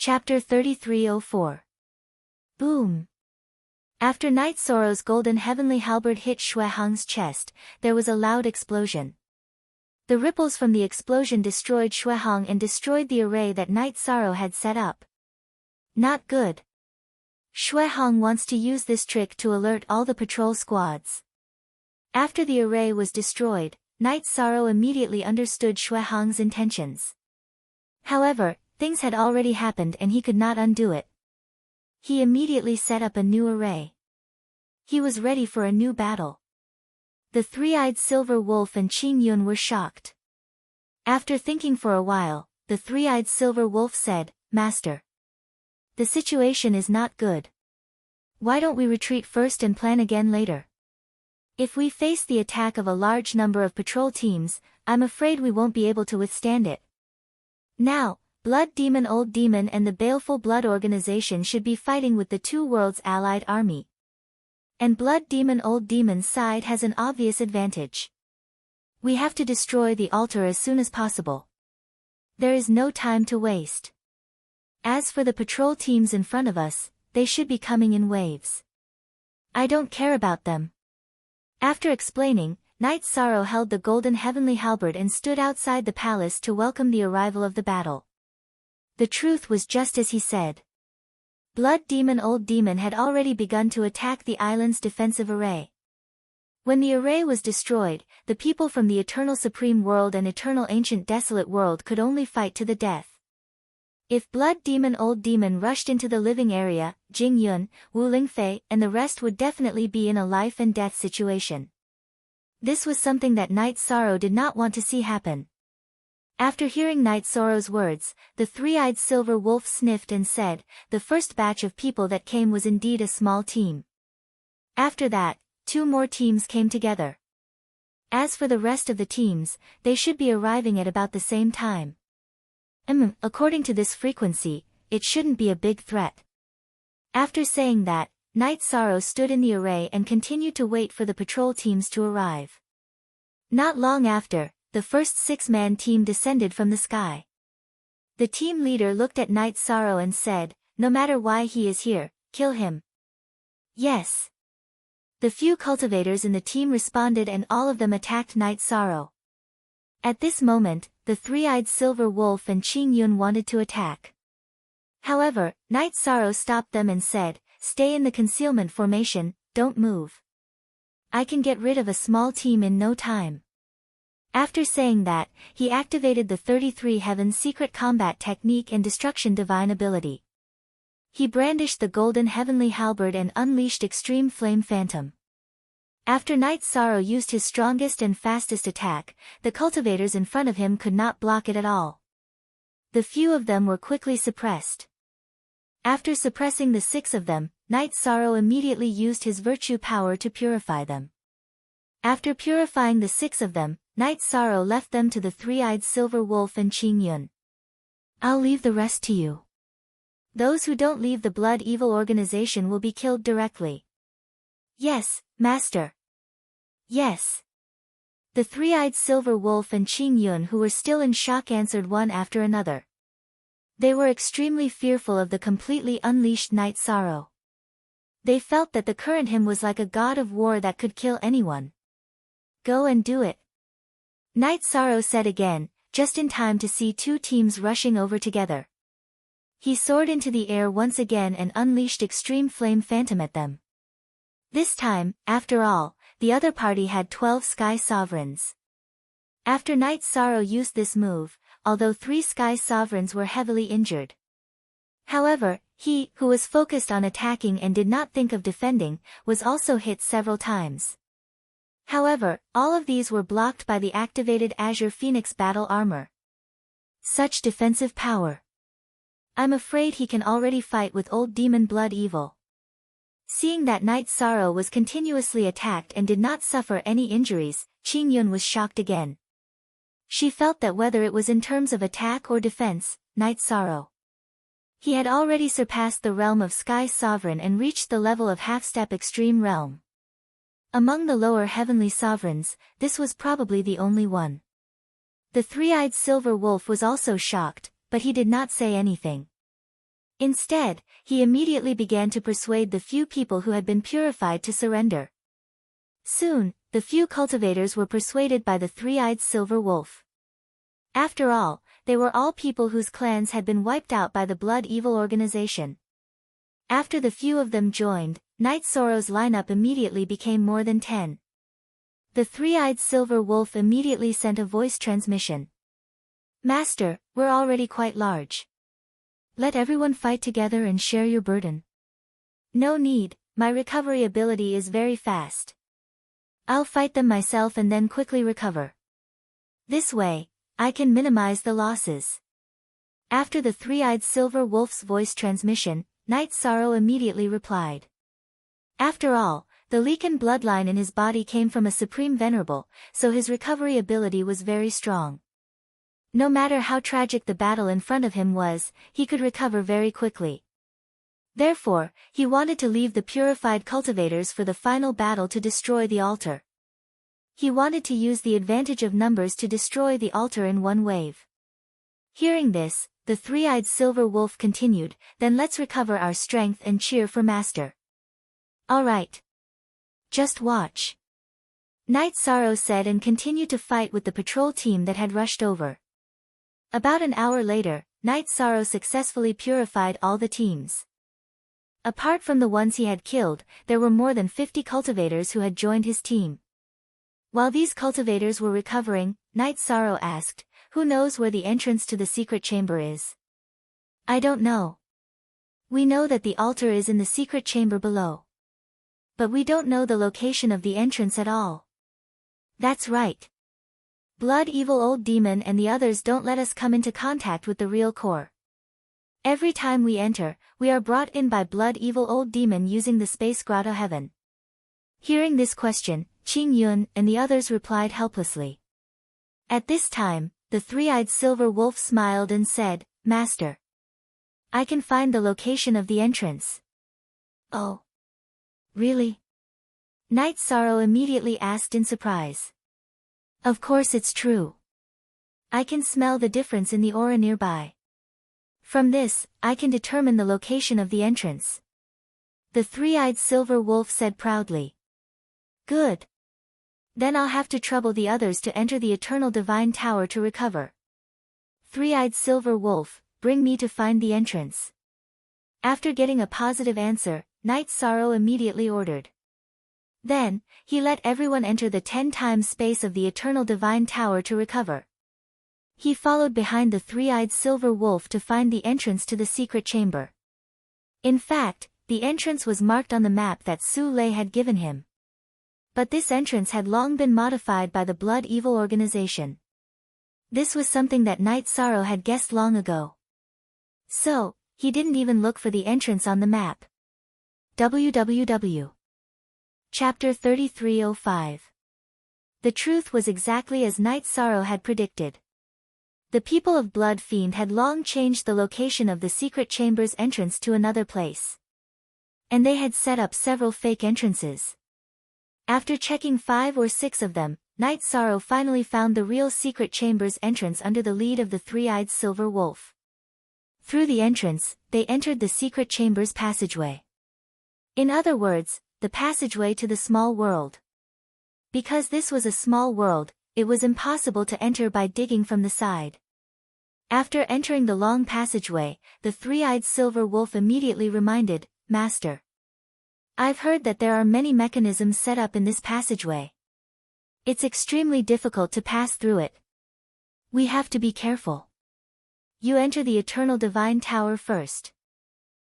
Chapter 3304. Boom! After Night Sorrow's golden heavenly halberd hit Shui Hong's chest, there was a loud explosion. The ripples from the explosion destroyed Shui Hong and destroyed the array that Night Sorrow had set up. Not good. Shui Hong wants to use this trick to alert all the patrol squads. After the array was destroyed, Night Sorrow immediately understood Shui Hong's intentions. However, things had already happened and he could not undo it. He immediately set up a new array. He was ready for a new battle. The three-eyed silver wolf and Qing Yun were shocked. After thinking for a while, the three-eyed silver wolf said, "Master, the situation is not good. Why don't we retreat first and plan again later? If we face the attack of a large number of patrol teams, I'm afraid we won't be able to withstand it. Now, Blood Demon Old Demon and the Baleful Blood Organization should be fighting with the two worlds' allied army. And Blood Demon Old Demon's side has an obvious advantage. We have to destroy the altar as soon as possible. There is no time to waste. As for the patrol teams in front of us, they should be coming in waves. I don't care about them." After explaining, Night Sorrow held the golden heavenly halberd and stood outside the palace to welcome the arrival of the battle. The truth was just as he said. Blood Demon Old Demon had already begun to attack the island's defensive array. When the array was destroyed, the people from the Eternal Supreme World and Eternal Ancient Desolate World could only fight to the death. If Blood Demon Old Demon rushed into the living area, Jing Yun, Wu Lingfei, and the rest would definitely be in a life and death situation. This was something that Night Sorrow did not want to see happen. After hearing Night Sorrow's words, the three-eyed silver wolf sniffed and said, "The first batch of people that came was indeed a small team." After that, two more teams came together. As for the rest of the teams, they should be arriving at about the same time. According to this frequency, it shouldn't be a big threat. After saying that, Night Sorrow stood in the array and continued to wait for the patrol teams to arrive. Not long after, the first six-man team descended from the sky. The team leader looked at Night Sorrow and said, "No matter why he is here, kill him." "Yes." The few cultivators in the team responded and all of them attacked Night Sorrow. At this moment, the three-eyed silver wolf and Qing Yun wanted to attack. However, Night Sorrow stopped them and said, "Stay in the concealment formation, don't move. I can get rid of a small team in no time." After saying that, he activated the 33 Heaven secret combat technique and destruction divine ability. He brandished the golden heavenly halberd and unleashed extreme flame phantom. After Night Sorrow used his strongest and fastest attack, the cultivators in front of him could not block it at all. The few of them were quickly suppressed. After suppressing the six of them, Night Sorrow immediately used his virtue power to purify them. After purifying the six of them, Night Sorrow left them to the three-eyed silver wolf and Qing Yun. "I'll leave the rest to you. Those who don't leave the Blood Evil Organization will be killed directly." "Yes, Master." "Yes." The three-eyed silver wolf and Qing Yun, who were still in shock, answered one after another. They were extremely fearful of the completely unleashed Night Sorrow. They felt that the current him was like a god of war that could kill anyone. "Go and do it," Night Sorrow said again, just in time to see two teams rushing over together. He soared into the air once again and unleashed extreme flame phantom at them. This time, after all, the other party had 12 Sky Sovereigns. After Night Sorrow used this move, although 3 Sky Sovereigns were heavily injured. However, he, who was focused on attacking and did not think of defending, was also hit several times. However, all of these were blocked by the activated Azure Phoenix battle armor. Such defensive power. I'm afraid he can already fight with Old Demon Blood Evil. Seeing that Night Sorrow was continuously attacked and did not suffer any injuries, Qing Yun was shocked again. She felt that whether it was in terms of attack or defense, Night Sorrow. He had already surpassed the realm of Sky Sovereign and reached the level of half-step extreme realm. Among the lower heavenly sovereigns, this was probably the only one. The three-eyed silver wolf was also shocked, but he did not say anything. Instead, he immediately began to persuade the few people who had been purified to surrender. Soon, the few cultivators were persuaded by the three-eyed silver wolf. After all, they were all people whose clans had been wiped out by the blood evil organization. After the few of them joined, Night Sorrow's lineup immediately became more than 10. The three-eyed silver wolf immediately sent a voice transmission. "Master, we're already quite large. Let everyone fight together and share your burden." "No need, my recovery ability is very fast. I'll fight them myself and then quickly recover. This way, I can minimize the losses." After the three-eyed silver wolf's voice transmission, Night Sorrow immediately replied. After all, the Lycan bloodline in his body came from a supreme venerable, so his recovery ability was very strong. No matter how tragic the battle in front of him was, he could recover very quickly. Therefore, he wanted to leave the purified cultivators for the final battle to destroy the altar. He wanted to use the advantage of numbers to destroy the altar in one wave. Hearing this, the three-eyed silver wolf continued, "Then let's recover our strength and cheer for Master." "All right. Just watch," Night Sorrow said and continued to fight with the patrol team that had rushed over. About an hour later, Night Sorrow successfully purified all the teams. Apart from the ones he had killed, there were more than 50 cultivators who had joined his team. While these cultivators were recovering, Night Sorrow asked, "Who knows where the entrance to the secret chamber is?" "I don't know. We know that the altar is in the secret chamber below. But we don't know the location of the entrance at all." "That's right. Blood Evil Old Demon and the others don't let us come into contact with the real core. Every time we enter, we are brought in by Blood Evil Old Demon using the Space Grotto Heaven." Hearing this question, Qing Yun and the others replied helplessly. At this time, the three-eyed silver wolf smiled and said, "Master, I can find the location of the entrance." "Oh. Really?" Night Sorrow immediately asked in surprise. "Of course it's true. I can smell the difference in the aura nearby. From this, I can determine the location of the entrance," the three-eyed silver wolf said proudly. "Good. Then I'll have to trouble the others to enter the Eternal Divine Tower to recover." "Three-eyed silver wolf, bring me to find the entrance." After getting a positive answer, Night Sorrow immediately ordered. Then, he let everyone enter the 10 times space of the Eternal Divine Tower to recover. He followed behind the three-eyed silver wolf to find the entrance to the secret chamber. In fact, the entrance was marked on the map that Su Lei had given him. But this entrance had long been modified by the Blood Evil organization. This was something that Night Sorrow had guessed long ago. So, he didn't even look for the entrance on the map. www. Chapter 3305. The truth was exactly as Night Sorrow had predicted. The people of Blood Fiend had long changed the location of the secret chamber's entrance to another place. And they had set up several fake entrances. After checking 5 or 6 of them, Night Sorrow finally found the real secret chamber's entrance under the lead of the three-eyed silver wolf. Through the entrance, they entered the secret chamber's passageway. In other words, the passageway to the small world. Because this was a small world, it was impossible to enter by digging from the side. After entering the long passageway, the three-eyed silver wolf immediately reminded, "Master, I've heard that there are many mechanisms set up in this passageway. It's extremely difficult to pass through it. We have to be careful. You enter the Eternal Divine Tower first.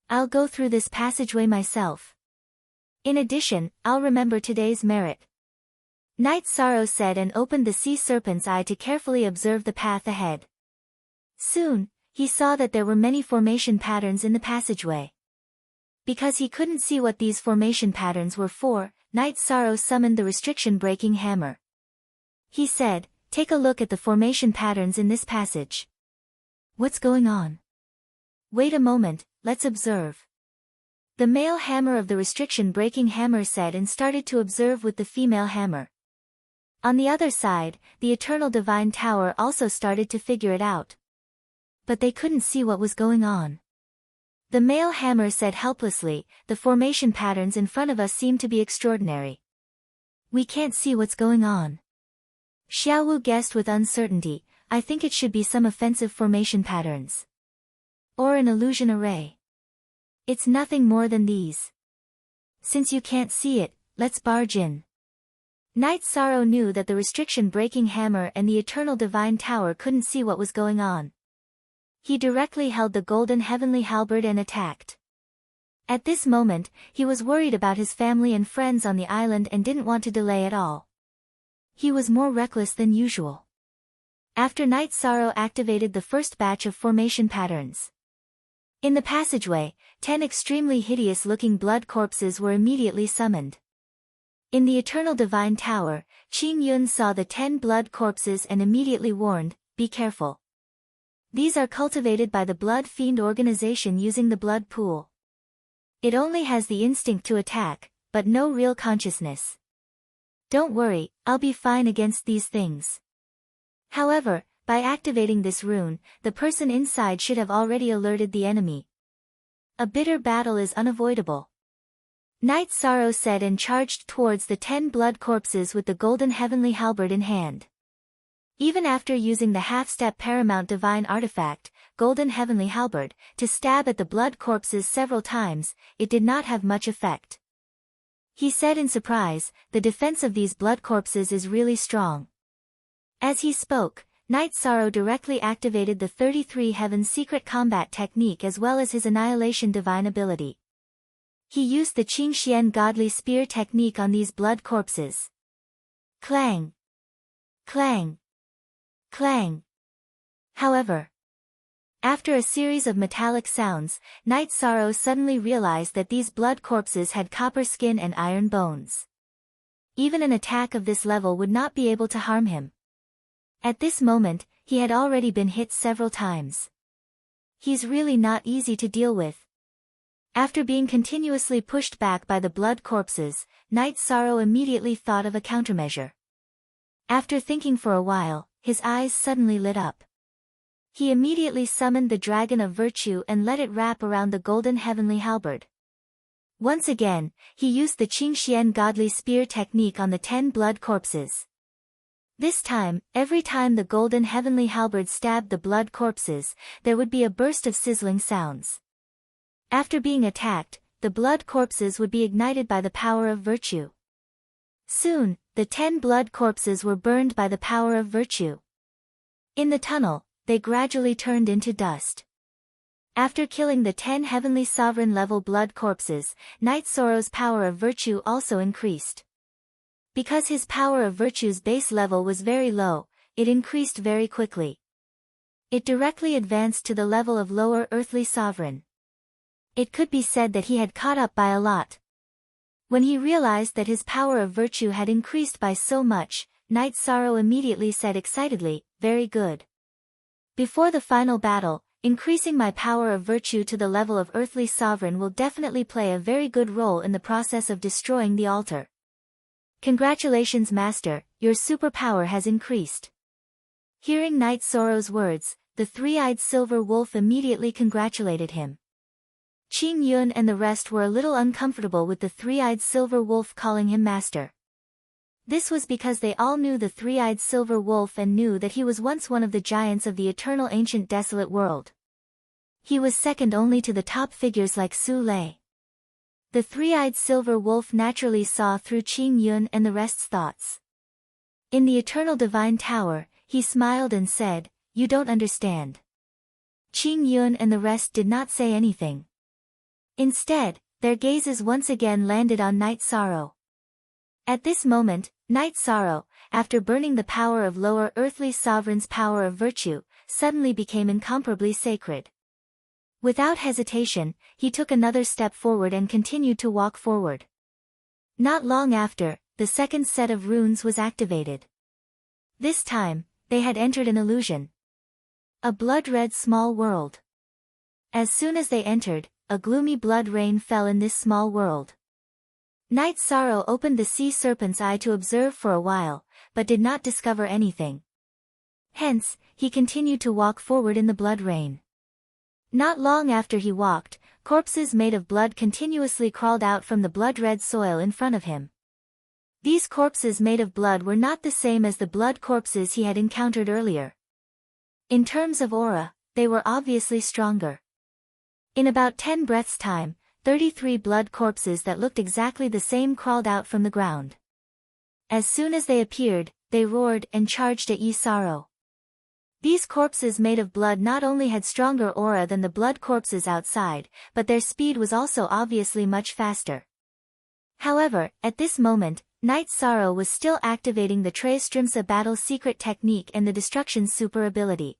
I'll go through this passageway myself. In addition, I'll remember today's merit." Night Sorrow said and opened the sea serpent's eye to carefully observe the path ahead. Soon, he saw that there were many formation patterns in the passageway. Because he couldn't see what these formation patterns were for, Night Sorrow summoned the restriction-breaking hammer. He said, "Take a look at the formation patterns in this passage." "What's going on?" "Wait a moment, let's observe." The male hammer of the restriction-breaking hammer said and started to observe with the female hammer. On the other side, the Eternal Divine Tower also started to figure it out. But they couldn't see what was going on. The male hammer said helplessly, "The formation patterns in front of us seem to be extraordinary. We can't see what's going on." Xiaowu guessed with uncertainty, "I think it should be some offensive formation patterns. Or an illusion array. It's nothing more than these. Since you can't see it, let's barge in." Night Sorrow knew that the restriction-breaking hammer and the eternal divine tower couldn't see what was going on. He directly held the golden heavenly halberd and attacked. At this moment, he was worried about his family and friends on the island and didn't want to delay at all. He was more reckless than usual. After Night Sorrow activated the first batch of formation patterns. In the passageway, 10 extremely hideous-looking blood corpses were immediately summoned. In the Eternal Divine Tower, Qing Yun saw the 10 blood corpses and immediately warned, "Be careful. These are cultivated by the Blood Fiend organization using the blood pool. It only has the instinct to attack, but no real consciousness. Don't worry, I'll be fine against these things." However, by activating this rune, the person inside should have already alerted the enemy. A bitter battle is unavoidable. Night Sorrow said and charged towards the 10 blood corpses with the golden heavenly halberd in hand. Even after using the half-step paramount divine artifact, golden heavenly halberd, to stab at the blood corpses several times, it did not have much effect. He said in surprise, "The defense of these blood corpses is really strong." As he spoke, Night Sorrow directly activated the 33 Heaven's secret combat technique as well as his annihilation divine ability. He used the Qing Xian godly spear technique on these blood corpses. Clang! Clang! Clang! However, after a series of metallic sounds, Night Sorrow suddenly realized that these blood corpses had copper skin and iron bones. Even an attack of this level would not be able to harm him. At this moment, he had already been hit several times. He's really not easy to deal with. After being continuously pushed back by the blood corpses, Night Sorrow immediately thought of a countermeasure. After thinking for a while, his eyes suddenly lit up. He immediately summoned the Dragon of Virtue and let it wrap around the golden heavenly halberd. Once again, he used the Qing Xian godly spear technique on the 10 blood corpses. This time, every time the golden heavenly halberd stabbed the blood corpses, there would be a burst of sizzling sounds. After being attacked, the blood corpses would be ignited by the power of virtue. Soon, the 10 blood corpses were burned by the power of virtue. In the tunnel, they gradually turned into dust. After killing the 10 heavenly sovereign level blood corpses, Night Sorrow's power of virtue also increased. Because his power of virtue's base level was very low, it increased very quickly. It directly advanced to the level of lower earthly sovereign. It could be said that he had caught up by a lot. When he realized that his power of virtue had increased by so much, Night Sorrow immediately said excitedly, "Very good. Before the final battle, increasing my power of virtue to the level of earthly sovereign will definitely play a very good role in the process of destroying the altar. Congratulations, Master, your superpower has increased." Hearing Night Sorrow's words, the three-eyed silver wolf immediately congratulated him. Qing Yun and the rest were a little uncomfortable with the three-eyed silver wolf calling him master. This was because they all knew the three-eyed silver wolf and knew that he was once one of the giants of the eternal ancient desolate world. He was second only to the top figures like Su Lei. The three-eyed silver wolf naturally saw through Qing Yun and the rest's thoughts. In the eternal divine tower, he smiled and said, "You don't understand." Qing Yun and the rest did not say anything. Instead, their gazes once again landed on Night Sorrow. At this moment, Night Sorrow, after burning the power of lower earthly sovereign's power of virtue, suddenly became incomparably sacred. Without hesitation, he took another step forward and continued to walk forward. Not long after, the second set of runes was activated. This time, they had entered an illusion. A blood-red small world. As soon as they entered, a gloomy blood rain fell in this small world. Night Sorrow opened the sea serpent's eye to observe for a while, but did not discover anything. Hence, he continued to walk forward in the blood rain. Not long after he walked, corpses made of blood continuously crawled out from the blood-red soil in front of him. These corpses made of blood were not the same as the blood corpses he had encountered earlier. In terms of aura, they were obviously stronger. In about 10 breaths' time, 33 blood corpses that looked exactly the same crawled out from the ground. As soon as they appeared, they roared and charged at Yi Saro. These corpses made of blood not only had stronger aura than the blood corpses outside, but their speed was also obviously much faster. However, at this moment, Night Sorrow was still activating the Trestrimsa battle secret technique and the destruction super ability.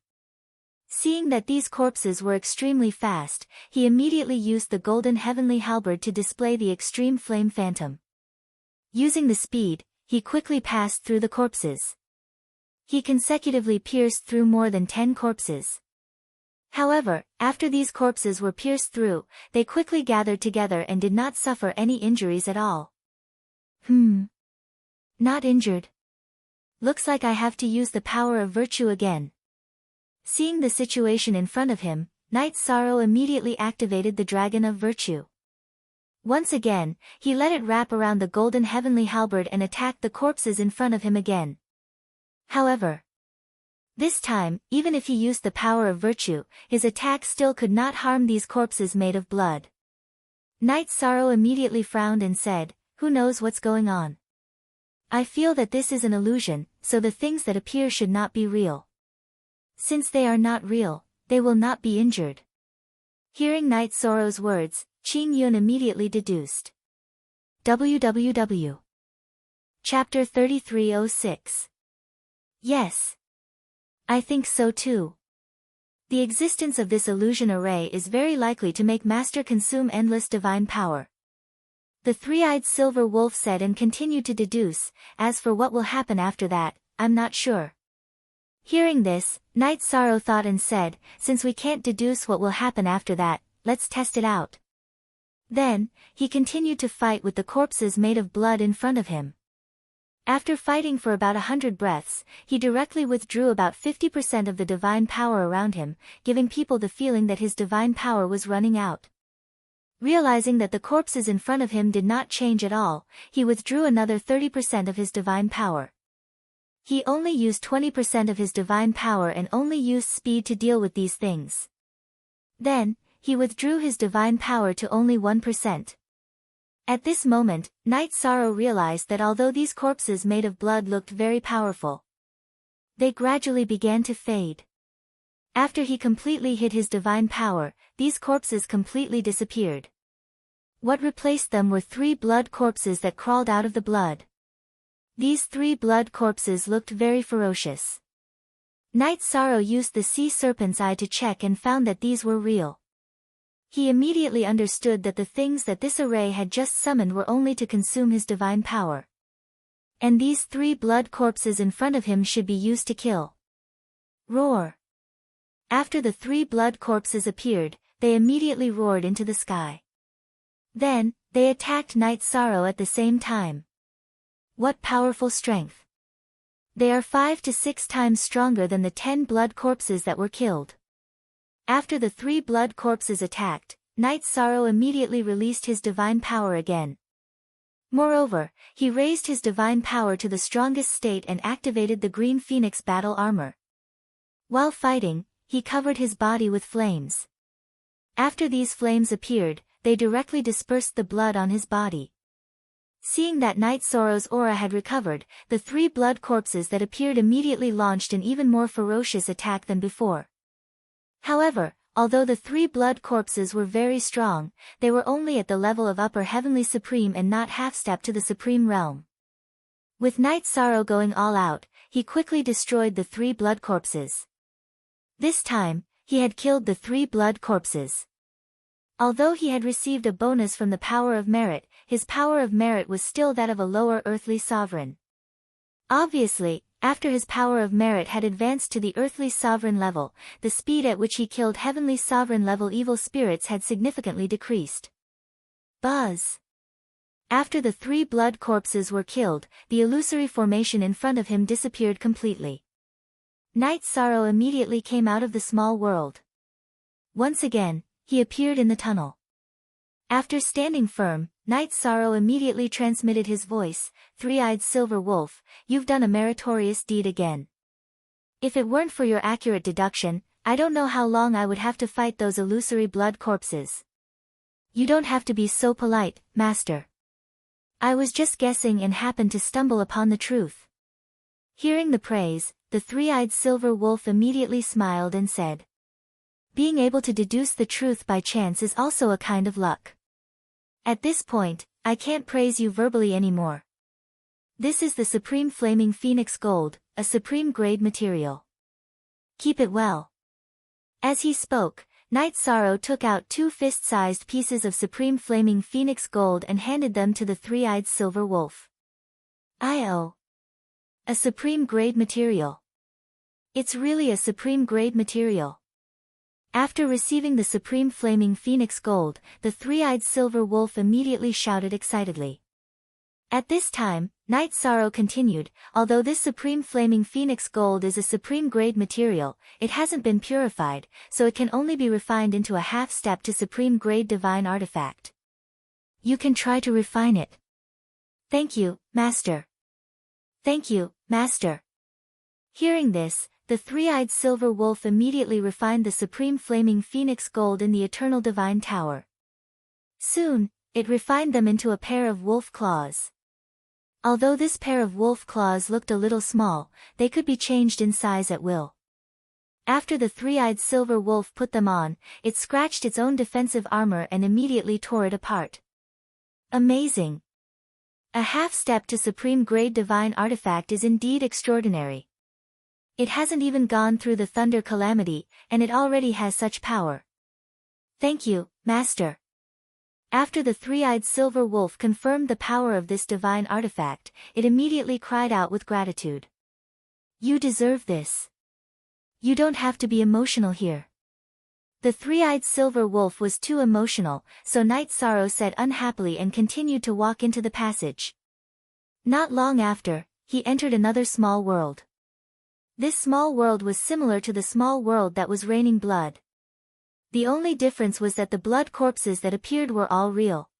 Seeing that these corpses were extremely fast, he immediately used the golden heavenly halberd to display the extreme flame phantom. Using the speed, he quickly passed through the corpses. He consecutively pierced through more than 10 corpses. However, after these corpses were pierced through, they quickly gathered together and did not suffer any injuries at all. Not injured. Looks like I have to use the power of virtue again. Seeing the situation in front of him, Night Sorrow immediately activated the Dragon of Virtue. Once again, he let it wrap around the golden heavenly halberd and attacked the corpses in front of him again. However, this time, even if he used the power of virtue, his attack still could not harm these corpses made of blood. Night Sorrow immediately frowned and said, "Who knows what's going on? I feel that this is an illusion, so the things that appear should not be real. Since they are not real, they will not be injured." Hearing Night Sorrow's words, Qing Yun immediately deduced. www. Chapter 3306. Yes. I think so too. The existence of this illusion array is very likely to make Master consume endless divine power. The three-eyed silver wolf said and continued to deduce, as for what will happen after that, I'm not sure. Hearing this, Night Sorrow thought and said, since we can't deduce what will happen after that, let's test it out. Then, he continued to fight with the corpses made of blood in front of him. After fighting for about 100 breaths, he directly withdrew about 50% of the divine power around him, giving people the feeling that his divine power was running out. Realizing that the corpses in front of him did not change at all, he withdrew another 30% of his divine power. He only used 20% of his divine power and only used speed to deal with these things. Then, he withdrew his divine power to only 1%. At this moment, Night Sorrow realized that although these corpses made of blood looked very powerful, they gradually began to fade. After he completely hid his divine power, these corpses completely disappeared. What replaced them were 3 blood corpses that crawled out of the blood. These 3 blood corpses looked very ferocious. Night Sorrow used the sea serpent's eye to check and found that these were real. He immediately understood that the things that this array had just summoned were only to consume his divine power. And these 3 blood corpses in front of him should be used to kill. Roar! After the 3 blood corpses appeared, they immediately roared into the sky. Then, they attacked Night Sorrow at the same time. What powerful strength! They are 5 to 6 times stronger than the 10 blood corpses that were killed. After the 3 blood corpses attacked, Night Sorrow immediately released his divine power again. Moreover, he raised his divine power to the strongest state and activated the Green Phoenix battle armor. While fighting, he covered his body with flames. After these flames appeared, they directly dispersed the blood on his body. Seeing that Night Sorrow's aura had recovered, the 3 blood corpses that appeared immediately launched an even more ferocious attack than before. However, although the 3 blood corpses were very strong, they were only at the level of Upper Heavenly Supreme and not half-step to the Supreme Realm. With Night Sorrow going all out, he quickly destroyed the 3 blood corpses. This time, he had killed the 3 blood corpses. Although he had received a bonus from the power of merit, his power of merit was still that of a lower earthly sovereign. Obviously, after his power of merit had advanced to the earthly sovereign level, the speed at which he killed heavenly sovereign level evil spirits had significantly decreased. Buzz! After the 3 blood corpses were killed, the illusory formation in front of him disappeared completely. Night Sorrow immediately came out of the small world. Once again, he appeared in the tunnel. After standing firm, Night Sorrow immediately transmitted his voice, "Three-eyed silver wolf, you've done a meritorious deed again. If it weren't for your accurate deduction, I don't know how long I would have to fight those illusory blood corpses. You don't have to be so polite, master. I was just guessing and happened to stumble upon the truth." Hearing the praise, the three-eyed silver wolf immediately smiled and said, "Being able to deduce the truth by chance is also a kind of luck. At this point, I can't praise you verbally anymore. This is the supreme flaming phoenix gold, a supreme grade material. Keep it well." As he spoke, Night Sorrow took out 2 fist-sized pieces of supreme flaming phoenix gold and handed them to the three-eyed silver wolf. "Oh. A supreme grade material. It's really a supreme grade material." After receiving the supreme flaming phoenix gold, the three-eyed silver wolf immediately shouted excitedly. At this time, Night Sorrow continued, "Although this supreme flaming phoenix gold is a supreme grade material, it hasn't been purified, so it can only be refined into a half-step to supreme grade divine artifact. You can try to refine it." "Thank you, master." "Thank you, master." Hearing this, the three-eyed silver wolf immediately refined the supreme flaming phoenix gold in the eternal divine tower. Soon, it refined them into a pair of wolf claws. Although this pair of wolf claws looked a little small, they could be changed in size at will. After the three-eyed silver wolf put them on, it scratched its own defensive armor and immediately tore it apart. Amazing! A half-step to supreme grade divine artifact is indeed extraordinary. It hasn't even gone through the thunder calamity, and it already has such power. "Thank you, master." After the three-eyed silver wolf confirmed the power of this divine artifact, it immediately cried out with gratitude. "You deserve this. You don't have to be emotional here." The three-eyed silver wolf was too emotional, so Night Sorrow said unhappily and continued to walk into the passage. Not long after, he entered another small world. This small world was similar to the small world that was raining blood. The only difference was that the blood corpses that appeared were all real.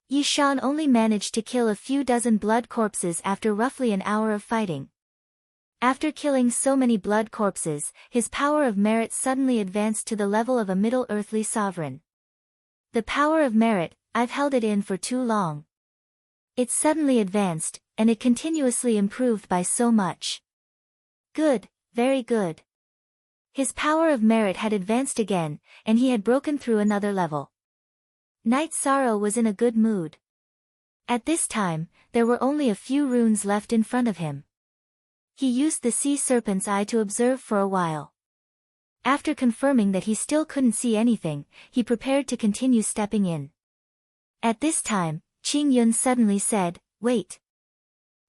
Yi Shan only managed to kill a few dozen blood corpses after roughly an hour of fighting. After killing so many blood corpses, his power of merit suddenly advanced to the level of a middle earthly sovereign. The power of merit, I've held it in for too long. It suddenly advanced, and it continuously improved by so much. Good, very good. His power of merit had advanced again, and he had broken through another level. Night Sorrow was in a good mood. At this time, there were only a few runes left in front of him. He used the sea serpent's eye to observe for a while. After confirming that he still couldn't see anything, he prepared to continue stepping in. At this time, Qing Yun suddenly said, "Wait.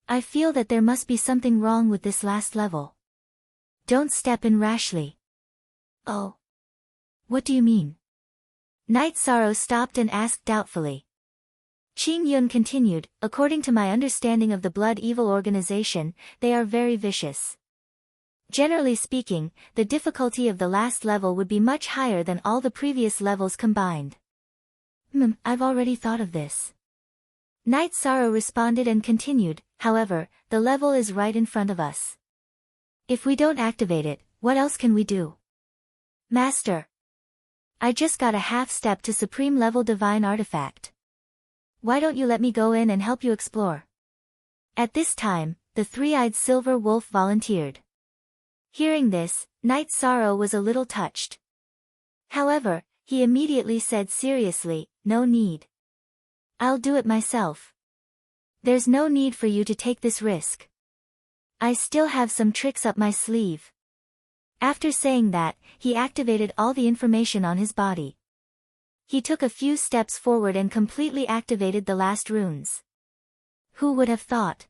I feel that there must be something wrong with this last level. Don't step in rashly." "Oh. What do you mean?" Night Sorrow stopped and asked doubtfully. Qing Yun continued, "According to my understanding of the Blood Evil organization, they are very vicious. Generally speaking, the difficulty of the last level would be much higher than all the previous levels combined." I've already thought of this." Night Sorrow responded and continued, "However, the level is right in front of us. If we don't activate it, what else can we do?" "Master, I just got a half-step to supreme level divine artifact. Why don't you let me go in and help you explore?" At this time, the three-eyed silver wolf volunteered. Hearing this, Night Sorrow was a little touched. However, he immediately said seriously, "No need. I'll do it myself. There's no need for you to take this risk. I still have some tricks up my sleeve." After saying that, he activated all the information on his body. He took a few steps forward and completely activated the last runes. Who would have thought?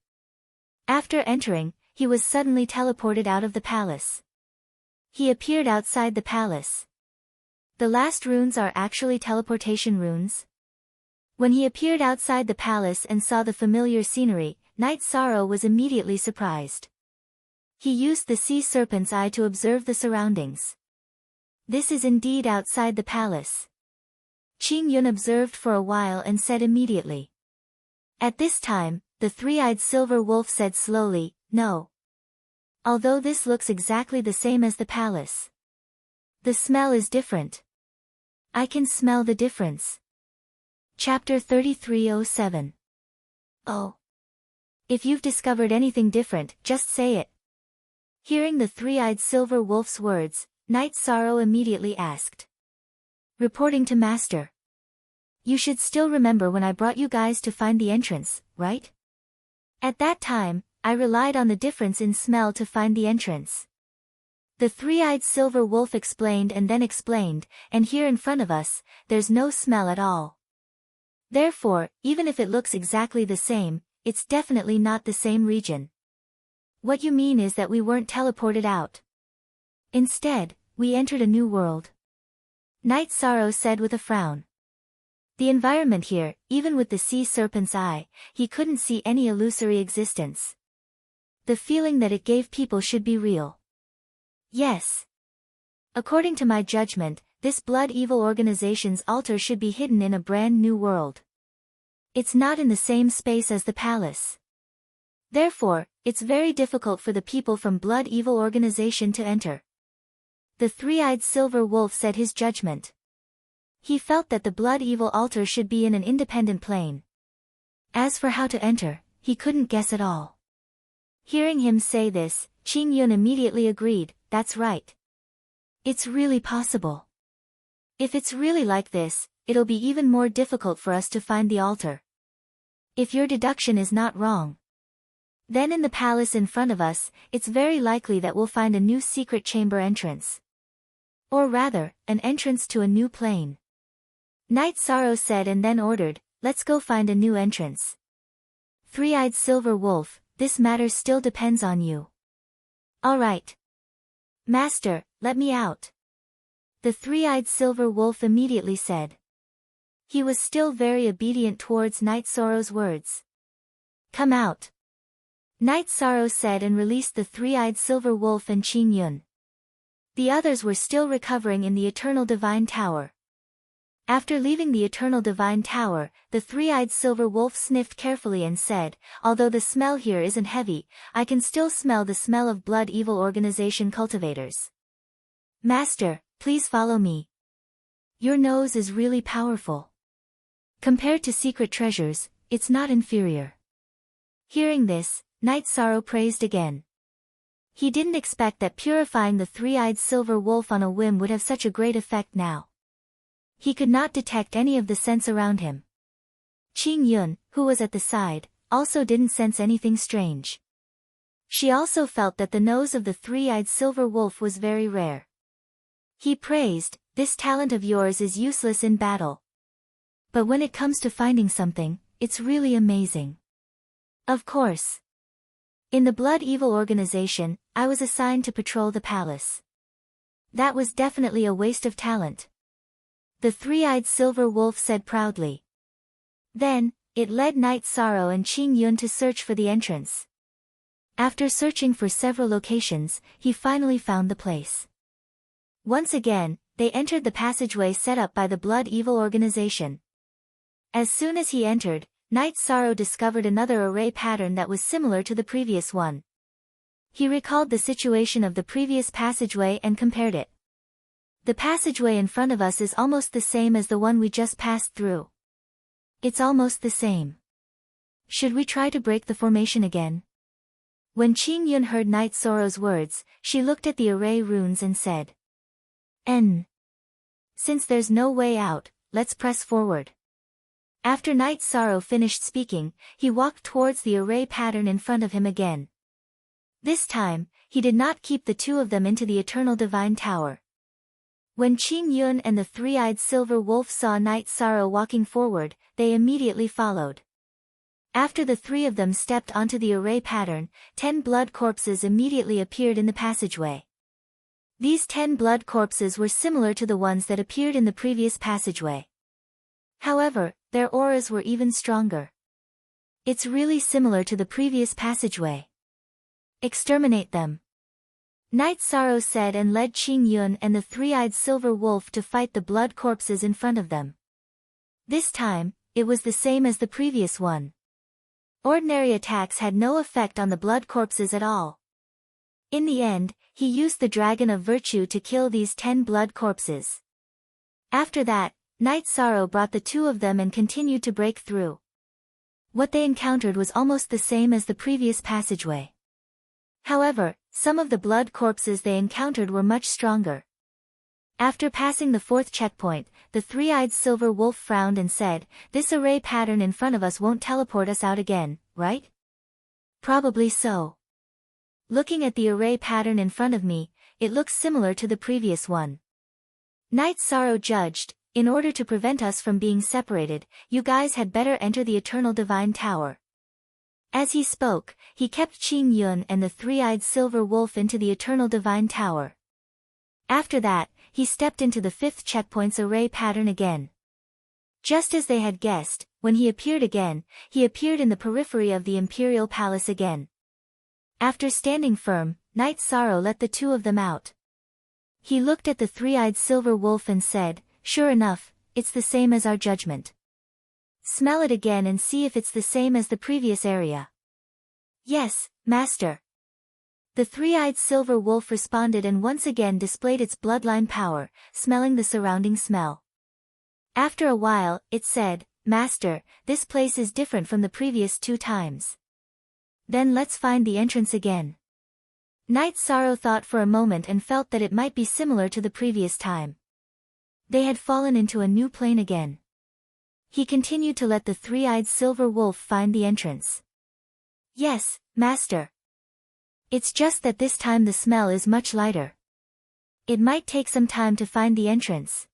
After entering, he was suddenly teleported out of the palace. He appeared outside the palace. The last runes are actually teleportation runes. When he appeared outside the palace and saw the familiar scenery, Night Sorrow was immediately surprised. He used the sea serpent's eye to observe the surroundings. This is indeed outside the palace. Qing Yun observed for a while and said immediately. At this time, the three-eyed silver wolf said slowly, "No. Although this looks exactly the same as the palace, the smell is different. I can smell the difference." Chapter 3307. Oh. If you've discovered anything different, just say it. Hearing the three-eyed silver wolf's words, Night Sorrow immediately asked. Reporting to Master. You should still remember when I brought you guys to find the entrance, right? At that time, I relied on the difference in smell to find the entrance. The three-eyed silver wolf explained and then explained, and here in front of us, there's no smell at all. Therefore, even if it looks exactly the same, it's definitely not the same region. What you mean is that we weren't teleported out. Instead, we entered a new world. Night Sorrow said with a frown. The environment here, even with the sea serpent's eye, he couldn't see any illusory existence. The feeling that it gave people should be real. Yes. According to my judgment, this blood evil organization's altar should be hidden in a brand new world. It's not in the same space as the palace. Therefore, it's very difficult for the people from blood evil organization to enter. The three-eyed silver wolf said his judgment. He felt that the blood evil altar should be in an independent plane. As for how to enter, he couldn't guess at all. Hearing him say this, Qing Yun immediately agreed, that's right. It's really possible. If it's really like this, it'll be even more difficult for us to find the altar. If your deduction is not wrong, then in the palace in front of us, it's very likely that we'll find a new secret chamber entrance. Or rather, an entrance to a new plane. Night Sorrow said and then ordered, let's go find a new entrance. Three-eyed silver wolf, this matter still depends on you. All right. Master, let me out. The three-eyed silver wolf immediately said. He was still very obedient towards Night Sorrow's words. Come out. Night Sorrow said and released the three-eyed silver wolf and Qing Yun. The others were still recovering in the Eternal Divine Tower. After leaving the Eternal Divine Tower, the three-eyed silver wolf sniffed carefully and said, although the smell here isn't heavy, I can still smell the smell of blood evil organization cultivators. Master, please follow me. Your nose is really powerful. Compared to secret treasures, it's not inferior. Hearing this, Night Sorrow praised again. He didn't expect that purifying the three-eyed silver wolf on a whim would have such a great effect now. He could not detect any of the scents around him. Qing Yun, who was at the side, also didn't sense anything strange. She also felt that the nose of the three-eyed silver wolf was very rare. He praised, this talent of yours is useless in battle. But when it comes to finding something, it's really amazing. Of course. In the blood evil organization, I was assigned to patrol the palace. That was definitely a waste of talent. The three-eyed silver wolf said proudly. Then, it led Night Sorrow and Qing Yun to search for the entrance. After searching for several locations, he finally found the place. Once again, they entered the passageway set up by the blood evil organization. As soon as he entered, Night Sorrow discovered another array pattern that was similar to the previous one. He recalled the situation of the previous passageway and compared it. The passageway in front of us is almost the same as the one we just passed through. It's almost the same. Should we try to break the formation again? When Qing Yun heard Night Sorrow's words, she looked at the array runes and said. Since there's no way out, let's press forward. After Night Sorrow finished speaking, he walked towards the array pattern in front of him again. This time, he did not keep the two of them into the Eternal Divine Tower. When Qing Yun and the three-eyed silver wolf saw Night Sorrow walking forward, they immediately followed. After the three of them stepped onto the array pattern, 10 blood corpses immediately appeared in the passageway. These 10 blood corpses were similar to the ones that appeared in the previous passageway. However, their auras were even stronger. It's really similar to the previous passageway. Exterminate them. Night Sorrow said and led Qing Yun and the three-eyed silver wolf to fight the blood corpses in front of them. This time, it was the same as the previous one. Ordinary attacks had no effect on the blood corpses at all. In the end, he used the Dragon of Virtue to kill these 10 blood corpses. After that, Night Sorrow brought the 2 of them and continued to break through. What they encountered was almost the same as the previous passageway. However, some of the blood corpses they encountered were much stronger. After passing the 4th checkpoint, the three-eyed silver wolf frowned and said, "This array pattern in front of us won't teleport us out again, right?" "Probably so. Looking at the array pattern in front of me, it looks similar to the previous one." Night Sorrow judged, "In order to prevent us from being separated, you guys had better enter the Eternal Divine Tower." As he spoke, he kept Qing Yun and the three-eyed silver wolf into the Eternal Divine Tower. After that, he stepped into the 5th checkpoint's array pattern again. Just as they had guessed, when he appeared again, he appeared in the periphery of the Imperial Palace again. After standing firm, Night Sorrow let the 2 of them out. He looked at the three-eyed silver wolf and said, "Sure enough, it's the same as our judgment. Smell it again and see if it's the same as the previous area." "Yes, Master." The three-eyed silver wolf responded and once again displayed its bloodline power, smelling the surrounding smell. After a while, it said, "Master, this place is different from the previous 2 times. Then let's find the entrance again." Night Sorrow thought for a moment and felt that it might be similar to the previous time. They had fallen into a new plane again. He continued to let the three-eyed silver wolf find the entrance. "Yes, Master. It's just that this time the smell is much lighter. It might take some time to find the entrance."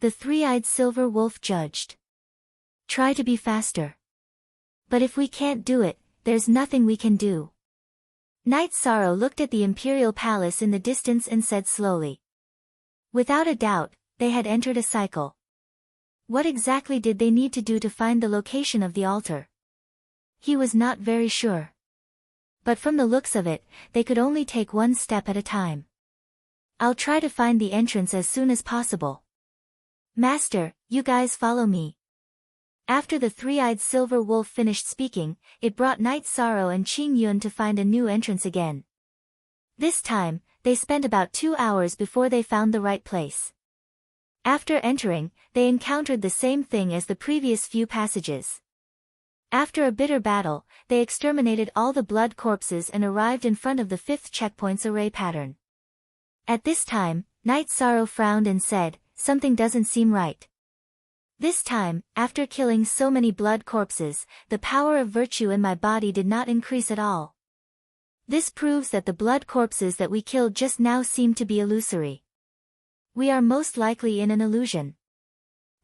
The three-eyed silver wolf judged. "Try to be faster. But if we can't do it, there's nothing we can do." Night Sorrow looked at the Imperial Palace in the distance and said slowly. Without a doubt, they had entered a cycle. What exactly did they need to do to find the location of the altar? He was not very sure. But from the looks of it, they could only take one step at a time. "I'll try to find the entrance as soon as possible. Master, you guys follow me." After the three-eyed silver wolf finished speaking, it brought Night Sorrow and Qing Yun to find a new entrance again. This time, they spent about 2 hours before they found the right place. After entering, they encountered the same thing as the previous few passages. After a bitter battle, they exterminated all the blood corpses and arrived in front of the 5th checkpoint's array pattern. At this time, Night Sorrow frowned and said, "Something doesn't seem right." This time, after killing so many blood corpses, the power of virtue in my body did not increase at all. This proves that the blood corpses that we killed just now seem to be illusory. We are most likely in an illusion.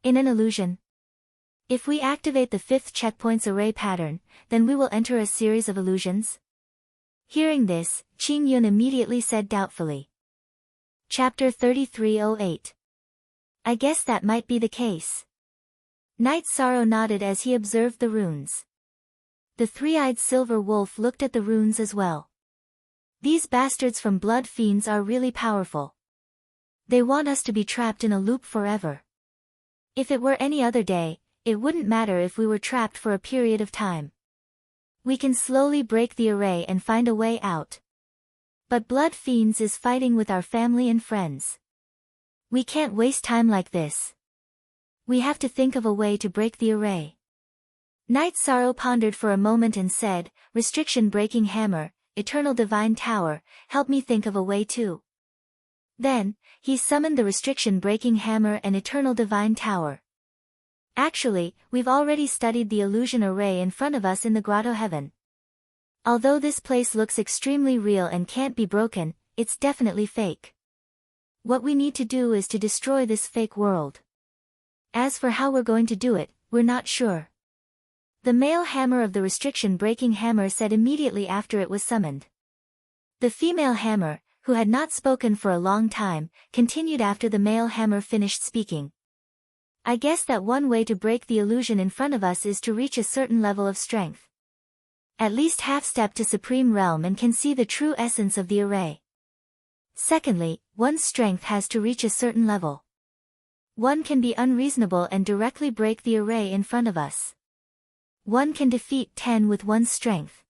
In an illusion? If we activate the 5th checkpoint's array pattern, then we will enter a series of illusions? Hearing this, Qing Yun immediately said doubtfully. Chapter 3308. I guess that might be the case. Night Sorrow nodded as he observed the runes. The three-eyed silver wolf looked at the runes as well. These bastards from Blood Fiends are really powerful. They want us to be trapped in a loop forever. If it were any other day, it wouldn't matter if we were trapped for a period of time. We can slowly break the array and find a way out. But Blood Fiends is fighting with our family and friends. We can't waste time like this. We have to think of a way to break the array. Night Sorrow pondered for a moment and said, "Restriction Breaking Hammer, Eternal Divine Tower, help me think of a way too." Then, he summoned the Restriction Breaking Hammer and Eternal Divine Tower. Actually, we've already studied the illusion array in front of us in the Grotto Heaven. Although this place looks extremely real and can't be broken, it's definitely fake. What we need to do is to destroy this fake world. As for how we're going to do it, we're not sure. The male hammer of the Restriction Breaking Hammer said immediately after it was summoned. The female hammer, who had not spoken for a long time, continued after the male hammer finished speaking. I guess that one way to break the illusion in front of us is to reach a certain level of strength. At least half-step to Supreme Realm and can see the true essence of the array. Secondly, one's strength has to reach a certain level. One can be unreasonable and directly break the array in front of us. One can defeat 10 with one's strength.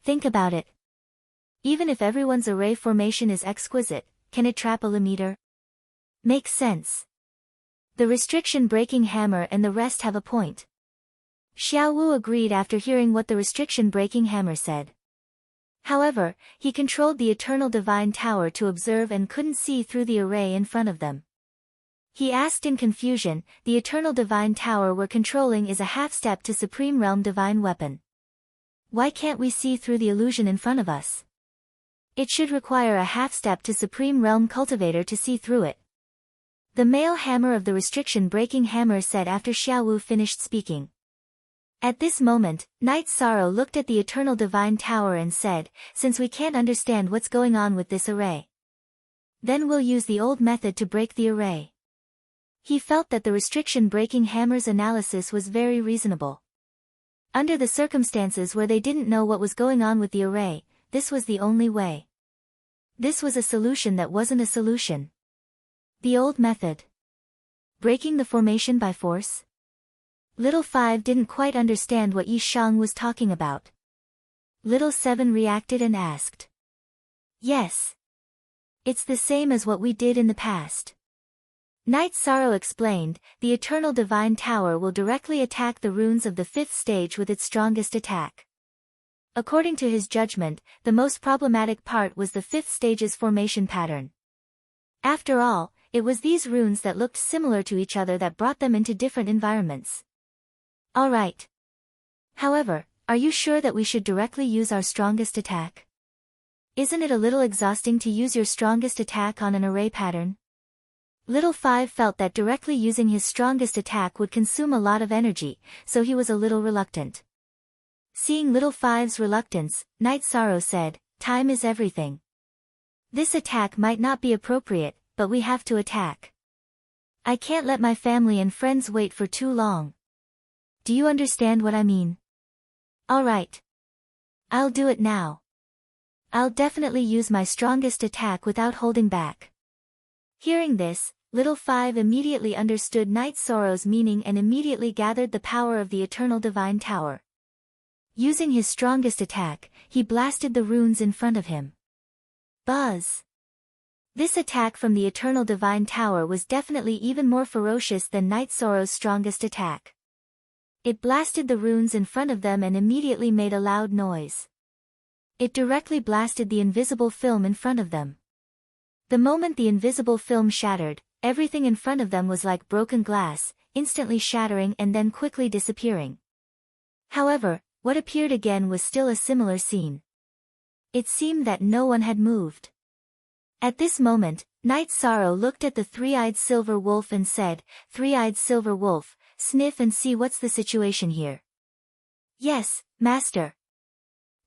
Think about it. Even if everyone's array formation is exquisite, can it trap a limiter? Makes sense. The restriction-breaking hammer and the rest have a point. Xiao Wu agreed after hearing what the restriction-breaking hammer said. However, he controlled the Eternal Divine Tower to observe and couldn't see through the array in front of them. He asked in confusion, the Eternal Divine Tower we're controlling is a half-step to Supreme Realm Divine Weapon. Why can't we see through the illusion in front of us? It should require a half-step to Supreme Realm Cultivator to see through it. The male hammer of the restriction-breaking hammer said after Xiao Wu finished speaking. At this moment, Night Sorrow looked at the Eternal Divine Tower and said, since we can't understand what's going on with this array, then we'll use the old method to break the array. He felt that the restriction-breaking hammer's analysis was very reasonable. Under the circumstances where they didn't know what was going on with the array, this was the only way. This was a solution that wasn't a solution. The old method. Breaking the formation by force? Little 5 didn't quite understand what Yi Shang was talking about. Little 7 reacted and asked. Yes. It's the same as what we did in the past. Night Sorrow explained, the Eternal Divine Tower will directly attack the runes of the 5th stage with its strongest attack. According to his judgment, the most problematic part was the 5th stage's formation pattern. After all, it was these runes that looked similar to each other that brought them into different environments. Alright. However, are you sure that we should directly use our strongest attack? Isn't it a little exhausting to use your strongest attack on an array pattern? Little 5 felt that directly using his strongest attack would consume a lot of energy, so he was a little reluctant. Seeing Little 5's reluctance, Night Sorrow said, time is everything. This attack might not be appropriate, but we have to attack. I can't let my family and friends wait for too long. Do you understand what I mean? Alright. I'll do it now. I'll definitely use my strongest attack without holding back. Hearing this, Little 5 immediately understood Night Sorrow's meaning and immediately gathered the power of the Eternal Divine Tower. Using his strongest attack, he blasted the runes in front of him. Buzz! This attack from the Eternal Divine Tower was definitely even more ferocious than Night Sorrow's strongest attack. It blasted the runes in front of them and immediately made a loud noise. It directly blasted the invisible film in front of them. The moment the invisible film shattered, everything in front of them was like broken glass, instantly shattering and then quickly disappearing. However, what appeared again was still a similar scene. It seemed that no one had moved. At this moment, Night Sorrow looked at the three-eyed silver wolf and said, Three-eyed silver wolf, sniff and see what's the situation here. Yes, master.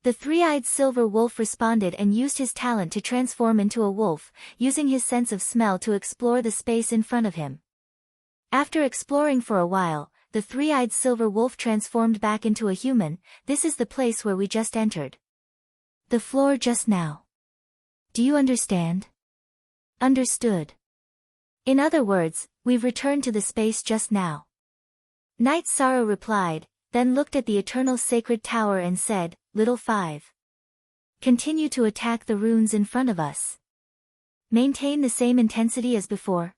The three-eyed silver wolf responded and used his talent to transform into a wolf, using his sense of smell to explore the space in front of him. After exploring for a while, the three-eyed silver wolf transformed back into a human. This is the place where we just entered. The floor just now. Do you understand? Understood. In other words, we've returned to the space just now. Night Sorrow replied, then looked at the Eternal Sacred Tower and said, Little 5. Continue to attack the runes in front of us. Maintain the same intensity as before.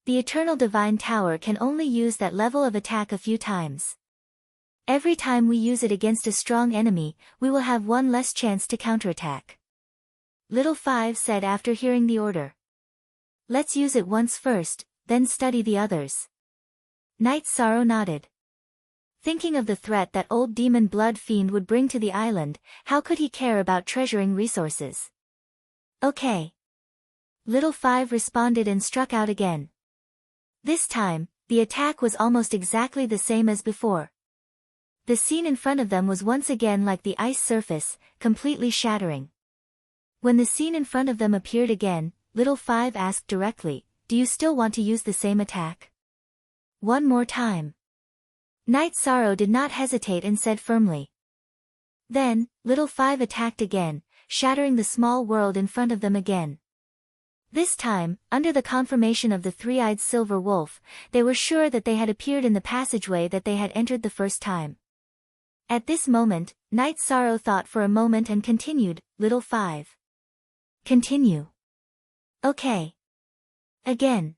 The Eternal Divine Tower can only use that level of attack a few times. Every time we use it against a strong enemy, we will have one less chance to counterattack. Little 5 said after hearing the order. Let's use it once first, then study the others. Night Sorrow nodded. Thinking of the threat that old demon blood fiend would bring to the island, how could he care about treasuring resources? Okay. Little 5 responded and struck out again. This time, the attack was almost exactly the same as before. The scene in front of them was once again like the ice surface, completely shattering. When the scene in front of them appeared again, Little 5 asked directly, do you still want to use the same attack? One more time. Night Sorrow did not hesitate and said firmly. Then, Little 5 attacked again, shattering the small world in front of them again. This time, under the confirmation of the three-eyed silver wolf, they were sure that they had appeared in the passageway that they had entered the first time. At this moment, Night Sorrow thought for a moment and continued, "Little Five. Continue." "Okay." Again.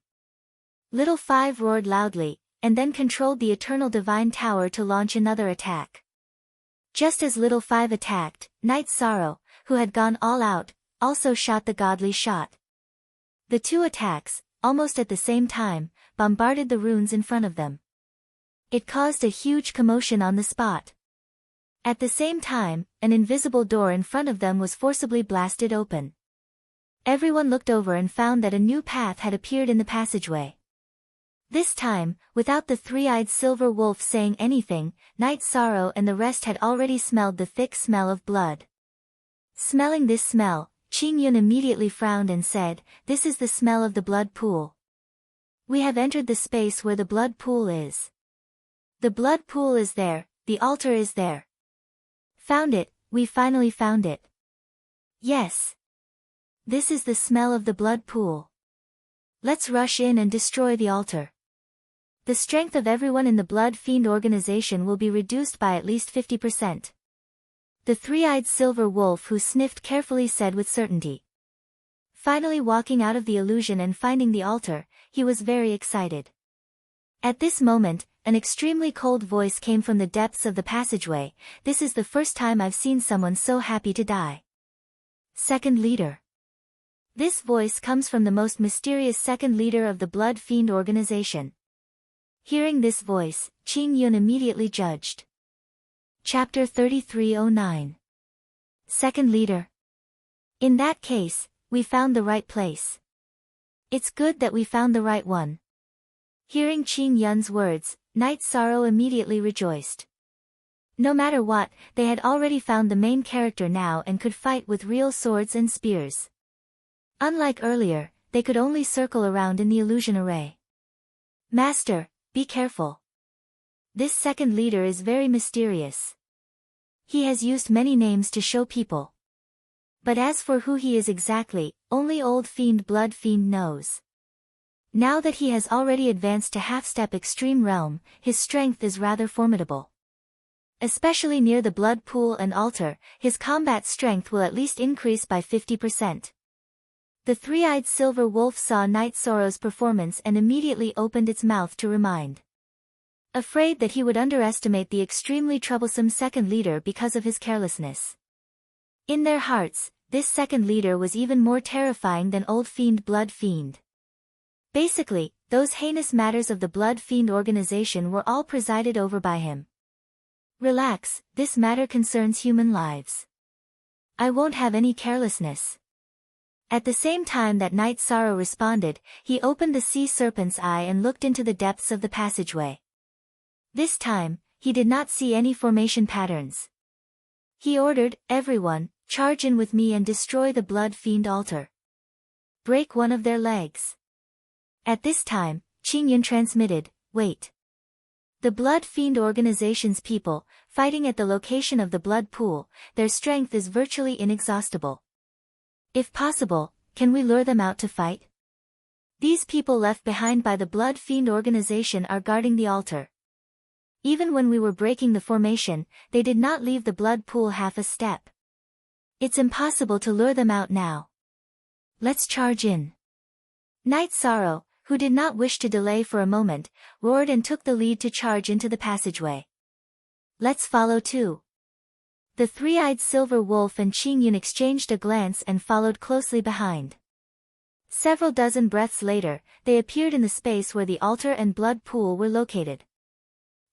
Little Five roared loudly, and then controlled the Eternal Divine Tower to launch another attack. Just as Little Five attacked, Night Sorrow, who had gone all out, also shot the godly shot. The two attacks, almost at the same time, bombarded the runes in front of them. It caused a huge commotion on the spot. At the same time, an invisible door in front of them was forcibly blasted open. Everyone looked over and found that a new path had appeared in the passageway. This time, without the three-eyed silver wolf saying anything, Night Sorrow and the rest had already smelled the thick smell of blood. Smelling this smell, Qing Yun immediately frowned and said, "This is the smell of the blood pool. We have entered the space where the blood pool is. The blood pool is there, the altar is there. Found it, we finally found it. Yes. This is the smell of the blood pool. Let's rush in and destroy the altar. The strength of everyone in the Blood Fiend organization will be reduced by at least 50%. The three-eyed silver wolf who sniffed carefully said with certainty. Finally walking out of the illusion and finding the altar, he was very excited. At this moment, an extremely cold voice came from the depths of the passageway. "This is the first time I've seen someone so happy to die." Second leader. This voice comes from the most mysterious second leader of the Blood Fiend organization. Hearing this voice, Qing Yun immediately judged. Chapter 3309. Second leader. In that case, we found the right place. It's good that we found the right one. Hearing Qing Yun's words, Night Sorrow immediately rejoiced. No matter what, they had already found the main character now and could fight with real swords and spears. Unlike earlier, they could only circle around in the illusion array. "Master, be careful. This second leader is very mysterious. He has used many names to show people. But as for who he is exactly, only Old Fiend Blood Fiend knows. Now that he has already advanced to half-step extreme realm, his strength is rather formidable. Especially near the blood pool and altar, his combat strength will at least increase by 50%. The three-eyed silver wolf saw Night Sorrow's performance and immediately opened its mouth to remind. Afraid that he would underestimate the extremely troublesome second leader because of his carelessness. In their hearts, this second leader was even more terrifying than Old Fiend Blood Fiend. Basically, those heinous matters of the Blood Fiend organization were all presided over by him. "Relax, this matter concerns human lives. I won't have any carelessness." At the same time that Night Sorrow responded, he opened the sea serpent's eye and looked into the depths of the passageway. This time, he did not see any formation patterns. He ordered, "Everyone, charge in with me and destroy the Blood Fiend altar. Break one of their legs." At this time, Qing Yun transmitted, "Wait. The Blood Fiend organization's people, fighting at the location of the blood pool, their strength is virtually inexhaustible. If possible, can we lure them out to fight? These people left behind by the Blood Fiend organization are guarding the altar. Even when we were breaking the formation, they did not leave the blood pool half a step. It's impossible to lure them out now. Let's charge in." Night Sorrow, who did not wish to delay for a moment, roared and took the lead to charge into the passageway. "Let's follow too." The three-eyed silver wolf and Qing Yun exchanged a glance and followed closely behind. Several dozen breaths later, they appeared in the space where the altar and blood pool were located.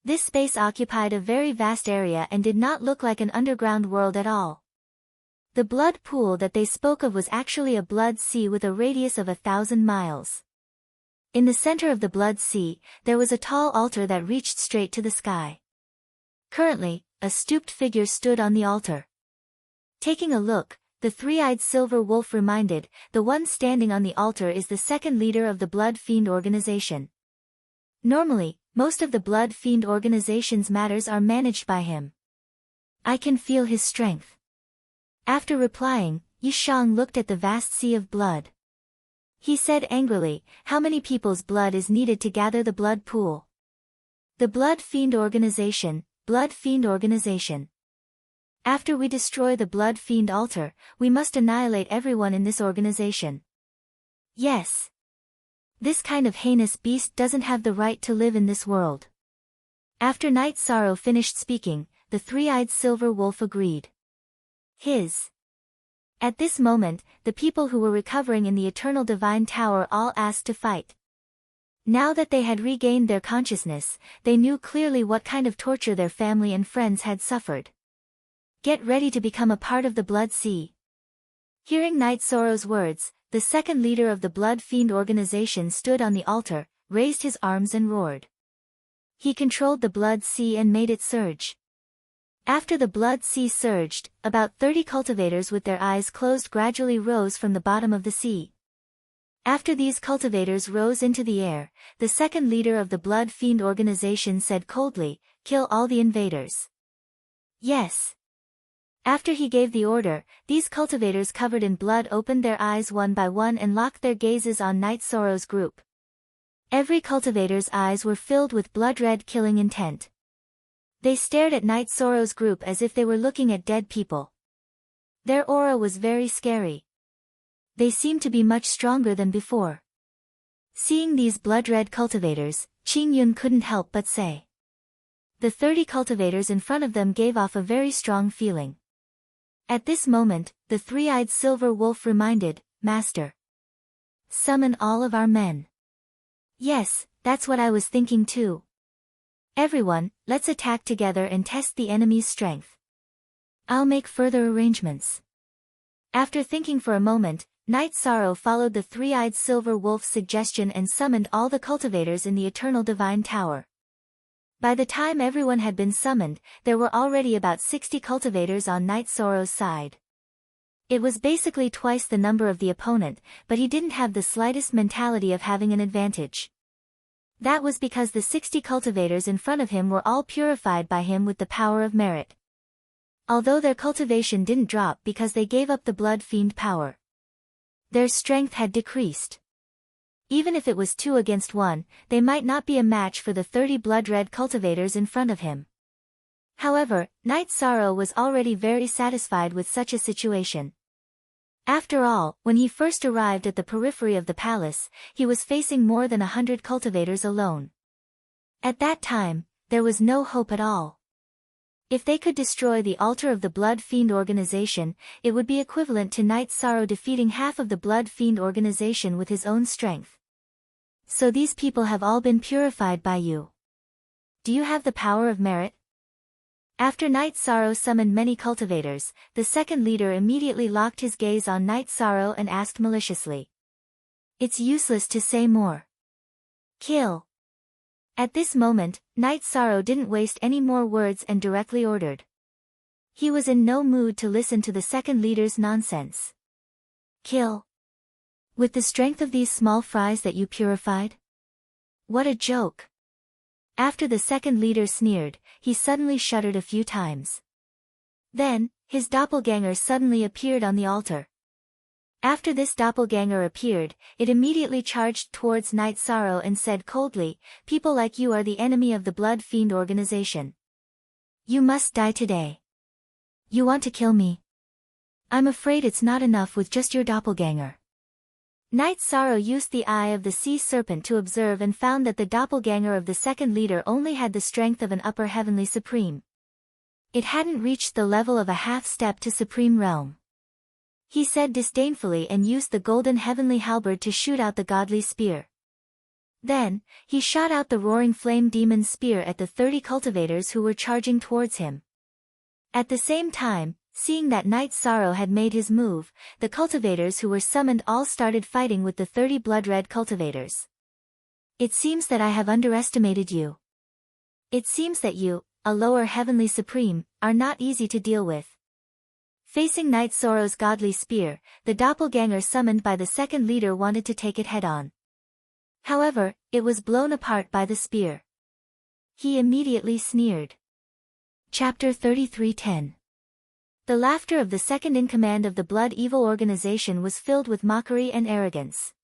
This space occupied a very vast area and did not look like an underground world at all. The blood pool that they spoke of was actually a blood sea with a radius of 1,000 miles. In the center of the blood sea, there was a tall altar that reached straight to the sky. Currently, a stooped figure stood on the altar. Taking a look, the three-eyed silver wolf reminded, the one standing on the altar is the second leader of the Blood Fiend organization. Normally, most of the Blood Fiend organization's matters are managed by him. I can feel his strength. After replying, Yishang looked at the vast sea of blood. He said angrily, how many people's blood is needed to gather the blood pool? The Blood Fiend Organization, Blood Fiend Organization. After we destroy the Blood Fiend altar, we must annihilate everyone in this organization. Yes. This kind of heinous beast doesn't have the right to live in this world. After Night Sorrow finished speaking, the three-eyed silver wolf agreed. At this moment, the people who were recovering in the Eternal Divine Tower all asked to fight. Now that they had regained their consciousness, they knew clearly what kind of torture their family and friends had suffered. Get ready to become a part of the Blood Sea. Hearing Night Sorrow's words, the second leader of the Blood Fiend organization stood on the altar, raised his arms and roared. He controlled the Blood Sea and made it surge. After the Blood Sea surged, about 30 cultivators with their eyes closed gradually rose from the bottom of the sea. After these cultivators rose into the air, the second leader of the Blood Fiend organization said coldly, kill all the invaders. Yes. After he gave the order, these cultivators covered in blood opened their eyes one by one and locked their gazes on Night Sorrow's group. Every cultivator's eyes were filled with blood-red killing intent. They stared at Night Sorrow's group as if they were looking at dead people. Their aura was very scary. They seemed to be much stronger than before. Seeing these blood-red cultivators, Qing Yun couldn't help but say. The 30 cultivators in front of them gave off a very strong feeling. At this moment, the three-eyed silver wolf reminded, Master. Summon all of our men. Yes, that's what I was thinking too. Everyone, let's attack together and test the enemy's strength. I'll make further arrangements. After thinking for a moment, Night Sorrow followed the three-eyed silver wolf's suggestion and summoned all the cultivators in the Eternal Divine Tower. By the time everyone had been summoned, there were already about 60 cultivators on Night Sorrow's side. It was basically twice the number of the opponent, but he didn't have the slightest mentality of having an advantage. That was because the 60 cultivators in front of him were all purified by him with the power of merit. Although their cultivation didn't drop because they gave up the Blood Fiend power. Their strength had decreased. Even if it was 2 against 1, they might not be a match for the 30 blood-red cultivators in front of him. However, Night Sorrow was already very satisfied with such a situation. After all, when he first arrived at the periphery of the palace, he was facing more than 100 cultivators alone. At that time, there was no hope at all. If they could destroy the altar of the Blood Fiend organization, it would be equivalent to Night Sorrow defeating half of the Blood Fiend organization with his own strength. So these people have all been purified by you. Do you have the power of merit? After Night Sorrow summoned many cultivators, the second leader immediately locked his gaze on Night Sorrow and asked maliciously. It's useless to say more. Kill. At this moment, Night Sorrow didn't waste any more words and directly ordered. He was in no mood to listen to the second leader's nonsense. Kill. With the strength of these small fries that you purified? What a joke. After the second leader sneered, he suddenly shuddered a few times. Then, his doppelganger suddenly appeared on the altar. After this doppelganger appeared, it immediately charged towards Night Sorrow and said coldly, people like you are the enemy of the Blood Fiend organization. You must die today. You want to kill me? I'm afraid it's not enough with just your doppelganger. Night Sorrow used the eye of the sea serpent to observe and found that the doppelganger of the second leader only had the strength of an upper heavenly supreme. It hadn't reached the level of a half-step to supreme realm. He said disdainfully and used the golden heavenly halberd to shoot out the godly spear. Then, he shot out the roaring flame demon spear at the 30 cultivators who were charging towards him. At the same time, seeing that Night Sorrow had made his move, the cultivators who were summoned all started fighting with the 30 blood-red cultivators. It seems that I have underestimated you. It seems that you, a lower heavenly supreme, are not easy to deal with. Facing Night Sorrow's godly spear, the doppelganger summoned by the second leader wanted to take it head-on. However, it was blown apart by the spear. He immediately sneered. Chapter 33:10. The laughter of the second-in-command of the Blood Evil organization was filled with mockery and arrogance.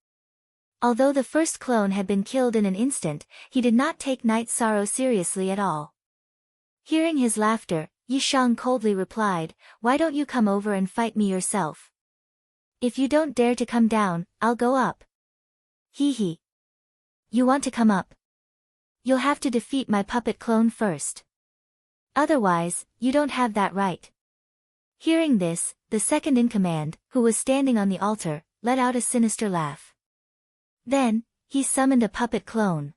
Although the first clone had been killed in an instant, he did not take Night Sorrow seriously at all. Hearing his laughter, Yishang coldly replied, "Why don't you come over and fight me yourself? If you don't dare to come down, I'll go up." "Hee hee. You want to come up? You'll have to defeat my puppet clone first. Otherwise, you don't have that right." Hearing this, the second-in-command, who was standing on the altar, let out a sinister laugh. Then, he summoned a puppet clone.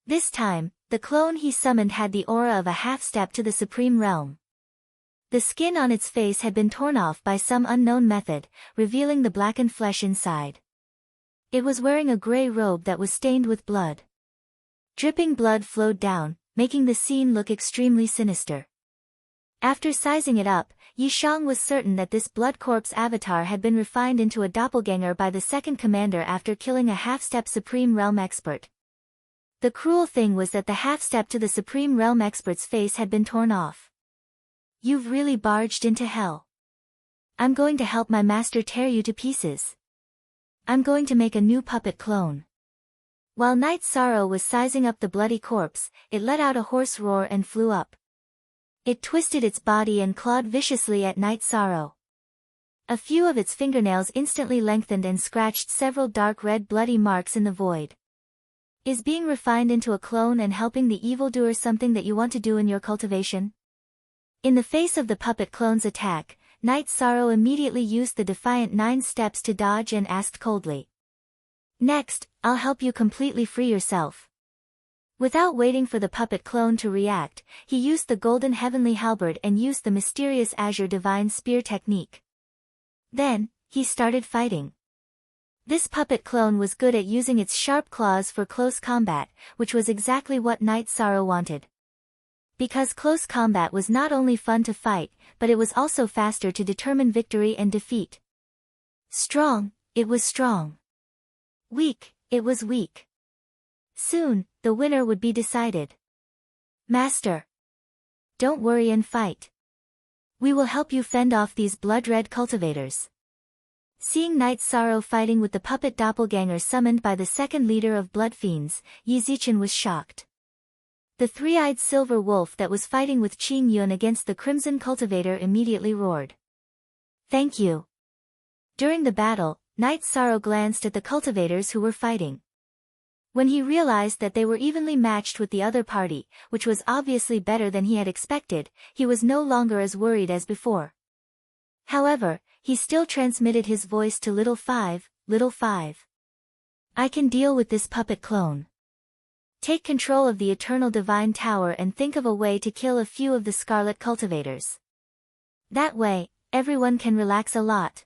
This time, the clone he summoned had the aura of a half-step to the Supreme Realm. The skin on its face had been torn off by some unknown method, revealing the blackened flesh inside. It was wearing a gray robe that was stained with blood. Dripping blood flowed down, making the scene look extremely sinister. After sizing it up, Yishang was certain that this blood corpse avatar had been refined into a doppelganger by the second commander after killing a half-step Supreme Realm expert. The cruel thing was that the half-step to the Supreme Realm expert's face had been torn off. "You've really barged into hell. I'm going to help my master tear you to pieces. I'm going to make a new puppet clone." While Night Sorrow was sizing up the bloody corpse, it let out a hoarse roar and flew up. It twisted its body and clawed viciously at Night Sorrow. A few of its fingernails instantly lengthened and scratched several dark red bloody marks in the void. Is being refined into a clone and helping the evildoer something that you want to do in your cultivation? In the face of the puppet clone's attack, Night Sorrow immediately used the defiant 9 steps to dodge and asked coldly, "Next, I'll help you completely free yourself." Without waiting for the puppet clone to react, he used the golden heavenly halberd and used the mysterious azure divine spear technique. Then, he started fighting. This puppet clone was good at using its sharp claws for close combat, which was exactly what Night Sorrow wanted. Because close combat was not only fun to fight, but it was also faster to determine victory and defeat. Strong, it was strong. Weak, it was weak. Soon, the winner would be decided. "Master, don't worry and fight. We will help you fend off these blood-red cultivators." Seeing Night Sorrow fighting with the puppet doppelganger summoned by the second leader of Blood Fiends, Yi Zichen was shocked. The three-eyed silver wolf that was fighting with Qing Yun against the crimson cultivator immediately roared, "Thank you." During the battle, Night Sorrow glanced at the cultivators who were fighting. When he realized that they were evenly matched with the other party, which was obviously better than he had expected, he was no longer as worried as before. However, he still transmitted his voice to Little Five, "Little Five. I can deal with this puppet clone. Take control of the Eternal Divine Tower and think of a way to kill a few of the Scarlet Cultivators. That way, everyone can relax a lot."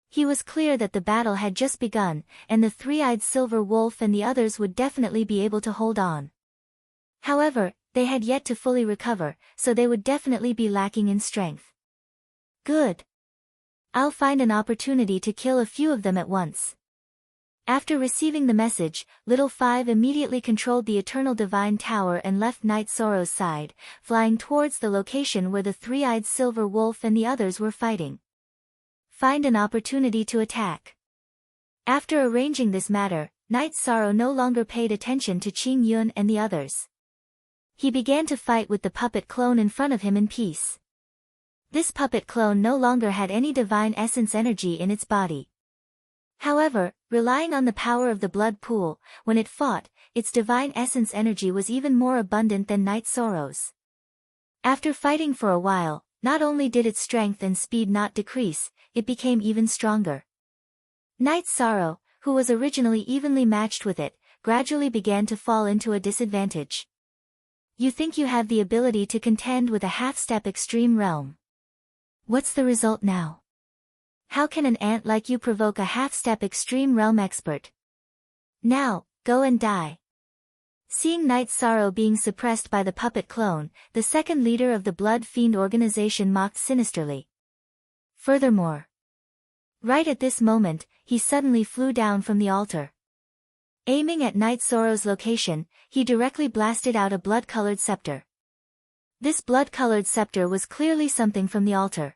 He was clear that the battle had just begun, and the three-eyed silver wolf and the others would definitely be able to hold on. However, they had yet to fully recover, so they would definitely be lacking in strength. Good. I'll find an opportunity to kill a few of them at once. After receiving the message, Little Five immediately controlled the Eternal Divine Tower and left Night Sorrow's side, flying towards the location where the three-eyed silver wolf and the others were fighting. Find an opportunity to attack. After arranging this matter, Night Sorrow no longer paid attention to Qing Yun and the others. He began to fight with the puppet clone in front of him in peace. This puppet clone no longer had any divine essence energy in its body. However, relying on the power of the blood pool, when it fought, its divine essence energy was even more abundant than Night Sorrow's. After fighting for a while, not only did its strength and speed not decrease, it became even stronger. Night Sorrow, who was originally evenly matched with it, gradually began to fall into a disadvantage. You think you have the ability to contend with a half-step extreme realm. What's the result now? How can an ant like you provoke a half-step extreme realm expert? Now, go and die. Seeing Night Sorrow being suppressed by the puppet clone, the second leader of the Blood Fiend organization mocked sinisterly. Furthermore, right at this moment, he suddenly flew down from the altar. Aiming at Night Sorrow's location, he directly blasted out a blood-colored scepter. This blood-colored scepter was clearly something from the altar.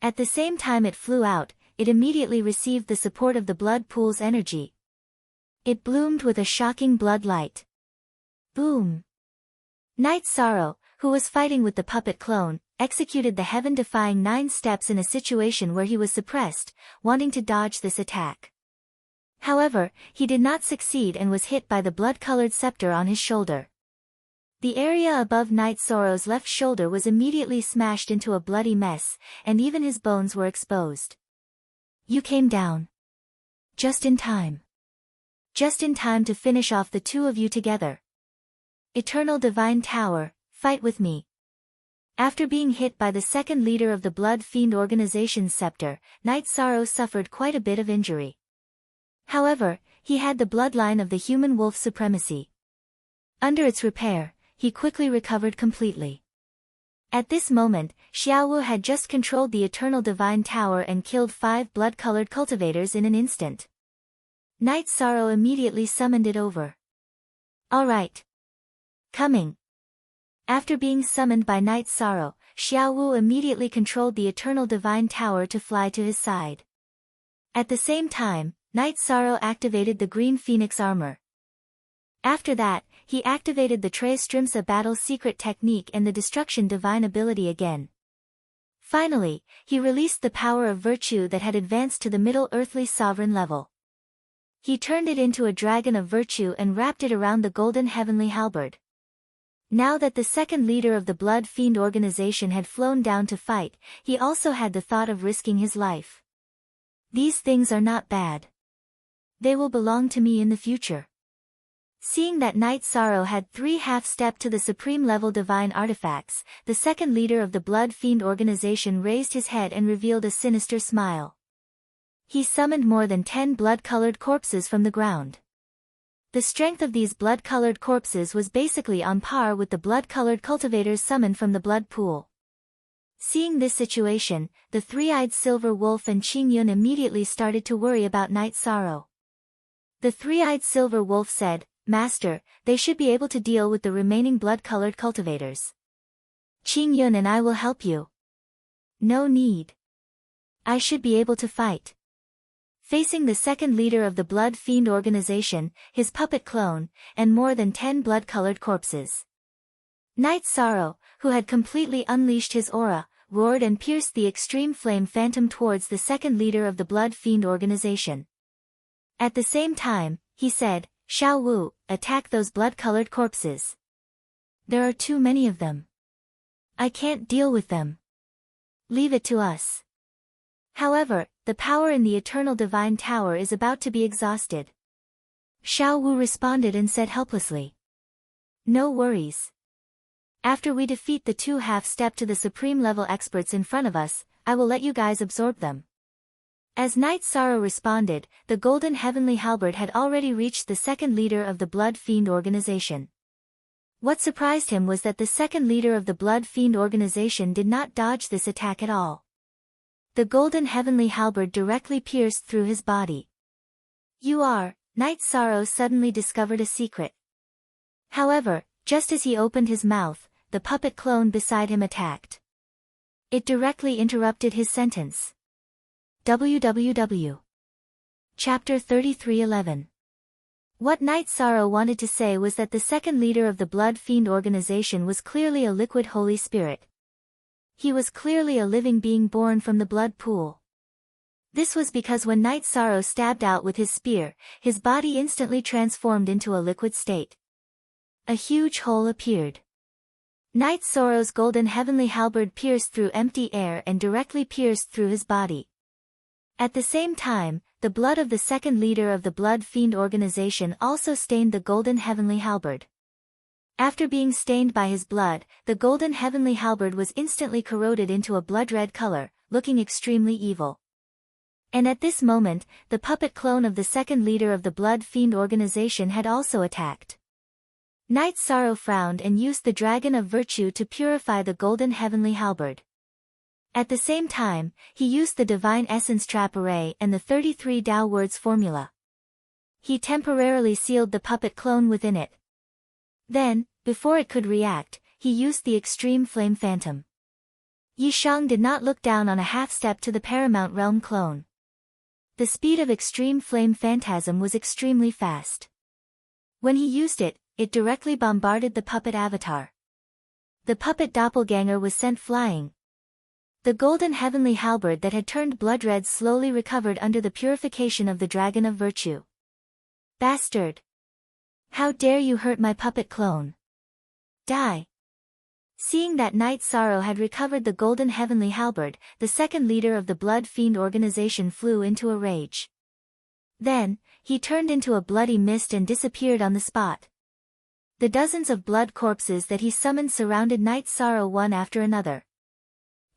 At the same time it flew out, it immediately received the support of the blood pool's energy. It bloomed with a shocking blood light. Boom! Night Sorrow, who was fighting with the puppet clone, executed the heaven-defying 9 steps in a situation where he was suppressed, wanting to dodge this attack. However, he did not succeed and was hit by the blood-colored scepter on his shoulder. The area above Night Sorrow's left shoulder was immediately smashed into a bloody mess, and even his bones were exposed. You came down. Just in time. Just in time to finish off the 2 of you together. Eternal Divine Tower, fight with me. After being hit by the second leader of the Blood Fiend Organization's scepter, Night Sorrow suffered quite a bit of injury. However, he had the bloodline of the human wolf supremacy. Under its repair, he quickly recovered completely. At this moment, Xiaowu had just controlled the Eternal Divine Tower and killed 5 blood-colored cultivators in an instant. Night Sorrow immediately summoned it over. Alright. Coming. After being summoned by Night Sorrow, Xiaowu immediately controlled the Eternal Divine Tower to fly to his side. At the same time, Night Sorrow activated the Green Phoenix armor. After that, he activated the Trestrimsa battle secret technique and the Destruction Divine ability again. Finally, he released the power of virtue that had advanced to the Middle Earthly Sovereign level. He turned it into a dragon of virtue and wrapped it around the golden heavenly halberd. Now that the second leader of the Blood Fiend organization had flown down to fight, he also had the thought of risking his life. These things are not bad. They will belong to me in the future. Seeing that Night Sorrow had 3 half-step to the supreme level divine artifacts, the second leader of the Blood Fiend organization raised his head and revealed a sinister smile. He summoned more than 10 blood-colored corpses from the ground. The strength of these blood-colored corpses was basically on par with the blood-colored cultivators summoned from the blood pool. Seeing this situation, the 3-eyed silver wolf and Qingyun immediately started to worry about Night Sorrow. The 3-eyed silver wolf said, "Master, they should be able to deal with the remaining blood-colored cultivators. Qingyun and I will help you." "No need. I should be able to fight." Facing the second leader of the Blood Fiend organization, his puppet clone, and more than 10 blood-colored corpses, Night Sorrow, who had completely unleashed his aura, roared and pierced the extreme flame phantom towards the second leader of the Blood Fiend organization. At the same time, he said, "Xiao Wu, attack those blood-colored corpses. There are too many of them. I can't deal with them. Leave it to us." However, the power in the Eternal Divine Tower is about to be exhausted. Xiao Wu responded and said helplessly, "No worries. After we defeat the 2 half-step to the supreme level experts in front of us, I will let you guys absorb them." As Night Sorrow responded, the golden heavenly halberd had already reached the second leader of the Blood Fiend organization. What surprised him was that the second leader of the Blood Fiend organization did not dodge this attack at all. The golden heavenly halberd directly pierced through his body. Night Sorrow suddenly discovered a secret. However, just as he opened his mouth, the puppet clone beside him attacked. It directly interrupted his sentence. www. Chapter 33:11. What Night Sorrow wanted to say was that the second leader of the Blood Fiend organization was clearly a liquid Holy Spirit. He was clearly a living being born from the blood pool. This was because when Night Sorrow stabbed out with his spear, his body instantly transformed into a liquid state. A huge hole appeared. Night Sorrow's golden heavenly halberd pierced through empty air and directly pierced through his body. At the same time, the blood of the second leader of the Blood Fiend organization also stained the golden heavenly halberd. After being stained by his blood, the golden heavenly halberd was instantly corroded into a blood-red color, looking extremely evil. And at this moment, the puppet clone of the second leader of the Blood Fiend organization had also attacked. Night Sorrow frowned and used the Dragon of Virtue to purify the golden heavenly halberd. At the same time, he used the Divine Essence Trap Array and the 33 Tao Words formula. He temporarily sealed the puppet clone within it. Then, before it could react, he used the Extreme Flame Phantom. Yi Shang did not look down on a half-step to the Paramount Realm clone. The speed of extreme flame phantasm was extremely fast. When he used it, it directly bombarded the puppet avatar. The puppet doppelganger was sent flying. The golden heavenly halberd that had turned blood red slowly recovered under the purification of the dragon of virtue. Bastard! How dare you hurt my puppet clone? Die! Seeing that Night Sorrow had recovered the golden heavenly halberd, the second leader of the Blood Fiend organization flew into a rage. Then, he turned into a bloody mist and disappeared on the spot. The dozens of blood corpses that he summoned surrounded Night Sorrow one after another.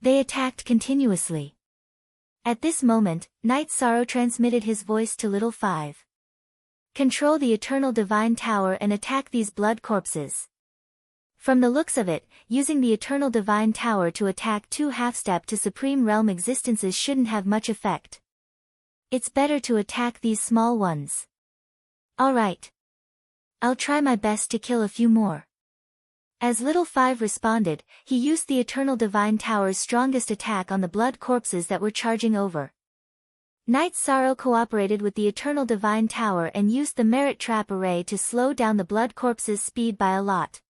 They attacked continuously. At this moment, Night Sorrow transmitted his voice to Little Five. Control the Eternal Divine Tower and attack these blood corpses. From the looks of it, using the Eternal Divine Tower to attack two half-step to Supreme Realm existences shouldn't have much effect. It's better to attack these small ones. Alright. I'll try my best to kill a few more. As Little Five responded, he used the Eternal Divine Tower's strongest attack on the blood corpses that were charging over. Night Sorrow cooperated with the Eternal Divine Tower and used the Merit Trap Array to slow down the blood corpses' speed by a lot.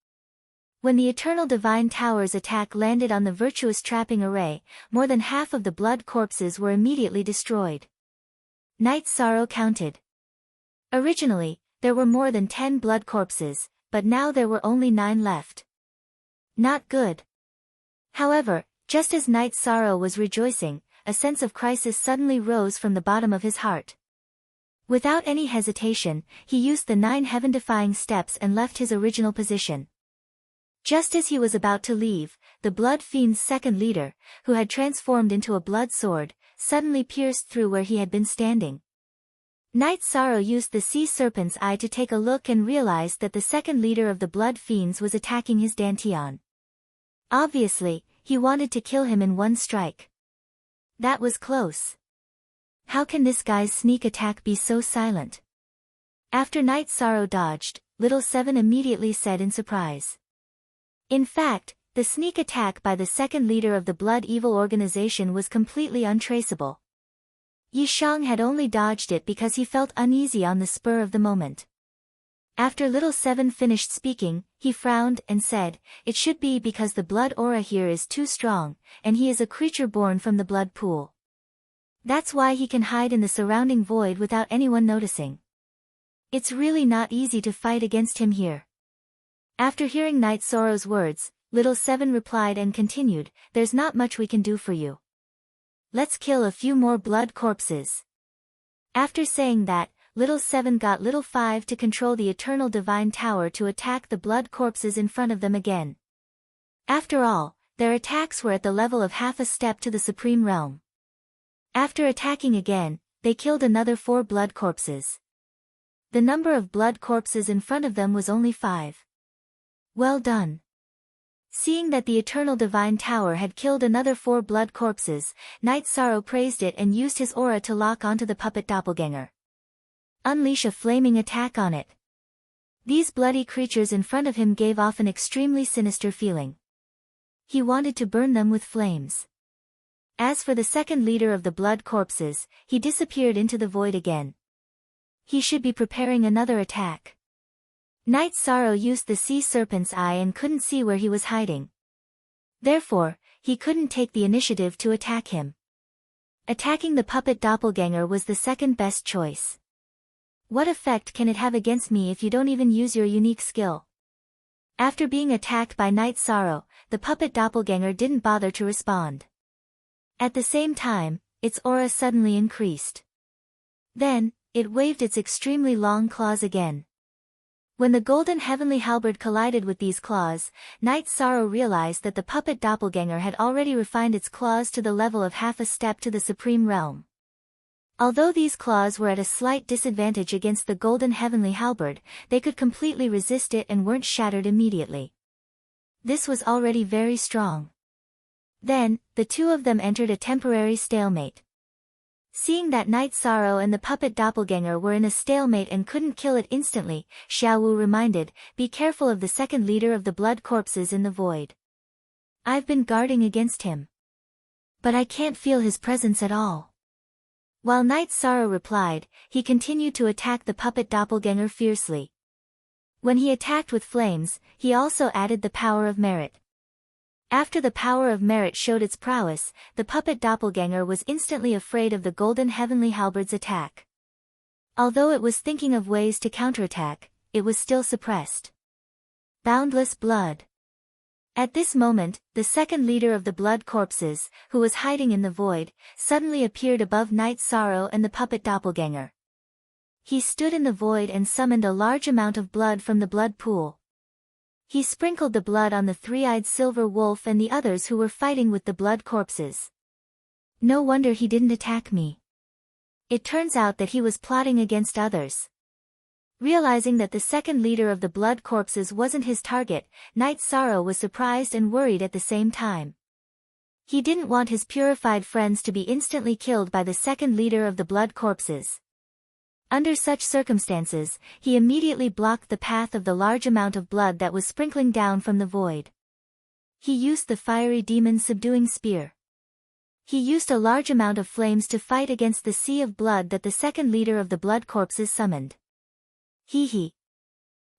When the Eternal Divine Tower's attack landed on the Virtuous Trapping Array, more than half of the blood corpses were immediately destroyed. Night Sorrow counted. Originally, there were more than 10 blood corpses, but now there were only 9 left. Not good. However, just as Night Sorrow was rejoicing, a sense of crisis suddenly rose from the bottom of his heart. Without any hesitation, he used the 9 heaven-defying steps and left his original position. Just as he was about to leave, the Blood Fiend's second leader, who had transformed into a blood sword, suddenly pierced through where he had been standing. Night Sorrow used the Sea Serpent's Eye to take a look and realized that the second leader of the Blood Fiends was attacking his Dantian. Obviously, he wanted to kill him in one strike. That was close. How can this guy's sneak attack be so silent? After Night Sorrow dodged, Little Seven immediately said in surprise. In fact, the sneak attack by the second leader of the Blood Evil organization was completely untraceable. Yi Shang had only dodged it because he felt uneasy on the spur of the moment. After Little Seven finished speaking, he frowned and said, "It should be because the blood aura here is too strong, and he is a creature born from the blood pool. That's why he can hide in the surrounding void without anyone noticing. It's really not easy to fight against him here." After hearing Night Sorrow's words, Little Seven replied and continued, "There's not much we can do for you. Let's kill a few more blood corpses." After saying that, Little Seven got Little Five to control the Eternal Divine Tower to attack the blood corpses in front of them again. After all, their attacks were at the level of half a step to the Supreme Realm. After attacking again, they killed another 4 blood corpses. The number of blood corpses in front of them was only 5. Well done. Seeing that the Eternal Divine Tower had killed another 4 blood corpses, Night Sorrow praised it and used his aura to lock onto the puppet doppelganger. Unleash a flaming attack on it. These bloody creatures in front of him gave off an extremely sinister feeling. He wanted to burn them with flames. As for the second leader of the blood corpses, he disappeared into the void again. He should be preparing another attack. Night Sorrow used the Sea Serpent's Eye and couldn't see where he was hiding. Therefore, he couldn't take the initiative to attack him. Attacking the puppet doppelganger was the second best choice. What effect can it have against me if you don't even use your unique skill? After being attacked by Night Sorrow, the puppet doppelganger didn't bother to respond. At the same time, its aura suddenly increased. Then, it waved its extremely long claws again. When the golden heavenly halberd collided with these claws, Night Sorrow realized that the puppet doppelganger had already refined its claws to the level of half a step to the Supreme Realm. Although these claws were at a slight disadvantage against the golden heavenly halberd, they could completely resist it and weren't shattered immediately. This was already very strong. Then, the two of them entered a temporary stalemate. Seeing that Night Sorrow and the puppet doppelganger were in a stalemate and couldn't kill it instantly, Xiao Wu reminded, "Be careful of the second leader of the blood corpses in the void. I've been guarding against him. But I can't feel his presence at all." While Night Sorrow replied, he continued to attack the puppet doppelganger fiercely. When he attacked with flames, he also added the power of merit. After the power of merit showed its prowess, the puppet doppelganger was instantly afraid of the golden heavenly halberd's attack. Although it was thinking of ways to counterattack, it was still suppressed. Boundless blood. At this moment, the second leader of the blood corpses, who was hiding in the void, suddenly appeared above Night Sorrow and the puppet doppelganger. He stood in the void and summoned a large amount of blood from the blood pool. He sprinkled the blood on the three-eyed silver wolf and the others who were fighting with the blood corpses. No wonder he didn't attack me. It turns out that he was plotting against others. Realizing that the second leader of the blood corpses wasn't his target, Night Sorrow was surprised and worried at the same time. He didn't want his purified friends to be instantly killed by the second leader of the blood corpses. Under such circumstances, he immediately blocked the path of the large amount of blood that was sprinkling down from the void. He used the fiery demon subduing spear. He used a large amount of flames to fight against the sea of blood that the second leader of the blood corpses summoned. Hee hee.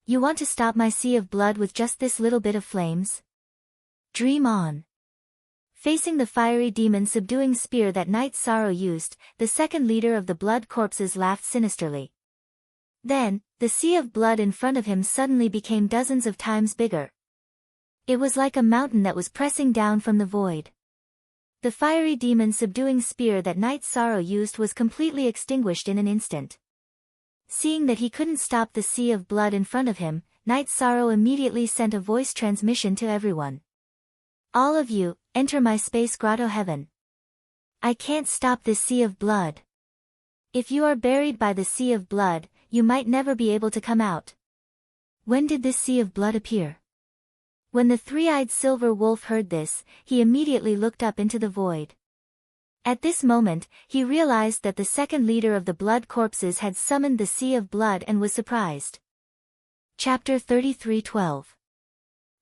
You want to stop my sea of blood with just this little bit of flames? Dream on. Facing the fiery demon subduing spear that Night Sorrow used, the second leader of the blood corpses laughed sinisterly. Then, the sea of blood in front of him suddenly became dozens of times bigger. It was like a mountain that was pressing down from the void. The fiery demon subduing spear that Night Sorrow used was completely extinguished in an instant. Seeing that he couldn't stop the sea of blood in front of him, Night Sorrow immediately sent a voice transmission to everyone. All of you, enter my space grotto heaven. I can't stop this sea of blood. If you are buried by the sea of blood, you might never be able to come out. When did this sea of blood appear? When the three-eyed silver wolf heard this, he immediately looked up into the void. At this moment, he realized that the second leader of the blood corpses had summoned the sea of blood and was surprised. Chapter 33:12.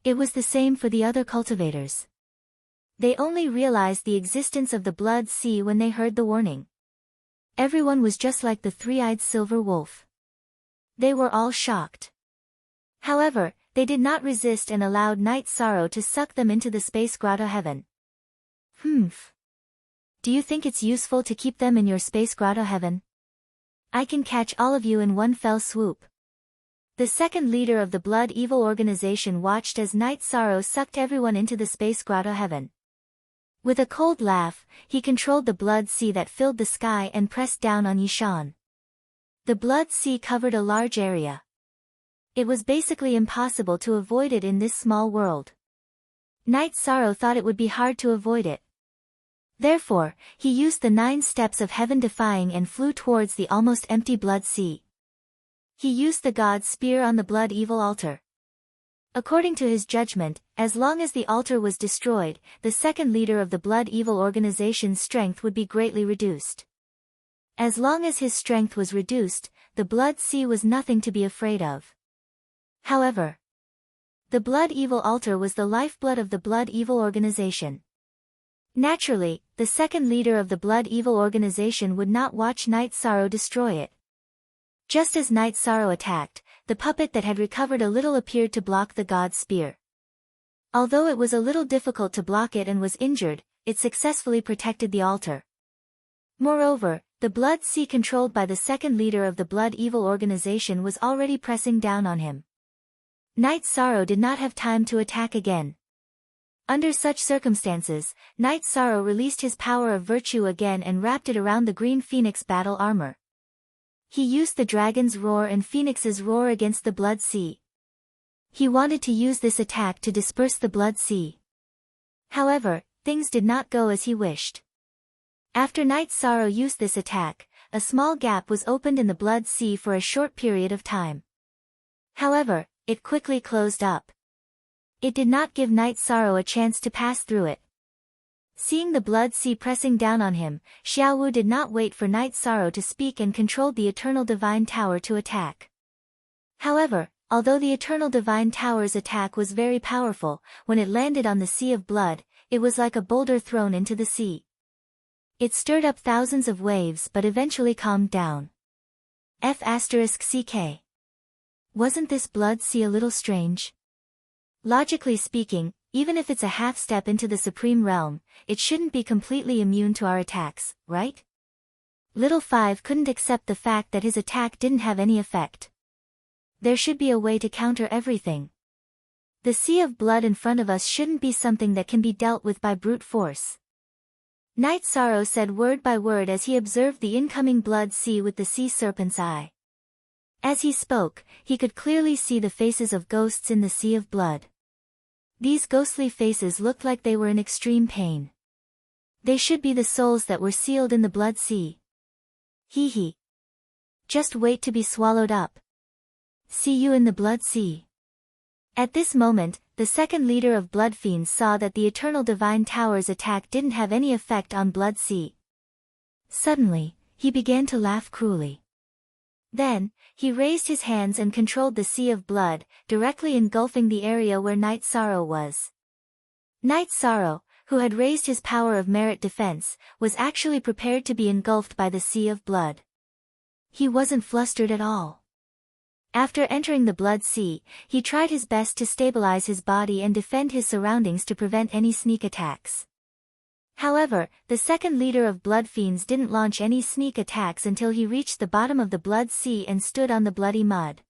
It was the same for the other cultivators. They only realized the existence of the blood sea when they heard the warning. Everyone was just like the three-eyed silver wolf. They were all shocked. However, they did not resist and allowed Night Sorrow to suck them into the space grotto heaven. Humph. Do you think it's useful to keep them in your space grotto heaven? I can catch all of you in one fell swoop. The second leader of the blood evil organization watched as Night Sorrow sucked everyone into the space grotto heaven. With a cold laugh, he controlled the blood sea that filled the sky and pressed down on Yishan. The blood sea covered a large area. It was basically impossible to avoid it in this small world. Night Sorrow thought it would be hard to avoid it. Therefore, he used the 9 steps of heaven defying and flew towards the almost empty blood sea. He used the god's spear on the blood evil altar. According to his judgment, as long as the altar was destroyed, the second leader of the blood evil organization's strength would be greatly reduced. As long as his strength was reduced, the blood sea was nothing to be afraid of. However, the blood evil altar was the lifeblood of the blood evil organization. Naturally, the second leader of the blood evil organization would not watch Night Sorrow destroy it. Just as Night Sorrow attacked, the puppet that had recovered a little appeared to block the god's spear. Although it was a little difficult to block it and was injured, it successfully protected the altar. Moreover, the blood sea controlled by the second leader of the blood evil organization was already pressing down on him. Night Sorrow did not have time to attack again. Under such circumstances, Night Sorrow released his power of virtue again and wrapped it around the green phoenix battle armor. He used the dragon's roar and phoenix's roar against the blood sea. He wanted to use this attack to disperse the blood sea. However, things did not go as he wished. After Night Sorrow used this attack, a small gap was opened in the blood sea for a short period of time. However, it quickly closed up. It did not give Night Sorrow a chance to pass through it. Seeing the blood sea pressing down on him, Xiaowu did not wait for Night Sorrow to speak and controlled the Eternal Divine Tower to attack. However, although the Eternal Divine Tower's attack was very powerful, when it landed on the Sea of Blood, it was like a boulder thrown into the sea. It stirred up thousands of waves but eventually calmed down. F***ck. Wasn't this blood sea a little strange? Logically speaking, even if it's a half step into the supreme realm, it shouldn't be completely immune to our attacks, right? Little 5 couldn't accept the fact that his attack didn't have any effect. There should be a way to counter everything. The sea of blood in front of us shouldn't be something that can be dealt with by brute force. Night Sorrow said word by word as he observed the incoming blood sea with the sea serpent's eye. As he spoke, he could clearly see the faces of ghosts in the sea of blood. These ghostly faces looked like they were in extreme pain. They should be the souls that were sealed in the blood sea. Hee hee. Just wait to be swallowed up. See you in the blood sea. At this moment, the second leader of Blood Fiends saw that the Eternal Divine Tower's attack didn't have any effect on Blood Sea. Suddenly, he began to laugh cruelly. Then, he raised his hands and controlled the sea of blood, directly engulfing the area where Night Sorrow was. Night Sorrow, who had raised his power of merit defense, was actually prepared to be engulfed by the sea of blood. He wasn't flustered at all. After entering the blood sea, he tried his best to stabilize his body and defend his surroundings to prevent any sneak attacks. However, the second leader of Blood Fiends didn't launch any sneak attacks until he reached the bottom of the blood sea and stood on the bloody mud.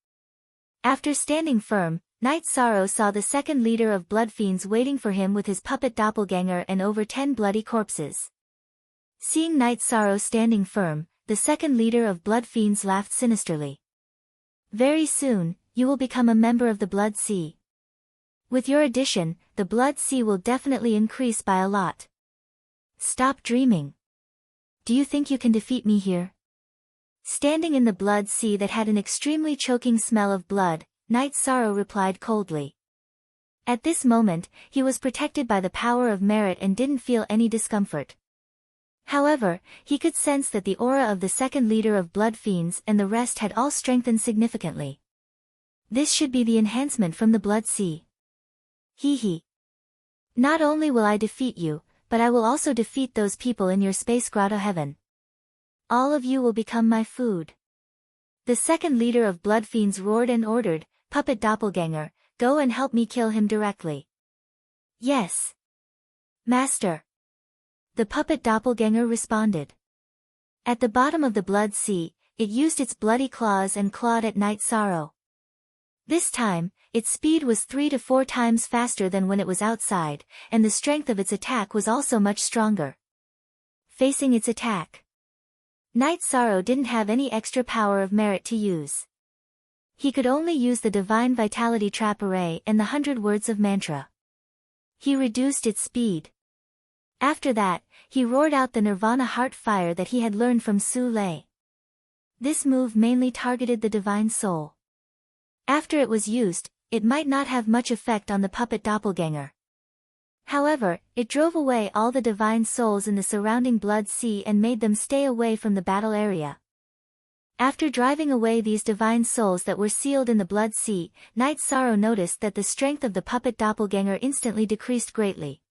After standing firm, Night Sorrow saw the second leader of Blood Fiends waiting for him with his puppet doppelganger and over 10 bloody corpses. Seeing Night Sorrow standing firm, the second leader of Blood Fiends laughed sinisterly. Very soon, you will become a member of the Blood Sea. With your addition, the Blood Sea will definitely increase by a lot. Stop dreaming. Do you think you can defeat me here? Standing in the blood sea that had an extremely choking smell of blood, Night Sorrow replied coldly. At this moment, he was protected by the power of merit and didn't feel any discomfort. However, he could sense that the aura of the second leader of Blood Fiends and the rest had all strengthened significantly. This should be the enhancement from the blood sea. Hee hee. Not only will I defeat you, but I will also defeat those people in your space grotto heaven. All of you will become my food. The second leader of Blood Fiends roared and ordered, Puppet Doppelganger, go and help me kill him directly. Yes. Master. The puppet doppelganger responded. At the bottom of the blood sea, it used its bloody claws and clawed at Night Sorrow. This time, its speed was 3 to 4 times faster than when it was outside, and the strength of its attack was also much stronger. Facing its attack, Night Sorrow didn't have any extra power of merit to use. He could only use the Divine Vitality Trap Array and the 100 Words of Mantra. He reduced its speed. After that, he roared out the Nirvana Heart Fire that he had learned from Su Lei. This move mainly targeted the Divine Soul. After it was used, it might not have much effect on the puppet doppelganger. However, it drove away all the Divine Souls in the surrounding blood sea and made them stay away from the battle area. After driving away these Divine Souls that were sealed in the blood sea, Night Sorrow noticed that the strength of the puppet doppelganger instantly decreased greatly.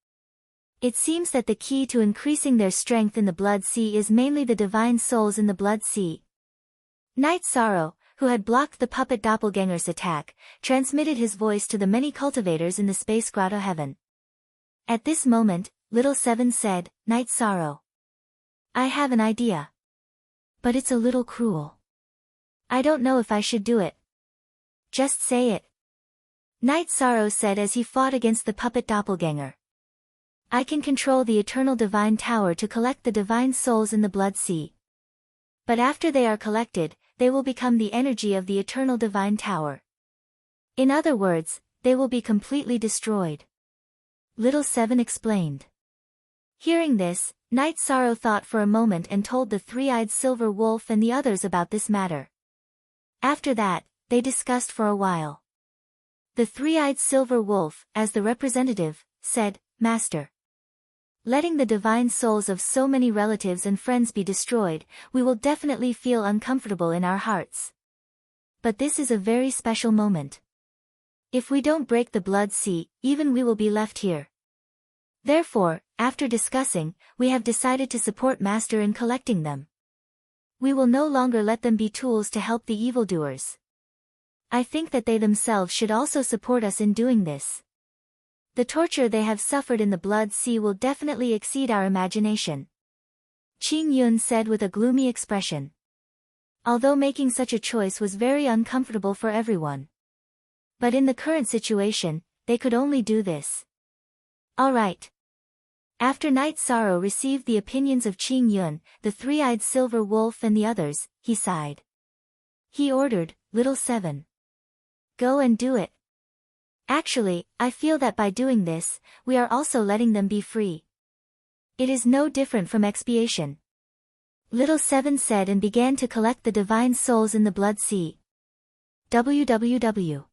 It seems that the key to increasing their strength in the blood sea is mainly the Divine Souls in the blood sea. Night Sorrow, who had blocked the puppet doppelganger's attack, transmitted his voice to the many cultivators in the space grotto heaven. At this moment, Little 7 said, Night Sorrow. I have an idea. But it's a little cruel. I don't know if I should do it. Just say it. Night Sorrow said as he fought against the puppet doppelganger. I can control the Eternal Divine Tower to collect the Divine Souls in the blood sea. But after they are collected, they will become the energy of the Eternal Divine Tower. In other words, they will be completely destroyed. Little 7 explained. Hearing this, Night Sorrow thought for a moment and told the three-eyed silver wolf and the others about this matter. After that, they discussed for a while. The three-eyed silver wolf, as the representative, said, Master. Letting the divine souls of so many relatives and friends be destroyed, we will definitely feel uncomfortable in our hearts. But this is a very special moment. If we don't break the blood sea, even we will be left here. Therefore, after discussing, we have decided to support Master in collecting them. We will no longer let them be tools to help the evildoers. I think that they themselves should also support us in doing this. The torture they have suffered in the Blood Sea will definitely exceed our imagination. Qing Yun said with a gloomy expression. Although making such a choice was very uncomfortable for everyone. But in the current situation, they could only do this. All right. After Night Sorrow received the opinions of Qing Yun, the three-eyed silver wolf and the others, he sighed. He ordered, Little Seven. Go and do it. Actually, I feel that by doing this, we are also letting them be free. It is no different from expiation. Little Seven said and began to collect the divine souls in the Blood Sea. www.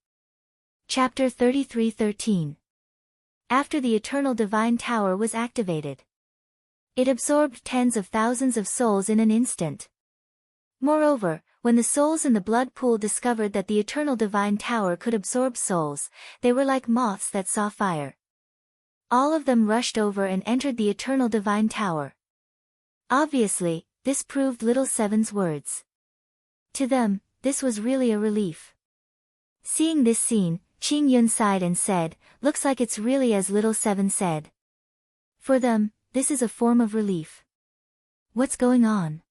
Chapter 33:13. After the Eternal Divine Tower was activated, it absorbed tens of thousands of souls in an instant. Moreover, when the souls in the blood pool discovered that the Eternal Divine Tower could absorb souls, they were like moths that saw fire. All of them rushed over and entered the Eternal Divine Tower. Obviously, this proved Little Seven's words. To them, this was really a relief. Seeing this scene, Qing Yun sighed and said, looks like it's really as Little Seven said. For them, this is a form of relief. What's going on?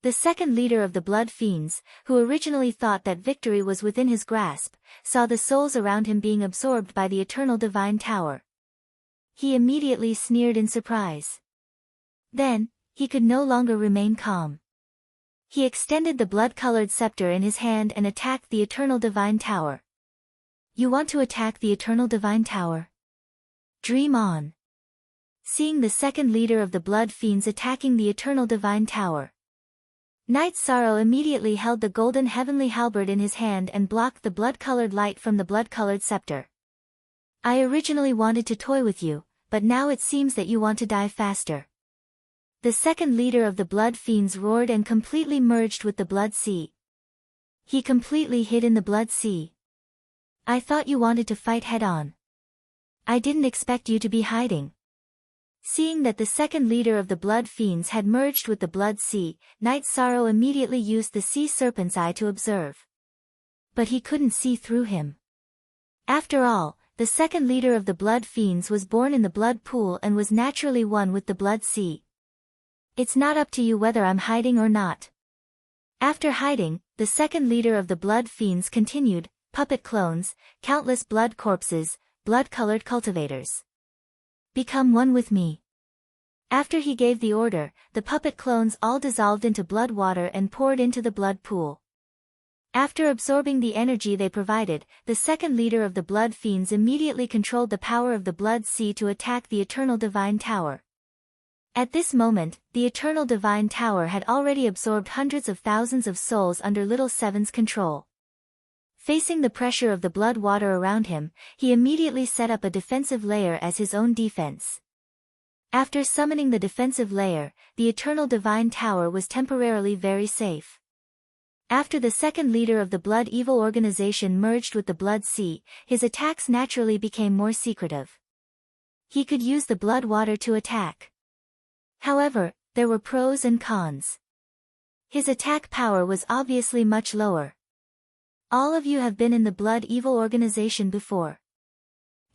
The second leader of the Blood Fiends, who originally thought that victory was within his grasp, saw the souls around him being absorbed by the Eternal Divine Tower. He immediately sneered in surprise. Then, he could no longer remain calm. He extended the blood-colored scepter in his hand and attacked the Eternal Divine Tower. You want to attack the Eternal Divine Tower? Dream on. Seeing the second leader of the Blood Fiends attacking the Eternal Divine Tower, Night Sorrow immediately held the golden heavenly halberd in his hand and blocked the blood-colored light from the blood-colored scepter. I originally wanted to toy with you, but now it seems that you want to die faster. The second leader of the Blood Fiends roared and completely merged with the Blood Sea. He completely hid in the Blood Sea. I thought you wanted to fight head-on. I didn't expect you to be hiding. Seeing that the second leader of the Blood Fiends had merged with the Blood Sea, Night Sorrow immediately used the Sea Serpent's eye to observe. But he couldn't see through him. After all, the second leader of the Blood Fiends was born in the Blood Pool and was naturally one with the Blood Sea. It's not up to you whether I'm hiding or not. After hiding, the second leader of the Blood Fiends continued, puppet clones, countless blood corpses, blood-colored cultivators. Become one with me. After he gave the order, the puppet clones all dissolved into blood water and poured into the blood pool. After absorbing the energy they provided, the second leader of the Blood Fiends immediately controlled the power of the Blood Sea to attack the Eternal Divine Tower. At this moment, the Eternal Divine Tower had already absorbed hundreds of thousands of souls under Little Seven's control. Facing the pressure of the blood water around him, he immediately set up a defensive layer as his own defense. After summoning the defensive layer, the Eternal Divine Tower was temporarily very safe. After the second leader of the Blood Evil organization merged with the Blood Sea, his attacks naturally became more secretive. He could use the blood water to attack. However, there were pros and cons. His attack power was obviously much lower. All of you have been in the Blood Evil organization before.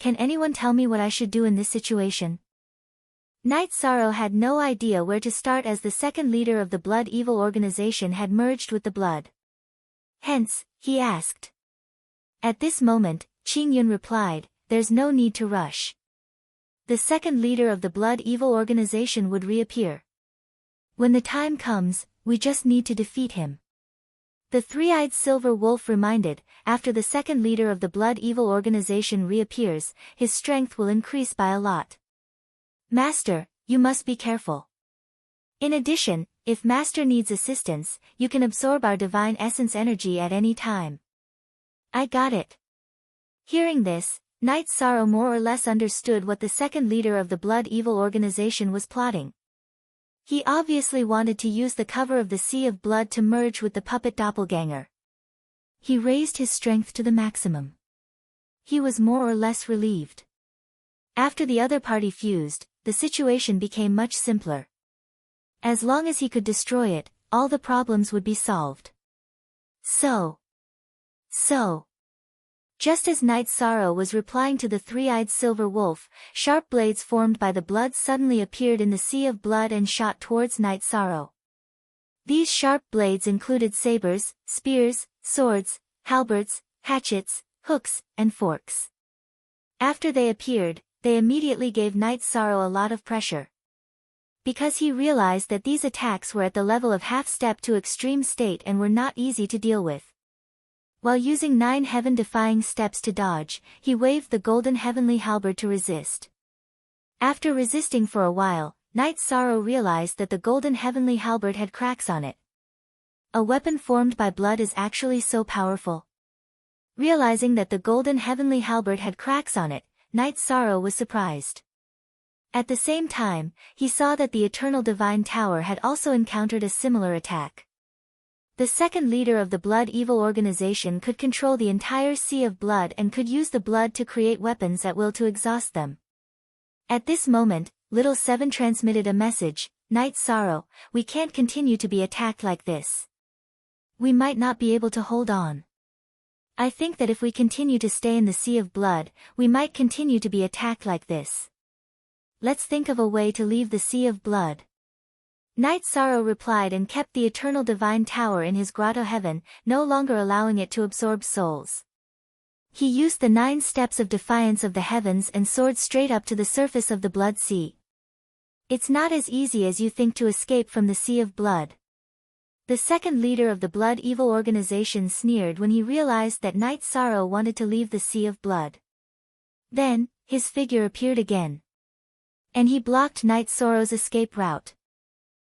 Can anyone tell me what I should do in this situation? Night Sorrow had no idea where to start as the second leader of the Blood Evil organization had merged with the Blood. Hence, he asked. At this moment, Qing Yun replied, there's no need to rush. The second leader of the Blood Evil organization would reappear. When the time comes, we just need to defeat him. The three-eyed silver wolf reminded, after the second leader of the Blood Evil organization reappears, his strength will increase by a lot. Master, you must be careful. In addition, if Master needs assistance, you can absorb our divine essence energy at any time. I got it. Hearing this, Night Sorrow more or less understood what the second leader of the Blood Evil organization was plotting. He obviously wanted to use the cover of the Sea of Blood to merge with the puppet doppelganger. He raised his strength to the maximum. He was more or less relieved. After the other party fused, the situation became much simpler. As long as he could destroy it, all the problems would be solved. So. Just as Night Sorrow was replying to the three-eyed silver wolf, sharp blades formed by the blood suddenly appeared in the sea of blood and shot towards Night Sorrow. These sharp blades included sabers, spears, swords, halberds, hatchets, hooks, and forks. After they appeared, they immediately gave Night Sorrow a lot of pressure. Because he realized that these attacks were at the level of half-step to extreme state and were not easy to deal with. While using 9 heaven-defying steps to dodge, he waved the golden heavenly halberd to resist. After resisting for a while, Night Sorrow realized that the golden heavenly halberd had cracks on it. A weapon formed by blood is actually so powerful. Realizing that the golden heavenly halberd had cracks on it, Night Sorrow was surprised. At the same time, he saw that the Eternal Divine Tower had also encountered a similar attack. The second leader of the Blood Evil organization could control the entire sea of blood and could use the blood to create weapons at will to exhaust them. At this moment, Little Seven transmitted a message, Night Sorrow, we can't continue to be attacked like this. We might not be able to hold on. I think that if we continue to stay in the sea of blood, we might continue to be attacked like this. Let's think of a way to leave the sea of blood. Night Sorrow replied and kept the Eternal Divine Tower in his grotto heaven, no longer allowing it to absorb souls. He used the 9 steps of defiance of the heavens and soared straight up to the surface of the Blood Sea. It's not as easy as you think to escape from the sea of blood. The second leader of the Blood Evil organization sneered when he realized that Night Sorrow wanted to leave the sea of blood. Then, his figure appeared again. And he blocked Night Sorrow's escape route.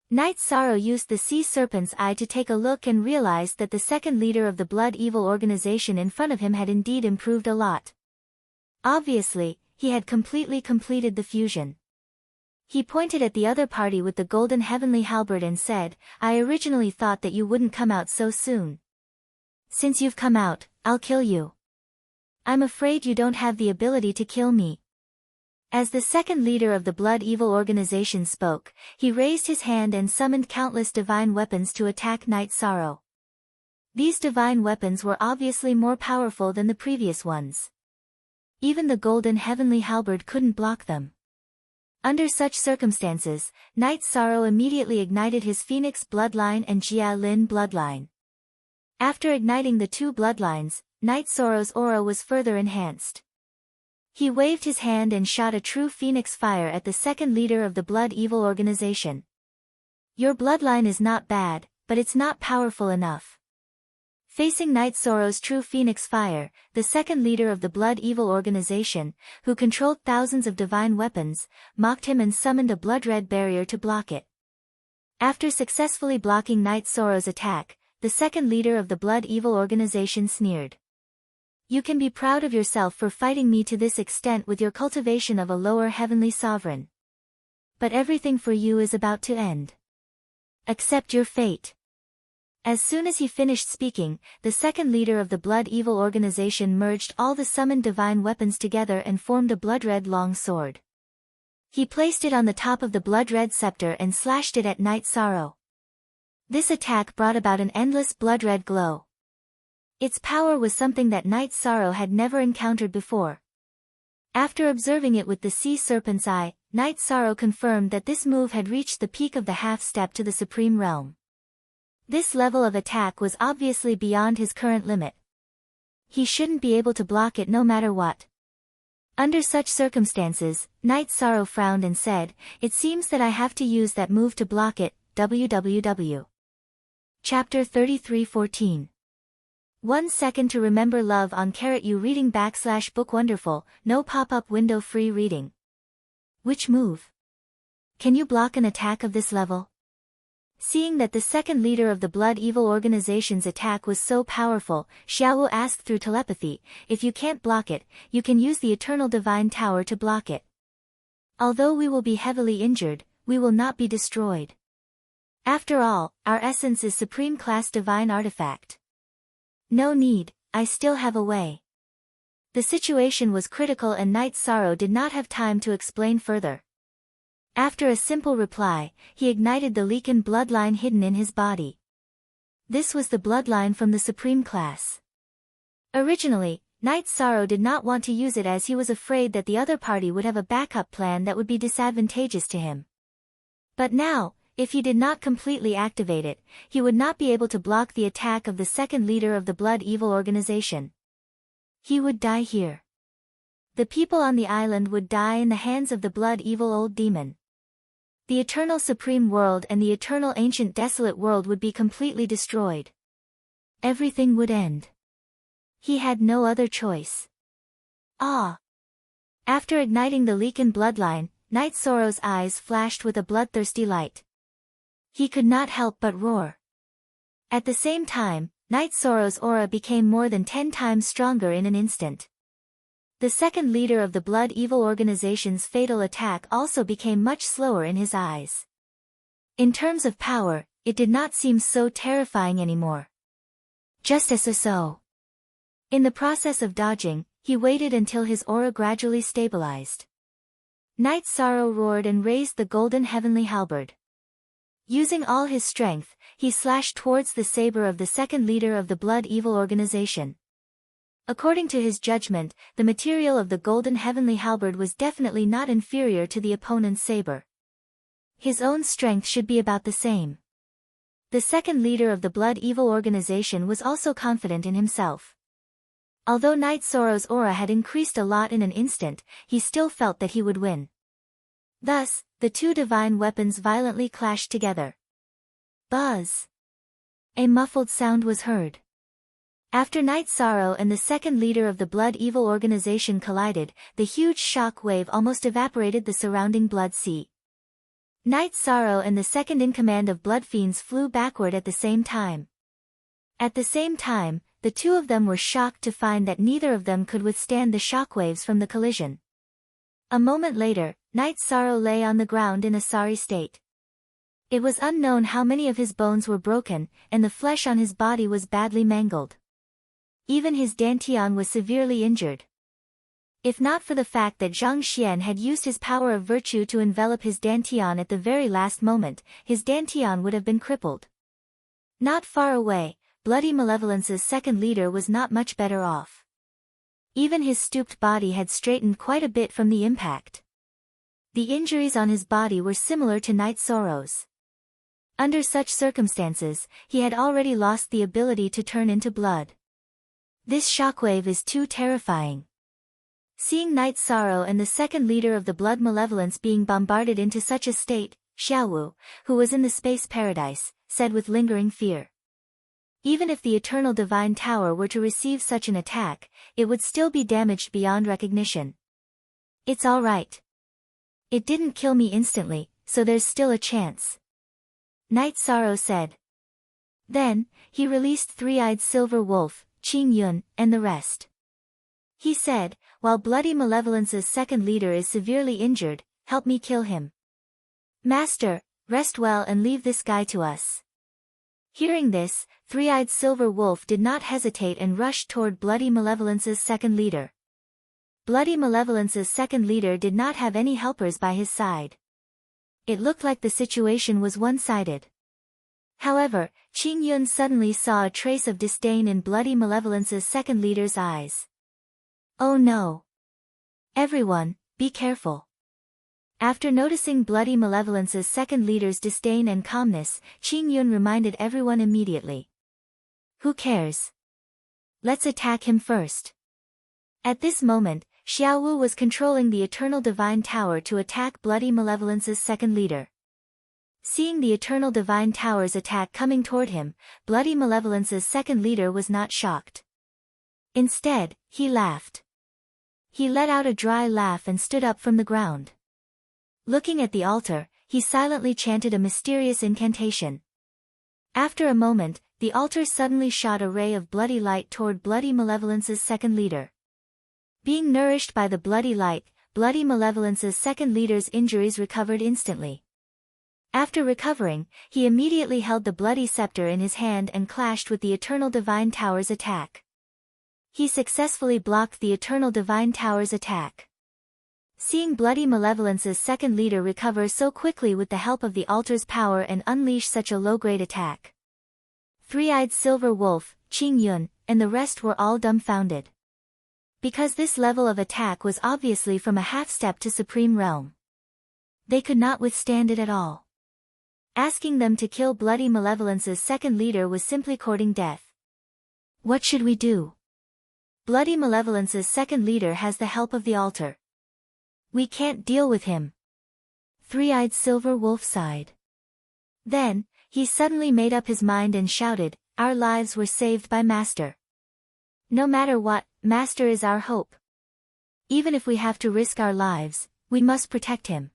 Night Sorrow used the Sea Serpent's eye to take a look and realized that the second leader of the Blood Evil organization in front of him had indeed improved a lot. Obviously, he had completely completed the fusion. He pointed at the other party with the golden heavenly halberd and said, I originally thought that you wouldn't come out so soon. Since you've come out, I'll kill you. I'm afraid you don't have the ability to kill me. As the second leader of the Blood Evil organization spoke, he raised his hand and summoned countless divine weapons to attack Night Sorrow. These divine weapons were obviously more powerful than the previous ones. Even the golden heavenly halberd couldn't block them. Under such circumstances, Night Sorrow immediately ignited his Phoenix bloodline and Jia Lin bloodline. After igniting the 2 bloodlines, Night Sorrow's aura was further enhanced. He waved his hand and shot a true phoenix fire at the second leader of the Blood Evil organization. Your bloodline is not bad, but it's not powerful enough. Facing Night Sorrow's true phoenix fire, the second leader of the Blood Evil organization, who controlled thousands of divine weapons, mocked him and summoned a blood-red barrier to block it. After successfully blocking Night Sorrow's attack, the second leader of the Blood Evil organization sneered. You can be proud of yourself for fighting me to this extent with your cultivation of a lower heavenly sovereign. But everything for you is about to end. Accept your fate. As soon as he finished speaking, the second leader of the Blood Evil organization merged all the summoned divine weapons together and formed a blood-red long sword. He placed it on the top of the blood-red scepter and slashed it at Night Sorrow. This attack brought about an endless blood-red glow. Its power was something that Night Sorrow had never encountered before. After observing it with the Sea Serpent's eye, Night Sorrow confirmed that this move had reached the peak of the half-step to the Supreme Realm. This level of attack was obviously beyond his current limit. He shouldn't be able to block it no matter what. Under such circumstances, Night Sorrow frowned and said, It seems that I have to use that move to block it, www. Chapter 33:14. 1 second to remember love on *U reading /book wonderful, no pop-up window free reading. Which move? Can you block an attack of this level? Seeing that the second leader of the Blood Evil organization's attack was so powerful, Xiaowu asked through telepathy, if you can't block it, you can use the Eternal Divine Tower to block it. Although we will be heavily injured, we will not be destroyed. After all, our essence is Supreme Class Divine Artifact. No need, I still have a way. The situation was critical and Knight Sorrow did not have time to explain further. After a simple reply, he ignited the Leaken bloodline hidden in his body. This was the bloodline from the Supreme class. Originally, Knight Sorrow did not want to use it as he was afraid that the other party would have a backup plan that would be disadvantageous to him. But now, if he did not completely activate it, he would not be able to block the attack of the second leader of the Blood Evil organization. He would die here. The people on the island would die in the hands of the Blood Evil Old Demon. The Eternal Supreme World and the Eternal Ancient Desolate World would be completely destroyed. Everything would end. He had no other choice. Ah! After igniting the Leaken bloodline, Knight Sorrow's eyes flashed with a bloodthirsty light. He could not help but roar. At the same time, Knight Sorrow's aura became more than 10 times stronger in an instant. The second leader of the Blood Evil organization's fatal attack also became much slower in his eyes. In terms of power, it did not seem so terrifying anymore. Just as so. In the process of dodging, he waited until his aura gradually stabilized. Knight Sorrow roared and raised the golden heavenly halberd. Using all his strength, he slashed towards the saber of the second leader of the Blood Evil organization. According to his judgment, the material of the golden heavenly halberd was definitely not inferior to the opponent's saber. His own strength should be about the same. The second leader of the Blood Evil organization was also confident in himself. Although Knight Sorrow's aura had increased a lot in an instant, he still felt that he would win. Thus, the two divine weapons violently clashed together. Buzz! A muffled sound was heard. After Knight Sorrow and the second leader of the Blood Evil organization collided, the huge shock wave almost evaporated the surrounding blood sea. Knight Sorrow and the second in command of Blood Fiends flew backward at the same time. At the same time, the two of them were shocked to find that neither of them could withstand the shockwaves from the collision. A moment later, Knight Sorrow lay on the ground in a sorry state. It was unknown how many of his bones were broken, and the flesh on his body was badly mangled. Even his dantian was severely injured. If not for the fact that Zhang Xian had used his power of virtue to envelop his dantian at the very last moment, his dantian would have been crippled. Not far away, Bloody Malevolence's second leader was not much better off. Even his stooped body had straightened quite a bit from the impact. The injuries on his body were similar to Knight Sorrow's. Under such circumstances, he had already lost the ability to turn into blood. This shockwave is too terrifying. Seeing Knight Sorrow and the second leader of the Blood Malevolence being bombarded into such a state, Xiaowu, who was in the space paradise, said with lingering fear. Even if the Eternal Divine Tower were to receive such an attack, it would still be damaged beyond recognition. It's all right. It didn't kill me instantly, so there's still a chance. Knight Sorrow said. Then, he released Three-Eyed Silver Wolf, Qing Yun, and the rest. He said, while Bloody Malevolence's second leader is severely injured, help me kill him. Master, rest well and leave this guy to us. Hearing this, Three-Eyed Silver Wolf did not hesitate and rushed toward Bloody Malevolence's second leader. Bloody Malevolence's second leader did not have any helpers by his side. It looked like the situation was one-sided. However, Qing Yun suddenly saw a trace of disdain in Bloody Malevolence's second leader's eyes. Oh no! Everyone, be careful. After noticing Bloody Malevolence's second leader's disdain and calmness, Qing Yun reminded everyone immediately. Who cares? Let's attack him first. At this moment, Xiaowu was controlling the Eternal Divine Tower to attack Bloody Malevolence's second leader. Seeing the Eternal Divine Tower's attack coming toward him, Bloody Malevolence's second leader was not shocked. Instead, he laughed. He let out a dry laugh and stood up from the ground. Looking at the altar, he silently chanted a mysterious incantation. After a moment, the altar suddenly shot a ray of bloody light toward Bloody Malevolence's second leader. Being nourished by the bloody light, Bloody Malevolence's second leader's injuries recovered instantly. After recovering, he immediately held the bloody scepter in his hand and clashed with the Eternal Divine Tower's attack. He successfully blocked the Eternal Divine Tower's attack. Seeing Bloody Malevolence's second leader recover so quickly with the help of the altar's power and unleash such a low-grade attack, Three-Eyed Silver Wolf, Qing Yun, and the rest were all dumbfounded. Because this level of attack was obviously from a half-step to Supreme Realm. They could not withstand it at all. Asking them to kill Bloody Malevolence's second leader was simply courting death. What should we do? Bloody Malevolence's second leader has the help of the altar. We can't deal with him. Three-Eyed Silver Wolf sighed. Then, he suddenly made up his mind and shouted, "Our lives were saved by Master. No matter what, Master is our hope. Even if we have to risk our lives, we must protect him."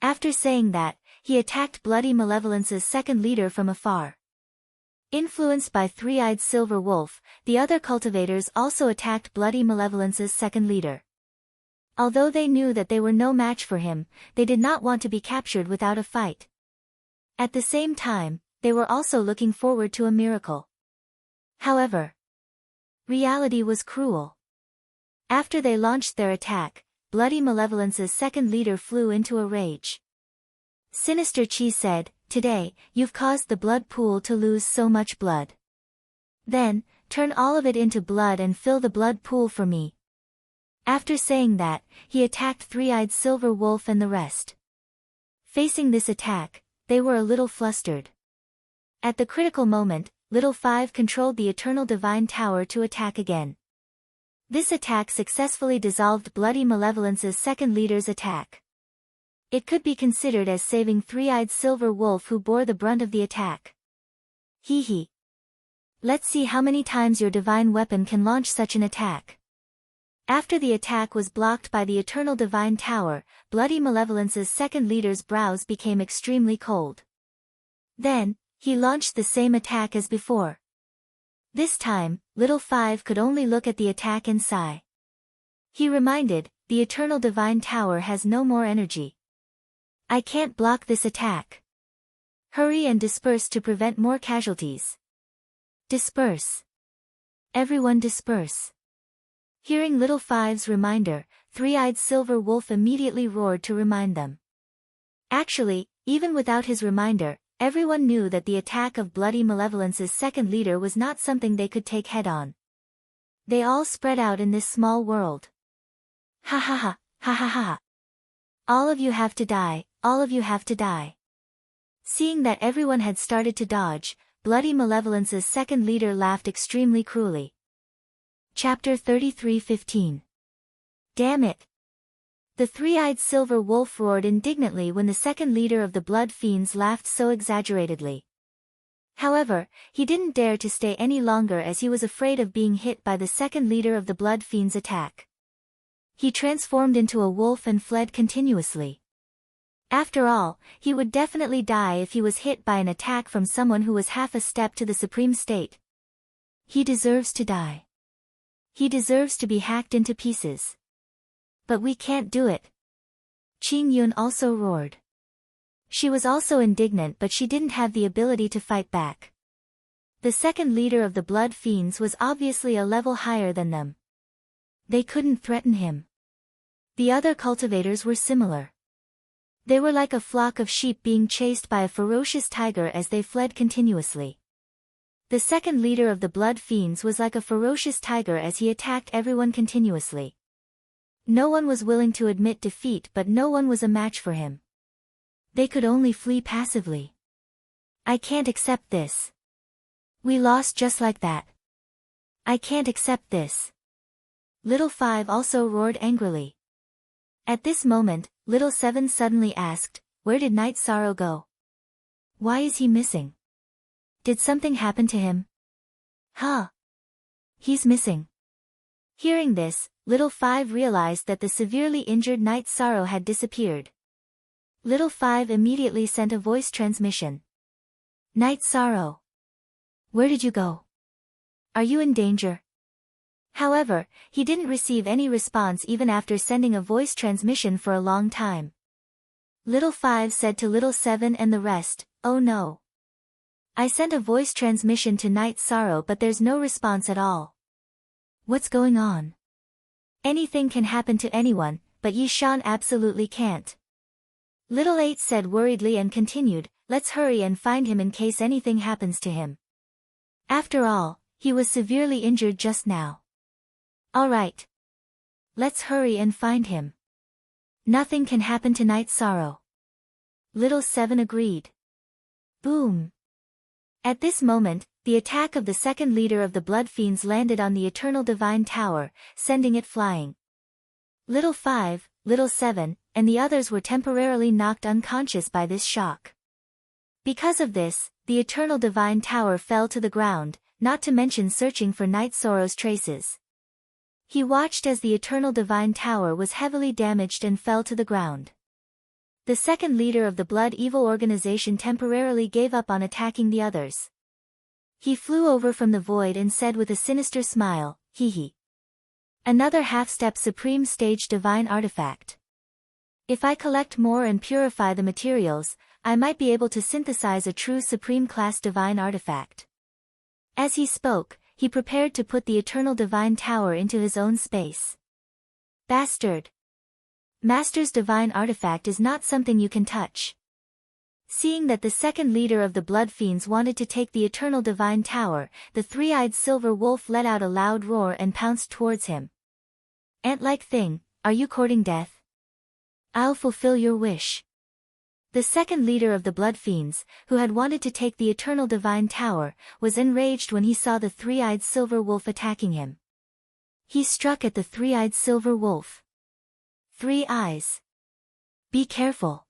After saying that, he attacked Bloody Malevolence's second leader from afar. Influenced by Three-Eyed Silver Wolf, the other cultivators also attacked Bloody Malevolence's second leader. Although they knew that they were no match for him, they did not want to be captured without a fight. At the same time, they were also looking forward to a miracle. However, reality was cruel. After they launched their attack, Bloody Malevolence's second leader flew into a rage. Sinister Chi said, "Today, you've caused the blood pool to lose so much blood. Then, turn all of it into blood and fill the blood pool for me." After saying that, he attacked Three-Eyed Silver Wolf and the rest. Facing this attack, they were a little flustered. At the critical moment, Little Five controlled the Eternal Divine Tower to attack again. This attack successfully dissolved Bloody Malevolence's second leader's attack. It could be considered as saving Three-Eyed Silver Wolf, who bore the brunt of the attack. Hee hee. Let's see how many times your divine weapon can launch such an attack. After the attack was blocked by the Eternal Divine Tower, Bloody Malevolence's second leader's brows became extremely cold. Then, he launched the same attack as before. This time, Little Five could only look at the attack and sigh. He reminded, the Eternal Divine Tower has no more energy. I can't block this attack. Hurry and disperse to prevent more casualties. Disperse. Everyone disperse. Hearing Little Five's reminder, Three-Eyed Silver Wolf immediately roared to remind them. Actually, even without his reminder, everyone knew that the attack of Bloody Malevolence's second leader was not something they could take head-on. They all spread out in this small world. Ha ha ha, ha ha ha. All of you have to die, all of you have to die. Seeing that everyone had started to dodge, Bloody Malevolence's second leader laughed extremely cruelly. Chapter 33:15. Damn it! The Three-Eyed Silver Wolf roared indignantly when the second leader of the Blood Fiends laughed so exaggeratedly. However, he didn't dare to stay any longer as he was afraid of being hit by the second leader of the Blood Fiends' attack. He transformed into a wolf and fled continuously. After all, he would definitely die if he was hit by an attack from someone who was half a step to the Supreme State. He deserves to die. He deserves to be hacked into pieces. But we can't do it. Qing Yun also roared. She was also indignant, but she didn't have the ability to fight back. The second leader of the Blood Fiends was obviously a level higher than them. They couldn't threaten him. The other cultivators were similar. They were like a flock of sheep being chased by a ferocious tiger as they fled continuously. The second leader of the Blood Fiends was like a ferocious tiger as he attacked everyone continuously. No one was willing to admit defeat, but no one was a match for him. They could only flee passively. I can't accept this. We lost just like that. I can't accept this. Little Five also roared angrily. At this moment, Little Seven suddenly asked, "Where did Night Sorrow go? Why is he missing? Did something happen to him?" Huh? He's missing. Hearing this, Little Five realized that the severely injured Night Sorrow had disappeared. Little Five immediately sent a voice transmission. "Night Sorrow. Where did you go? Are you in danger?" However, he didn't receive any response even after sending a voice transmission for a long time. Little Five said to Little Seven and the rest, "Oh no. I sent a voice transmission to Night Sorrow but there's no response at all. What's going on? Anything can happen to anyone, but Yi Shan absolutely can't. Little 8 said worriedly and continued, let's hurry and find him in case anything happens to him. After all, he was severely injured just now. All right. Let's hurry and find him. Nothing can happen to Night Sorrow. Little 7 agreed. Boom. At this moment, the attack of the second leader of the Blood Fiends landed on the Eternal Divine Tower, sending it flying. Little 5, Little 7, and the others were temporarily knocked unconscious by this shock. Because of this, the Eternal Divine Tower fell to the ground, not to mention searching for Night Sorrow's traces. He watched as the Eternal Divine Tower was heavily damaged and fell to the ground. The second leader of the Blood Evil organization temporarily gave up on attacking the others. He flew over from the void and said with a sinister smile, hee hee. Another half-step Supreme Stage Divine Artifact. If I collect more and purify the materials, I might be able to synthesize a true Supreme Class Divine Artifact. As he spoke, he prepared to put the Eternal Divine Tower into his own space. Bastard! Master's Divine Artifact is not something you can touch. Seeing that the second leader of the Blood Fiends wanted to take the Eternal Divine Tower, the three-eyed silver wolf let out a loud roar and pounced towards him. Ant-like thing, are you courting death? I'll fulfill your wish. The second leader of the Blood Fiends, who had wanted to take the Eternal Divine Tower, was enraged when he saw the three-eyed silver wolf attacking him. He struck at the three-eyed silver wolf. 3 eyes. Be careful.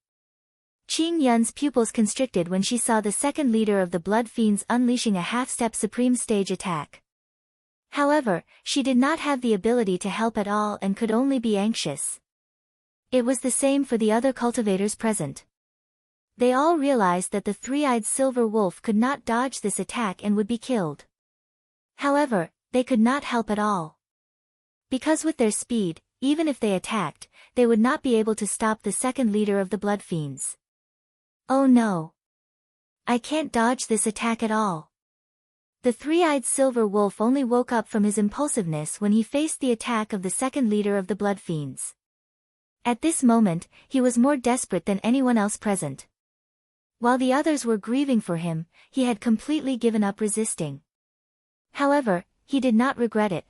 Qing Yun's pupils constricted when she saw the second leader of the Blood Fiends unleashing a half-step Supreme Stage attack. However, she did not have the ability to help at all and could only be anxious. It was the same for the other cultivators present. They all realized that the three-eyed silver wolf could not dodge this attack and would be killed. However, they could not help at all. Because with their speed, even if they attacked, they would not be able to stop the second leader of the Blood Fiends. Oh no! I can't dodge this attack at all. The three-eyed silver wolf only woke up from his impulsiveness when he faced the attack of the second leader of the Blood Fiends. At this moment, he was more desperate than anyone else present. While the others were grieving for him, he had completely given up resisting. However, he did not regret it.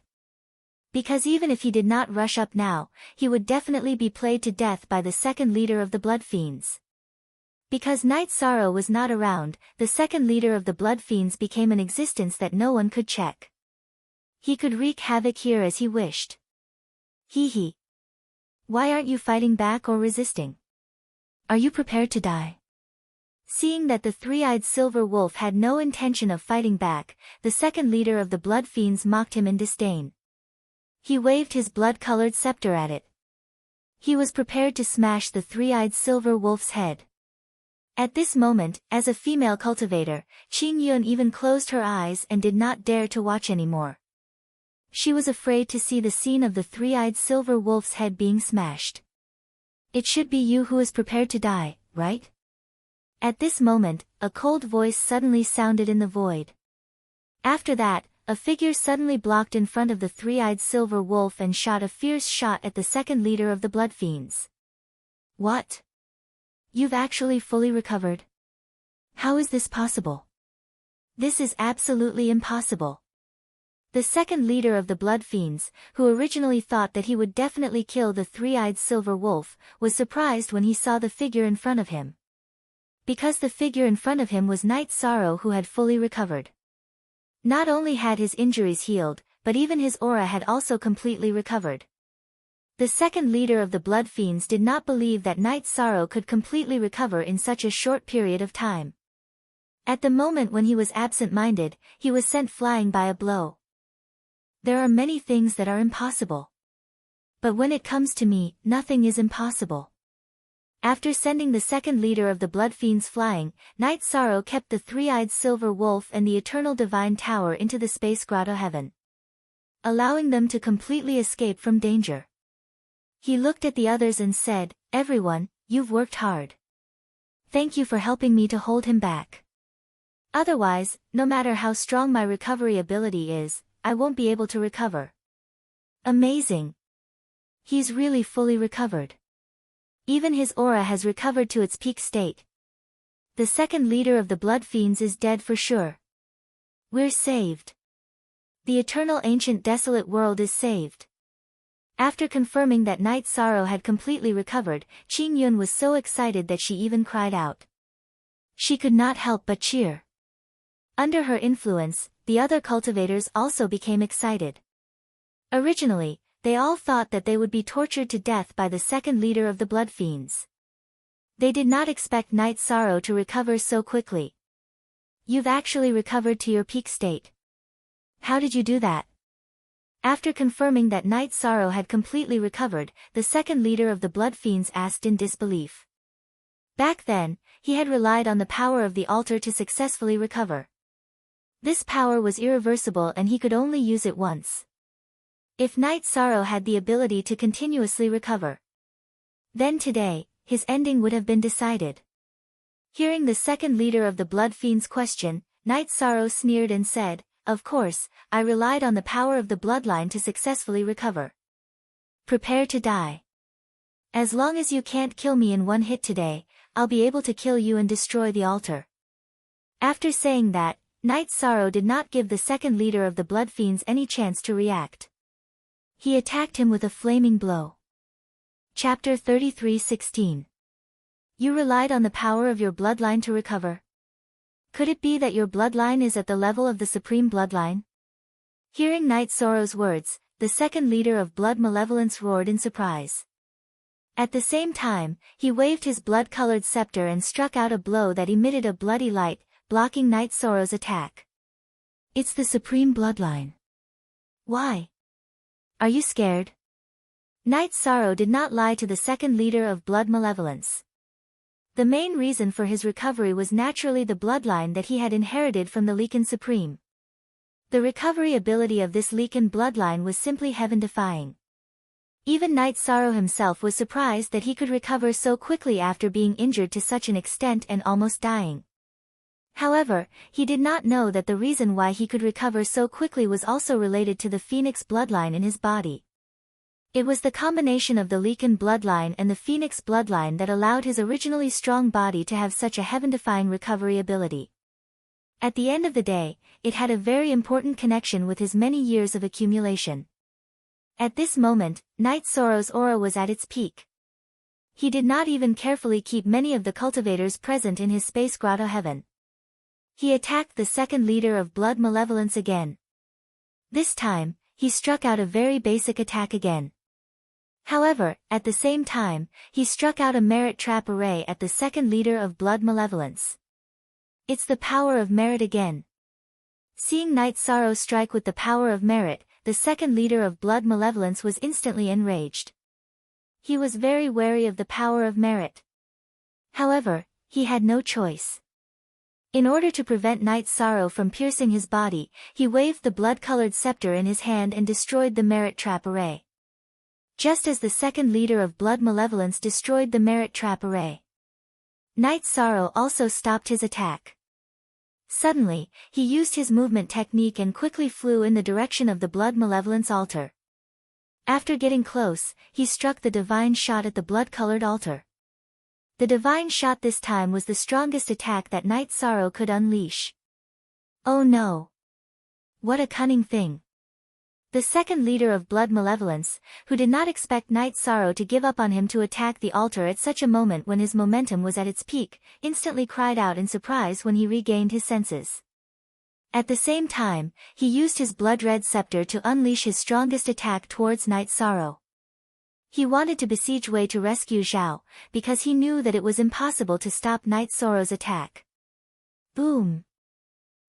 Because even if he did not rush up now, he would definitely be played to death by the second leader of the Blood Fiends. Because Night Sorrow was not around, the second leader of the Blood Fiends became an existence that no one could check. He could wreak havoc here as he wished. Hee hee. Why aren't you fighting back or resisting? Are you prepared to die? Seeing that the three-eyed silver wolf had no intention of fighting back, the second leader of the Blood Fiends mocked him in disdain. He waved his blood-colored scepter at it. He was prepared to smash the three-eyed silver wolf's head. At this moment, as a female cultivator, Qing Yun even closed her eyes and did not dare to watch anymore. She was afraid to see the scene of the three-eyed silver wolf's head being smashed. It should be you who is prepared to die, right? At this moment, a cold voice suddenly sounded in the void. After that, a figure suddenly blocked in front of the three-eyed silver wolf and shot a fierce shot at the second leader of the Blood Fiends. What? You've actually fully recovered? How is this possible? This is absolutely impossible. The second leader of the Blood Fiends, who originally thought that he would definitely kill the three-eyed silver wolf, was surprised when he saw the figure in front of him. Because the figure in front of him was Night Sorrow, who had fully recovered. Not only had his injuries healed, but even his aura had also completely recovered. The second leader of the Blood Fiends did not believe that Night Sorrow could completely recover in such a short period of time. At the moment when he was absent-minded, he was sent flying by a blow. There are many things that are impossible. But when it comes to me, nothing is impossible. After sending the second leader of the Blood Fiends flying, Night Sorrow kept the three-eyed silver wolf and the Eternal Divine Tower into the space grotto heaven, allowing them to completely escape from danger. He looked at the others and said, "Everyone, you've worked hard. Thank you for helping me to hold him back. Otherwise, no matter how strong my recovery ability is, I won't be able to recover." Amazing. He's really fully recovered. Even his aura has recovered to its peak state. The second leader of the Blood Fiends is dead for sure. We're saved. The eternal ancient desolate world is saved. After confirming that Night Sorrow had completely recovered, Qing Yun was so excited that she even cried out. She could not help but cheer. Under her influence, the other cultivators also became excited. Originally, they all thought that they would be tortured to death by the second leader of the Blood Fiends. They did not expect Night Sorrow to recover so quickly. You've actually recovered to your peak state. How did you do that? After confirming that Night Sorrow had completely recovered, the second leader of the Blood Fiends asked in disbelief. Back then, he had relied on the power of the altar to successfully recover. This power was irreversible and he could only use it once. If Night Sorrow had the ability to continuously recover, then today, his ending would have been decided. Hearing the second leader of the Blood Fiends question, Night Sorrow sneered and said, "Of course, I relied on the power of the bloodline to successfully recover. Prepare to die. As long as you can't kill me in one hit today, I'll be able to kill you and destroy the altar." After saying that, Night Sorrow did not give the second leader of the Blood Fiends any chance to react. He attacked him with a flaming blow. Chapter 33:16. You relied on the power of your bloodline to recover. Could it be that your bloodline is at the level of the supreme bloodline? Hearing Night Sorrow's words, the second leader of Blood Malevolence roared in surprise. At the same time, he waved his blood-colored scepter and struck out a blow that emitted a bloody light, blocking Night Sorrow's attack. It's the supreme bloodline. Why? Are you scared? Night Sorrow did not lie to the second leader of Blood Malevolence. The main reason for his recovery was naturally the bloodline that he had inherited from the Leaken Supreme. The recovery ability of this Leaken bloodline was simply heaven-defying. Even Night Sorrow himself was surprised that he could recover so quickly after being injured to such an extent and almost dying. However, he did not know that the reason why he could recover so quickly was also related to the Phoenix bloodline in his body. It was the combination of the Leaken bloodline and the Phoenix bloodline that allowed his originally strong body to have such a heaven-defying recovery ability. At the end of the day, it had a very important connection with his many years of accumulation. At this moment, Night Sorrow's aura was at its peak. He did not even carefully keep many of the cultivators present in his space grotto heaven. He attacked the second leader of Blood Malevolence again. This time, he struck out a very basic attack again. However, at the same time, he struck out a merit trap array at the second leader of Blood Malevolence. It's the power of merit again. Seeing Night Sorrow strike with the power of merit, the second leader of Blood Malevolence was instantly enraged. He was very wary of the power of merit. However, he had no choice. In order to prevent Night Sorrow from piercing his body, he waved the blood-colored scepter in his hand and destroyed the merit trap array. Just as the second leader of Blood Malevolence destroyed the merit trap array, Night Sorrow also stopped his attack. Suddenly, he used his movement technique and quickly flew in the direction of the Blood Malevolence altar. After getting close, he struck the divine shot at the blood-colored altar. The divine shot this time was the strongest attack that Night Sorrow could unleash. Oh no! What a cunning thing! The second leader of Blood Malevolence, who did not expect Night Sorrow to give up on him to attack the altar at such a moment when his momentum was at its peak, instantly cried out in surprise when he regained his senses. At the same time, he used his blood-red scepter to unleash his strongest attack towards Night Sorrow. He wanted to besiege Wei to rescue Zhao, because he knew that it was impossible to stop Night Sorrow's attack. Boom!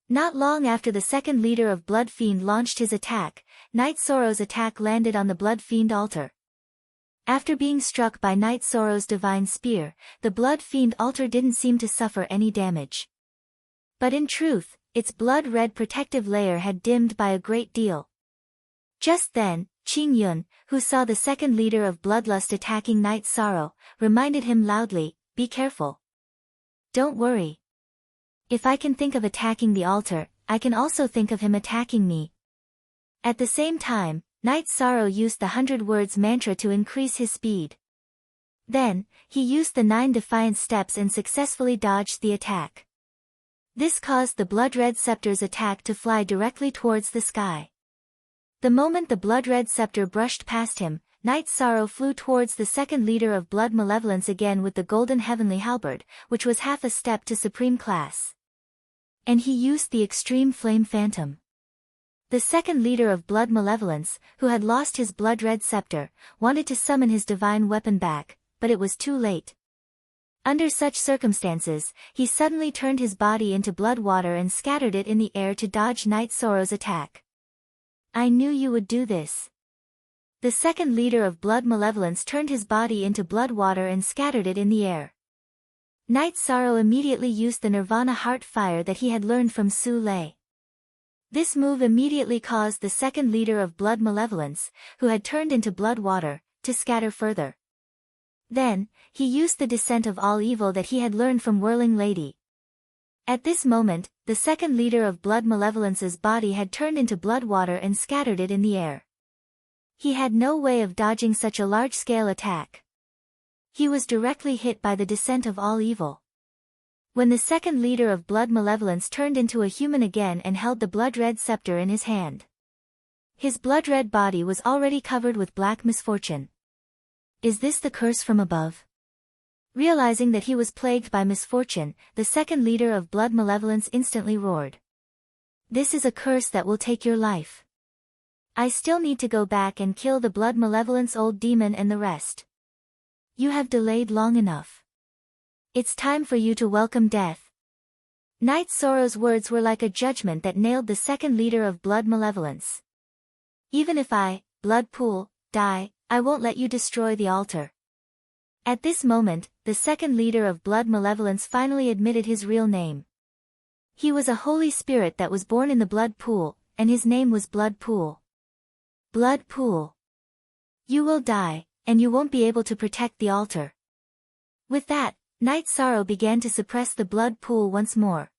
Not long after the second leader of Blood Fiend launched his attack, Night Sorrow's attack landed on the Blood Fiend altar. After being struck by Night Sorrow's divine spear, the Blood Fiend altar didn't seem to suffer any damage. But in truth, its blood-red protective layer had dimmed by a great deal. Just then, Qing Yun, who saw the second leader of Bloodlust attacking Night Sorrow, reminded him loudly, "Be careful. Don't worry. If I can think of attacking the altar, I can also think of him attacking me." At the same time, Night Sorrow used the 100 words mantra to increase his speed. Then, he used the 9 defiant steps and successfully dodged the attack. This caused the Blood-Red Scepter's attack to fly directly towards the sky. The moment the Blood-Red Scepter brushed past him, Night Sorrow flew towards the second leader of Blood Malevolence again with the Golden Heavenly Halberd, which was half a step to Supreme Class. And he used the Extreme Flame Phantom. The second leader of Blood Malevolence, who had lost his Blood-Red Scepter, wanted to summon his divine weapon back, but it was too late. Under such circumstances, he suddenly turned his body into blood water and scattered it in the air to dodge Night Sorrow's attack. I knew you would do this. The second leader of Blood Malevolence turned his body into blood water and scattered it in the air. Night Sorrow immediately used the Nirvana Heart Fire that he had learned from Su Lei. This move immediately caused the second leader of Blood Malevolence, who had turned into blood water, to scatter further. Then, he used the Descent of All Evil that he had learned from Whirling Lady. At this moment, the second leader of Blood Malevolence's body had turned into blood water and scattered it in the air. He had no way of dodging such a large-scale attack. He was directly hit by the Descent of All Evil. When the second leader of Blood Malevolence turned into a human again and held the Blood-Red Scepter in his hand, his blood-red body was already covered with black misfortune. Is this the curse from above? Realizing that he was plagued by misfortune, the second leader of Blood Malevolence instantly roared. This is a curse that will take your life. I still need to go back and kill the Blood Malevolence old demon and the rest. You have delayed long enough. It's time for you to welcome death. Night Sorrow's words were like a judgment that nailed the second leader of Blood Malevolence. Even if I, Blood Pool, die, I won't let you destroy the altar. At this moment, the second leader of Blood Malevolence finally admitted his real name. He was a holy spirit that was born in the Blood Pool, and his name was Blood Pool. Blood Pool. You will die, and you won't be able to protect the altar. With that, Night Sorrow began to suppress the Blood Pool once more.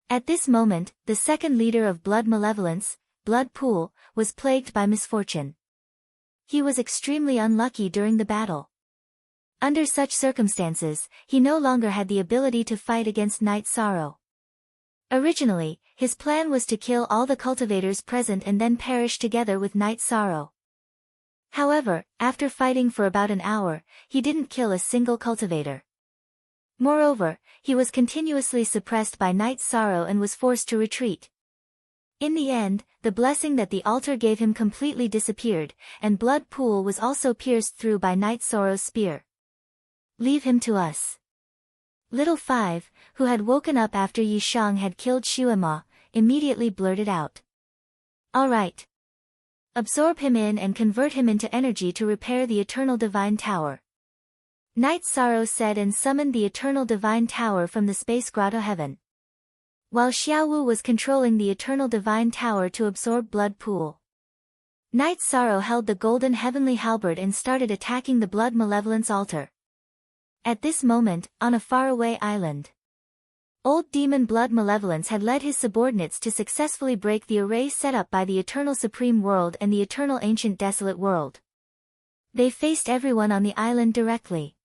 At this moment, the second leader of Blood Malevolence, Blood Pool, was plagued by misfortune. He was extremely unlucky during the battle. Under such circumstances, he no longer had the ability to fight against Night Sorrow. Originally, his plan was to kill all the cultivators present and then perish together with Night Sorrow. However, after fighting for about an hour, he didn't kill a single cultivator. Moreover, he was continuously suppressed by Night Sorrow and was forced to retreat. In the end, the blessing that the altar gave him completely disappeared, and Blood Pool was also pierced through by Night Sorrow's spear. Leave him to us. Little Five, who had woken up after Yi Shang had killed Shuema, immediately blurted out. All right. Absorb him in and convert him into energy to repair the Eternal Divine Tower. Night Sorrow said and summoned the Eternal Divine Tower from the Space Grotto Heaven. While Xiaowu was controlling the Eternal Divine Tower to absorb Blood Pool, Night Sorrow held the Golden Heavenly Halberd and started attacking the Blood Malevolence altar. At this moment, on a faraway island, Old Demon Blood Malevolence had led his subordinates to successfully break the array set up by the Eternal Supreme World and the Eternal Ancient Desolate World. They faced everyone on the island directly.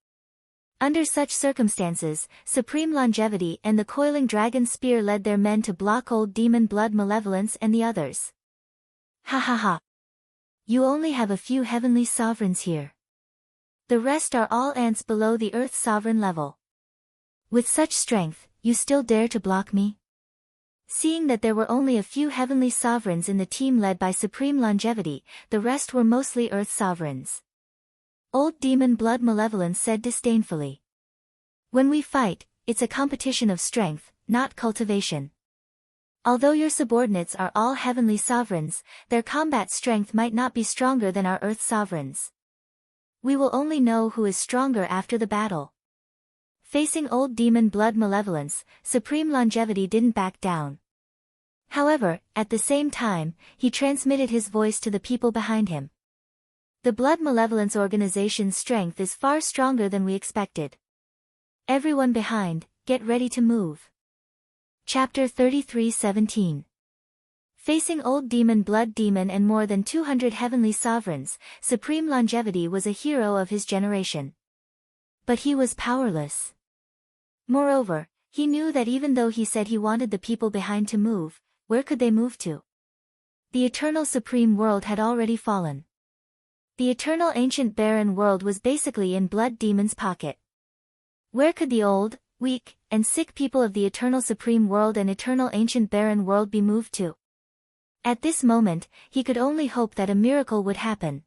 Under such circumstances, Supreme Longevity and the Coiling Dragon Spear led their men to block Old Demon Blood Malevolence and the others. Ha ha ha. You only have a few heavenly sovereigns here. The rest are all ants below the Earth sovereign level. With such strength, you still dare to block me? Seeing that there were only a few heavenly sovereigns in the team led by Supreme Longevity, the rest were mostly Earth sovereigns. Old Demon Blood Malevolence said disdainfully. When we fight, it's a competition of strength, not cultivation. Although your subordinates are all heavenly sovereigns, their combat strength might not be stronger than our Earth sovereigns. We will only know who is stronger after the battle. Facing Old Demon Blood Malevolence, Supreme Longevity didn't back down. However, at the same time, he transmitted his voice to the people behind him. The Blood Malevolence organization's strength is far stronger than we expected. Everyone behind, get ready to move. Chapter 33:17. Facing Old Demon Blood Demon and more than 200 heavenly sovereigns, Supreme Longevity was a hero of his generation. But he was powerless. Moreover, he knew that even though he said he wanted the people behind to move, where could they move to? The eternal supreme world had already fallen. The eternal ancient barren world was basically in Blood Demon's pocket. Where could the old, weak, and sick people of the eternal supreme world and eternal ancient barren world be moved to? At this moment, he could only hope that a miracle would happen.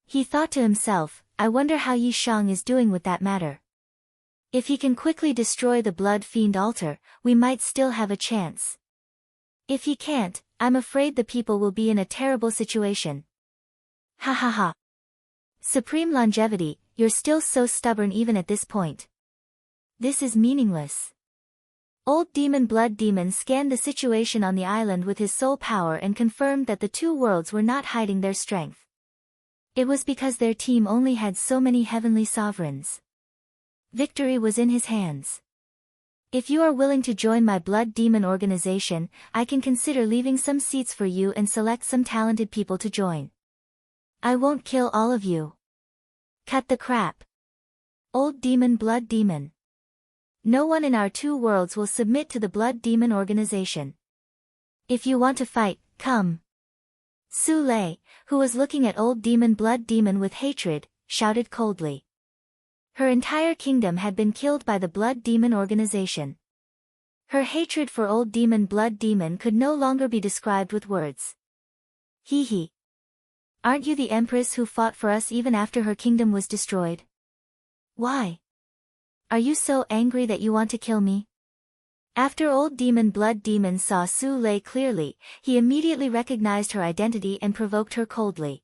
He thought to himself, I wonder how Yi Shang is doing with that matter. If he can quickly destroy the Blood Fiend altar, we might still have a chance. If he can't, I'm afraid the people will be in a terrible situation. Ha ha ha. Supreme Longevity, you're still so stubborn even at this point. This is meaningless. Old Demon Blood Demon scanned the situation on the island with his soul power and confirmed that the two worlds were not hiding their strength. It was because their team only had so many heavenly sovereigns. Victory was in his hands. If you are willing to join my Blood Demon organization, I can consider leaving some seats for you and select some talented people to join. I won't kill all of you. Cut the crap. Old Demon Blood Demon. No one in our two worlds will submit to the Blood Demon organization. If you want to fight, come. Su Lei, who was looking at Old Demon Blood Demon with hatred, shouted coldly. Her entire kingdom had been killed by the Blood Demon organization. Her hatred for Old Demon Blood Demon could no longer be described with words. Hee hee. Aren't you the empress who fought for us even after her kingdom was destroyed? Why? Are you so angry that you want to kill me? After Old Demon Blood Demon saw Su Lei clearly, he immediately recognized her identity and provoked her coldly.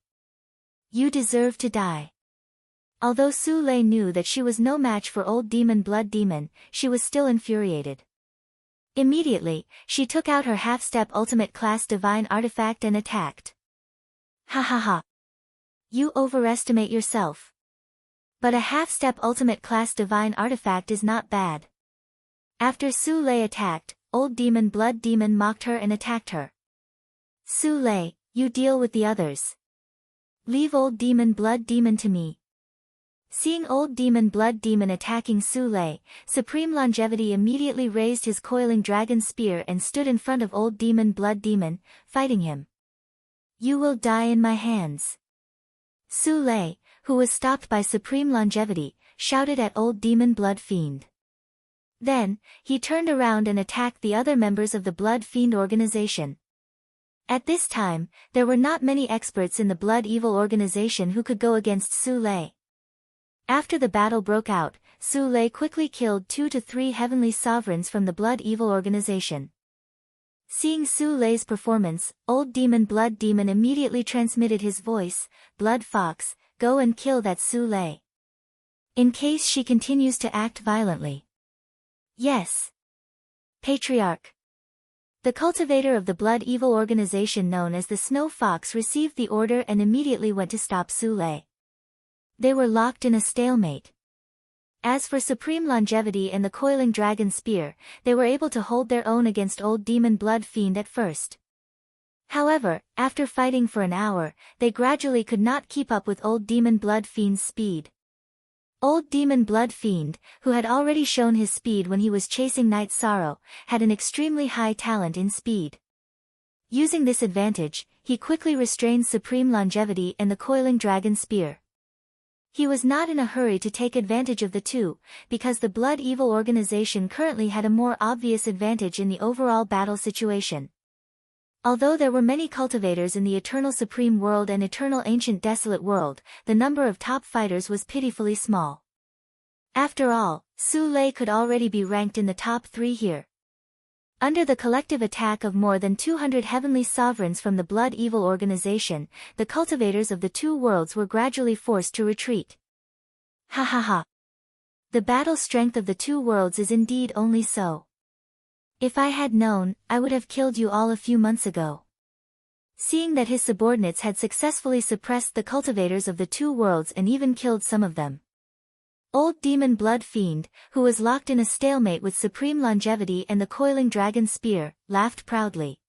You deserve to die. Although Su Lei knew that she was no match for Old Demon Blood Demon, she was still infuriated. Immediately, she took out her half-step ultimate class divine artifact and attacked. Ha ha ha. You overestimate yourself. But a half-step ultimate class divine artifact is not bad. After Su Lei attacked, Old Demon Blood Demon mocked her and attacked her. Su Lei, you deal with the others. Leave Old Demon Blood Demon to me. Seeing Old Demon Blood Demon attacking Su Lei, Supreme Longevity immediately raised his coiling dragon spear and stood in front of Old Demon Blood Demon, fighting him. You will die in my hands. Su Lei, who was stopped by Supreme Longevity, shouted at Old Demon Blood Fiend. Then, he turned around and attacked the other members of the Blood Fiend organization. At this time, there were not many experts in the Blood Evil organization who could go against Su Lei. After the battle broke out, Su Lei quickly killed 2 to 3 heavenly sovereigns from the Blood Evil organization. Seeing Su Lei's performance, Old Demon Blood Demon immediately transmitted his voice, Blood Fox, go and kill that Su Lei. In case she continues to act violently. Yes. Patriarch. The cultivator of the Blood Evil organization known as the Snow Fox received the order and immediately went to stop Su Lei. They were locked in a stalemate. As for Supreme Longevity and the Coiling Dragon Spear, they were able to hold their own against Old Demon Blood Fiend at first. However, after fighting for an hour, they gradually could not keep up with Old Demon Blood Fiend's speed. Old Demon Blood Fiend, who had already shown his speed when he was chasing Night Sorrow, had an extremely high talent in speed. Using this advantage, he quickly restrained Supreme Longevity and the Coiling Dragon Spear. He was not in a hurry to take advantage of the two, because the Blood Evil organization currently had a more obvious advantage in the overall battle situation. Although there were many cultivators in the Eternal Supreme World and Eternal Ancient Desolate World, the number of top fighters was pitifully small. After all, Su Lei could already be ranked in the top 3 here. Under the collective attack of more than 200 heavenly sovereigns from the Blood Evil organization, the cultivators of the two worlds were gradually forced to retreat. Ha ha ha. The battle strength of the two worlds is indeed only so. If I had known, I would have killed you all a few months ago. Seeing that his subordinates had successfully suppressed the cultivators of the two worlds and even killed some of them. Old Demon Blood Fiend, who was locked in a stalemate with Supreme Longevity and the Coiling Dragon Spear, laughed proudly.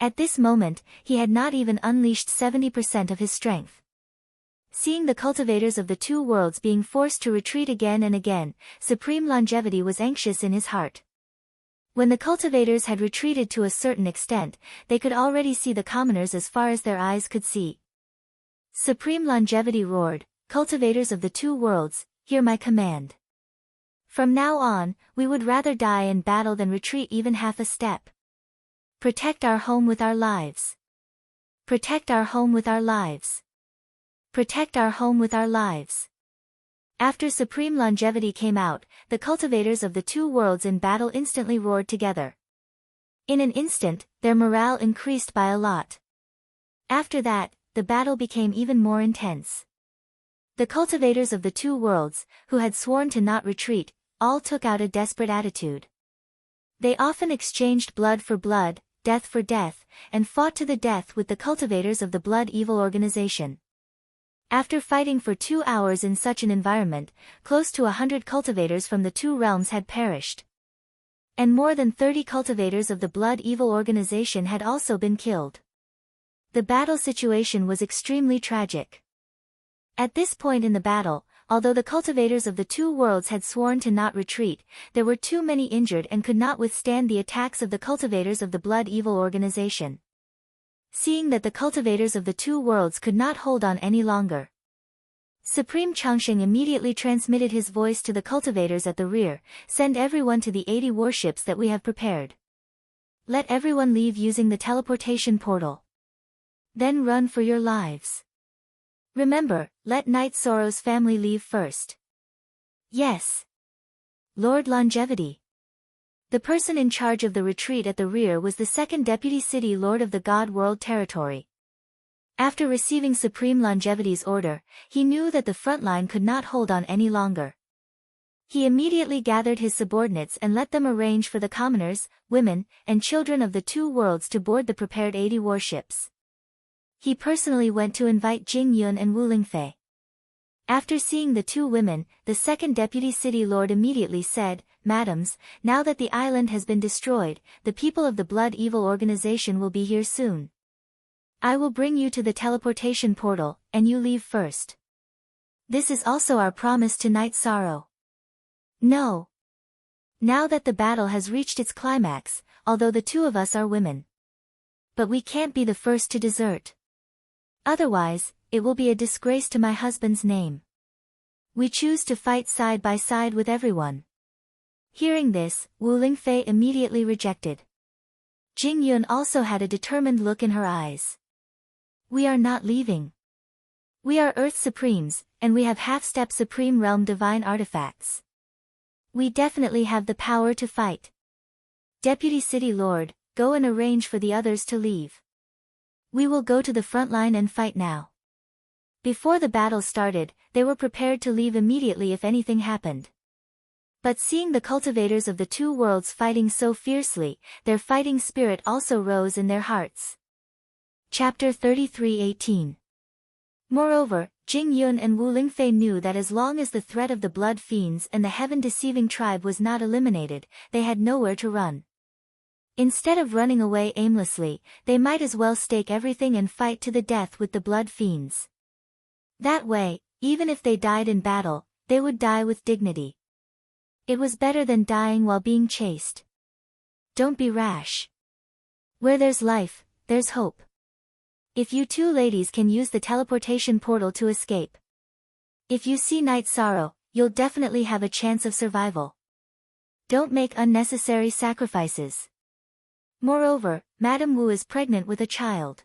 At this moment, he had not even unleashed 70% of his strength. Seeing the cultivators of the two worlds being forced to retreat again and again, Supreme Longevity was anxious in his heart. When the cultivators had retreated to a certain extent, they could already see the commoners as far as their eyes could see. Supreme Longevity roared, "Cultivators of the two worlds, hear my command. From now on, we would rather die in battle than retreat even half a step. Protect our home with our lives. Protect our home with our lives. Protect our home with our lives." After Supreme Longevity came out, the cultivators of the two worlds in battle instantly roared together. In an instant, their morale increased by a lot. After that, the battle became even more intense. The cultivators of the two worlds, who had sworn to not retreat, all took out a desperate attitude. They often exchanged blood for blood, death for death, and fought to the death with the cultivators of the Blood Evil organization. After fighting for 2 hours in such an environment, close to 100 cultivators from the two realms had perished. And more than 30 cultivators of the Blood Evil organization had also been killed. The battle situation was extremely tragic. At this point in the battle, although the cultivators of the two worlds had sworn to not retreat, there were too many injured and could not withstand the attacks of the cultivators of the Blood Evil organization. Seeing that the cultivators of the two worlds could not hold on any longer, Supreme Changsheng immediately transmitted his voice to the cultivators at the rear, "Send everyone to the 80 warships that we have prepared. Let everyone leave using the teleportation portal. Then run for your lives. Remember, let Night Sorrow's family leave first." "Yes, Lord Longevity." The person in charge of the retreat at the rear was the second deputy city lord of the God World territory. After receiving Supreme Longevity's order, he knew that the front line could not hold on any longer. He immediately gathered his subordinates and let them arrange for the commoners, women, and children of the two worlds to board the prepared 80 warships. He personally went to invite Jing Yun and Wu Lingfei. After seeing the two women, the second deputy city lord immediately said, "Madams, now that the island has been destroyed, the people of the Blood Evil organization will be here soon. I will bring you to the teleportation portal, and you leave first. This is also our promise to Night Sorrow." "No. Now that the battle has reached its climax, although the two of us are women. But we can't be the first to desert. Otherwise, it will be a disgrace to my husband's name. We choose to fight side by side with everyone." Hearing this, Wu Lingfei immediately rejected. Jing Yun also had a determined look in her eyes. "We are not leaving. We are Earth Supremes, and we have half-step Supreme Realm divine artifacts. We definitely have the power to fight. Deputy City Lord, go and arrange for the others to leave. We will go to the front line and fight now." Before the battle started, they were prepared to leave immediately if anything happened. But seeing the cultivators of the two worlds fighting so fiercely, their fighting spirit also rose in their hearts. Chapter 33:18. Moreover, Jing Yun and Wu Lingfei knew that as long as the threat of the Blood Fiends and the Heaven-deceiving tribe was not eliminated, they had nowhere to run. Instead of running away aimlessly, they might as well stake everything and fight to the death with the Blood Fiends. That way, even if they died in battle, they would die with dignity. It was better than dying while being chased. Don't be rash. Where there's life, there's hope. If you two ladies can use the teleportation portal to escape. If you see Night Sorrow, you'll definitely have a chance of survival. Don't make unnecessary sacrifices. Moreover, Madame Wu is pregnant with a child.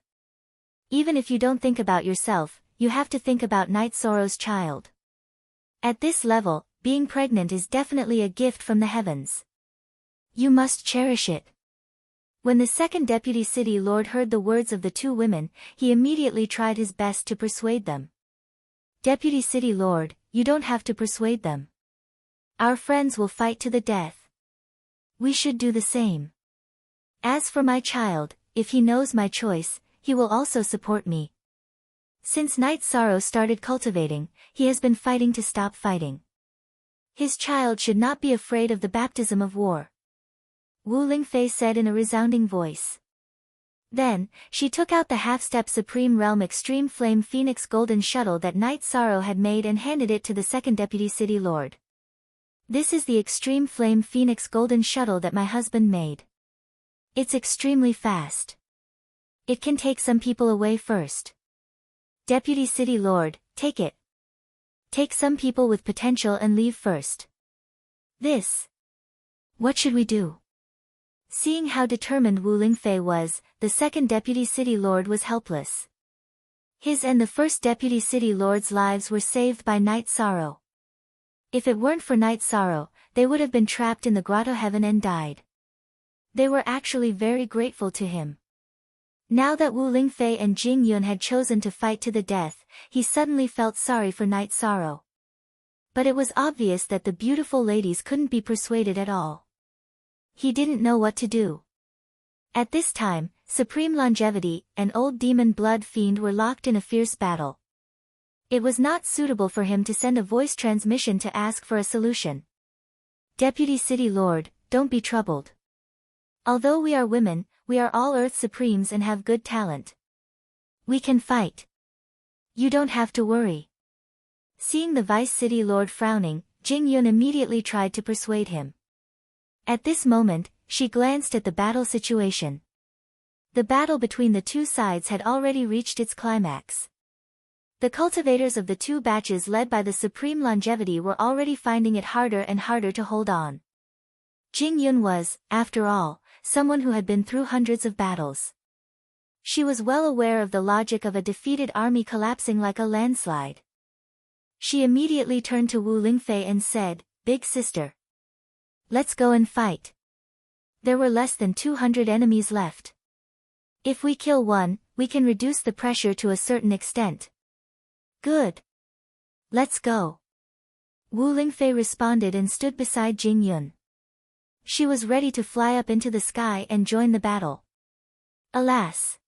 Even if you don't think about yourself, you have to think about Night Sorrow's child. At this level, being pregnant is definitely a gift from the heavens. You must cherish it." When the second deputy city lord heard the words of the two women, he immediately tried his best to persuade them. "Deputy city lord, you don't have to persuade them. Our friends will fight to the death. We should do the same. As for my child, if he knows my choice, he will also support me. Since Night Sorrow started cultivating, he has been fighting to stop fighting. His child should not be afraid of the baptism of war." Wu Lingfei said in a resounding voice. Then, she took out the half-step Supreme Realm Extreme Flame Phoenix Golden Shuttle that Night Sorrow had made and handed it to the second Deputy City Lord. "This is the Extreme Flame Phoenix Golden Shuttle that my husband made. It's extremely fast. It can take some people away first. Deputy City Lord, take it. Take some people with potential and leave first. This. What should we do?" Seeing how determined Wu Lingfei was, the second Deputy City Lord was helpless. His and the first Deputy City Lord's lives were saved by Night Sorrow. If it weren't for Night Sorrow, they would have been trapped in the Grotto Heaven and died. They were actually very grateful to him. Now that Wu Lingfei and Jing Yun had chosen to fight to the death, he suddenly felt sorry for Night Sorrow. But it was obvious that the beautiful ladies couldn't be persuaded at all. He didn't know what to do. At this time, Supreme Longevity and Old Demon Blood Fiend were locked in a fierce battle. It was not suitable for him to send a voice transmission to ask for a solution. "Deputy City Lord, don't be troubled. Although we are women, we are all Earth Supremes and have good talent. We can fight. You don't have to worry." Seeing the Vice City Lord frowning, Jing Yun immediately tried to persuade him. At this moment, she glanced at the battle situation. The battle between the two sides had already reached its climax. The cultivators of the two batches led by the Supreme Longevity were already finding it harder and harder to hold on. Jing Yun was, after all, someone who had been through hundreds of battles. She was well aware of the logic of a defeated army collapsing like a landslide. She immediately turned to Wu Lingfei and said, "Big sister. Let's go and fight." There were less than 200 enemies left. If we kill one, we can reduce the pressure to a certain extent. "Good. Let's go." Wu Lingfei responded and stood beside Jing Yun. She was ready to fly up into the sky and join the battle. Alas!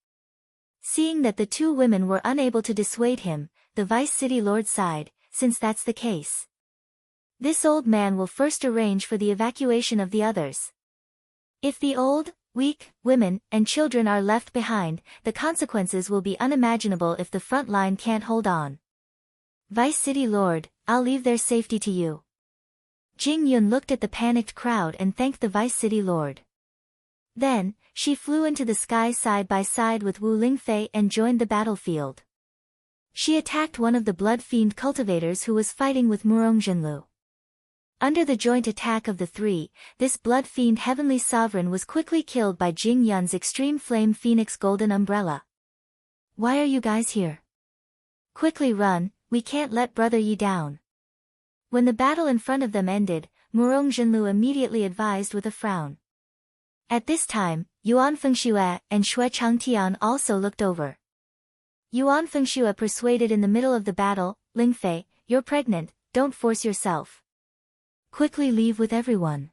Seeing that the two women were unable to dissuade him, the Vice City Lord sighed, "Since that's the case, this old man will first arrange for the evacuation of the others. If the old, weak, women, and children are left behind, the consequences will be unimaginable if the front line can't hold on. Vice City Lord, I'll leave their safety to you." Jing Yun looked at the panicked crowd and thanked the Vice City Lord. Then, she flew into the sky side by side with Wu Lingfei and joined the battlefield. She attacked one of the Blood Fiend cultivators who was fighting with Murong Jinlu. Under the joint attack of the three, this Blood Fiend Heavenly Sovereign was quickly killed by Jing Yun's Extreme Flame Phoenix Golden Umbrella. "Why are you guys here? Quickly run, we can't let Brother Yi down." When the battle in front of them ended, Murong Jinlu immediately advised with a frown. At this time, Yuan Fengxue and Xue Changtian also looked over. Yuan Fengxue persuaded in the middle of the battle, "Lingfei, you're pregnant, don't force yourself. Quickly leave with everyone.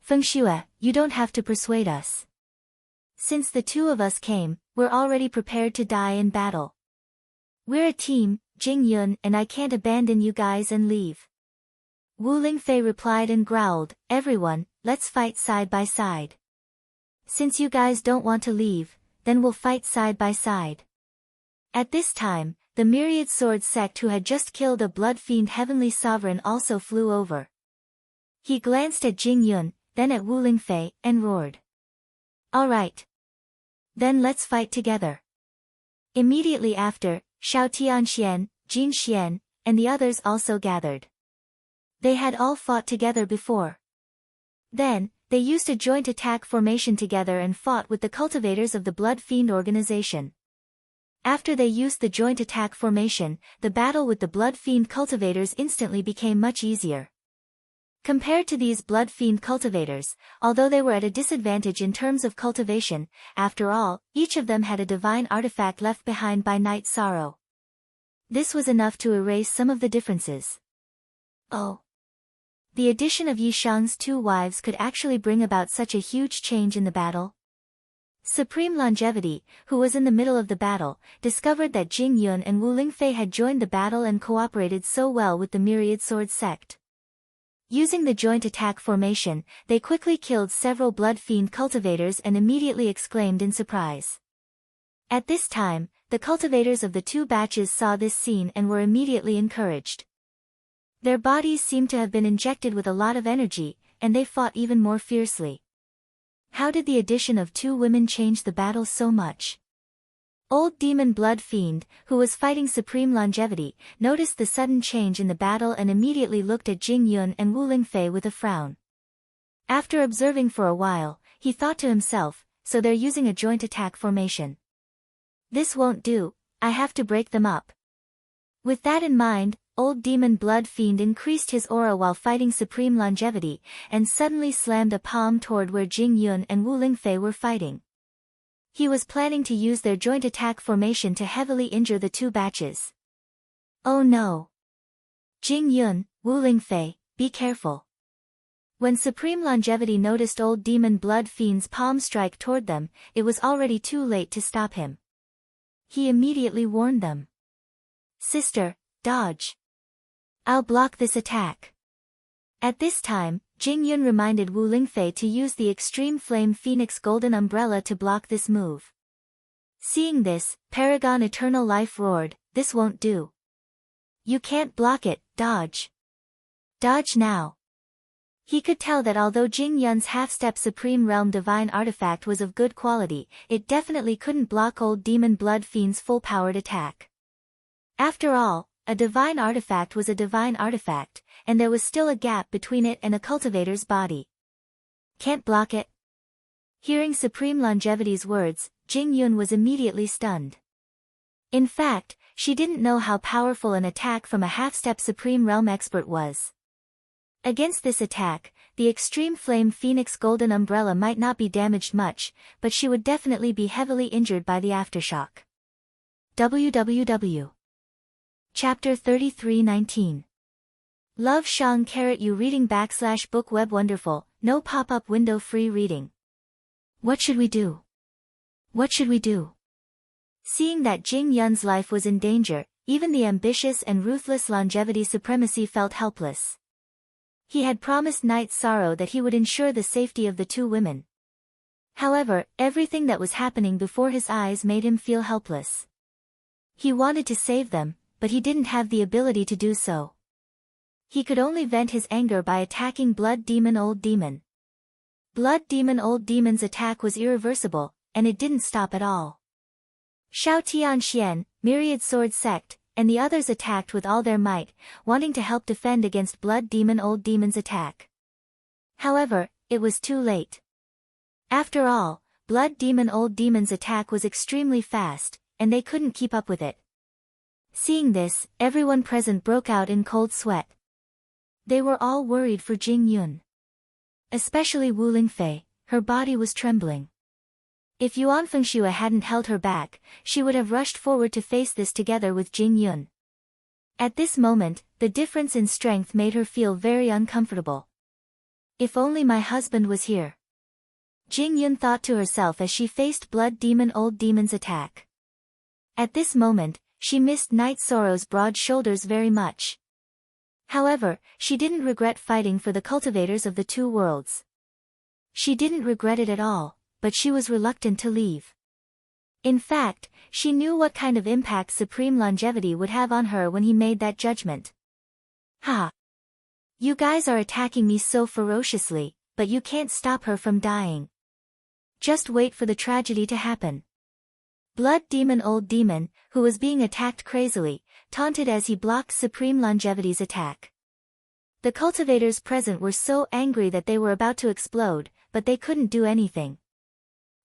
Fengxue, you don't have to persuade us. Since the two of us came, we're already prepared to die in battle. We're a team, Jing Yun, and I can't abandon you guys and leave." Wu Lingfei replied and growled, "Everyone, let's fight side by side. Since you guys don't want to leave, then we'll fight side by side." At this time, the Myriad Sword sect who had just killed a Blood Fiend Heavenly Sovereign also flew over. He glanced at Jing Yun, then at Wu Lingfei, and roared. "All right. Then let's fight together." Immediately after, Xiao Tianxian, Jin Xian, and the others also gathered. They had all fought together before. Then, they used a joint attack formation together and fought with the cultivators of the Blood Fiend organization. After they used the joint attack formation, the battle with the Blood Fiend cultivators instantly became much easier. Compared to these Blood Fiend cultivators, although they were at a disadvantage in terms of cultivation, after all, each of them had a divine artifact left behind by Night Sorrow. This was enough to erase some of the differences. Oh! The addition of Yi Shang's two wives could actually bring about such a huge change in the battle. Supreme Longevity, who was in the middle of the battle, discovered that Jing Yun and Wu Lingfei had joined the battle and cooperated so well with the Myriad Sword sect. Using the joint attack formation, they quickly killed several blood fiend cultivators and immediately exclaimed in surprise. At this time, the cultivators of the two batches saw this scene and were immediately encouraged. Their bodies seemed to have been injected with a lot of energy, and they fought even more fiercely. How did the addition of two women change the battle so much? Old Demon Blood Fiend, who was fighting Supreme Longevity, noticed the sudden change in the battle and immediately looked at Jing Yun and Wu Lingfei with a frown. After observing for a while, he thought to himself, so they're using a joint attack formation. This won't do, I have to break them up. With that in mind, Old Demon Blood Fiend increased his aura while fighting Supreme Longevity, and suddenly slammed a palm toward where Jing Yun and Wu Lingfei were fighting. He was planning to use their joint attack formation to heavily injure the two batches. Oh no! Jing Yun, Wu Lingfei, be careful. When Supreme Longevity noticed Old Demon Blood Fiend's palm strike toward them, it was already too late to stop him. He immediately warned them. Sister, dodge. I'll block this attack. At this time, Jing Yun reminded Wu Lingfei to use the Extreme Flame Phoenix Golden Umbrella to block this move. Seeing this, Paragon Eternal Life roared, this won't do. You can't block it, dodge. Dodge now. He could tell that although Jing Yun's half-step Supreme Realm Divine Artifact was of good quality, it definitely couldn't block Old Demon Blood Fiend's full-powered attack. After all, a divine artifact was a divine artifact, and there was still a gap between it and a cultivator's body. Can't block it. Hearing Supreme Longevity's words, Jing Yun was immediately stunned. In fact, she didn't know how powerful an attack from a half-step Supreme Realm expert was. Against this attack, the Extreme Flame Phoenix Golden Umbrella might not be damaged much, but she would definitely be heavily injured by the aftershock. www. Chapter 33:19. Love Shang *U reading /book web wonderful, no pop-up window free reading. What should we do? What should we do? Seeing that Jing Yun's life was in danger, even the ambitious and ruthless Longevity Supremacy felt helpless. He had promised Night Sorrow that he would ensure the safety of the two women. However, everything that was happening before his eyes made him feel helpless. He wanted to save them, but he didn't have the ability to do so. He could only vent his anger by attacking Blood Demon Old Demon. Blood Demon Old Demon's attack was irreversible, and it didn't stop at all. Shao Tianxian, Myriad Sword Sect, and the others attacked with all their might, wanting to help defend against Blood Demon Old Demon's attack. However, it was too late. After all, Blood Demon Old Demon's attack was extremely fast, and they couldn't keep up with it. Seeing this, everyone present broke out in cold sweat. They were all worried for Jing Yun. Especially Wu Lingfei, her body was trembling. If Yuan Fengxue hadn't held her back, she would have rushed forward to face this together with Jing Yun. At this moment, the difference in strength made her feel very uncomfortable. If only my husband was here. Jing Yun thought to herself as she faced Blood Demon Old Demon's attack. At this moment, she missed Night Sorrow's broad shoulders very much. However, she didn't regret fighting for the cultivators of the two worlds. She didn't regret it at all, but she was reluctant to leave. In fact, she knew what kind of impact Supreme Longevity would have on her when he made that judgment. Ha! You guys are attacking me so ferociously, but you can't stop her from dying. Just wait for the tragedy to happen. Blood Demon Old Demon, who was being attacked crazily, taunted as he blocked Supreme Longevity's attack. The cultivators present were so angry that they were about to explode, but they couldn't do anything.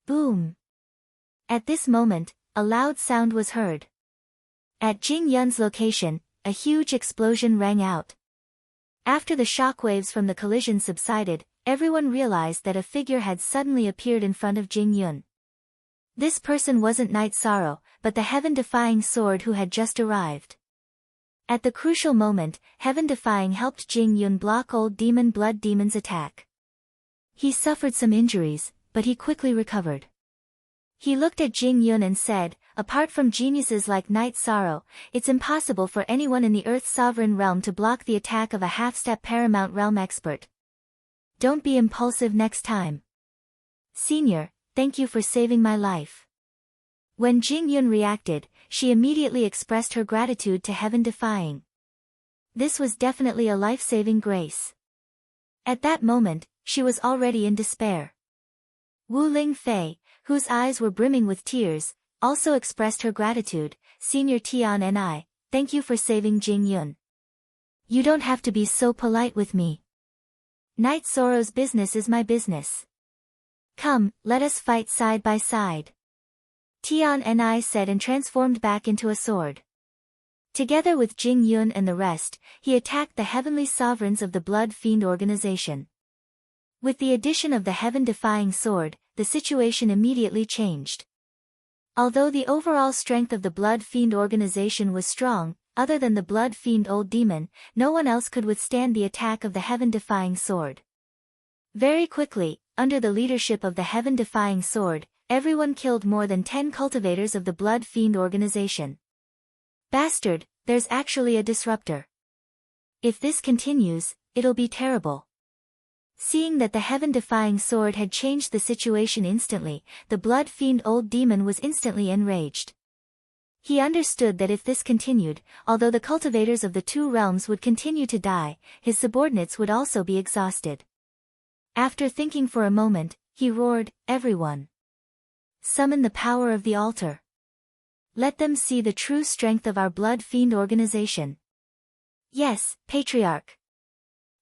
Boom! At this moment, a loud sound was heard. At Jing Yun's location, a huge explosion rang out. After the shockwaves from the collision subsided, everyone realized that a figure had suddenly appeared in front of Jing Yun. This person wasn't Night Sorrow, but the Heaven-Defying Sword who had just arrived. At the crucial moment, Heaven-Defying helped Jing Yun block Old Demon Blood Demon's attack. He suffered some injuries, but he quickly recovered. He looked at Jing Yun and said, apart from geniuses like Night Sorrow, it's impossible for anyone in the Earth's sovereign realm to block the attack of a half-step Paramount Realm expert. Don't be impulsive next time. Senior, thank you for saving my life. When Jing Yun reacted, she immediately expressed her gratitude to Heaven Defying. This was definitely a life-saving grace. At that moment, she was already in despair. Wu Ling Fei, whose eyes were brimming with tears, also expressed her gratitude. Senior Tian and I, thank you for saving Jing Yun. You don't have to be so polite with me. Night Sorrow's business is my business. Come, let us fight side by side. Tian and I said and transformed back into a sword. Together with Jing Yun and the rest, he attacked the heavenly sovereigns of the Blood Fiend organization. With the addition of the heaven-defying sword, the situation immediately changed. Although the overall strength of the Blood Fiend organization was strong, other than the Blood Fiend Old Demon, no one else could withstand the attack of the heaven-defying sword. Very quickly, under the leadership of the heaven-defying sword, everyone killed more than 10 cultivators of the Blood Fiend organization. Bastard, there's actually a disruptor. If this continues, it'll be terrible. Seeing that the heaven-defying sword had changed the situation instantly, the Blood Fiend Old Demon was instantly enraged. He understood that if this continued, although the cultivators of the two realms would continue to die, his subordinates would also be exhausted. After thinking for a moment, he roared, "Everyone! Summon the power of the altar. Let them see the true strength of our Blood Fiend organization." Yes, Patriarch.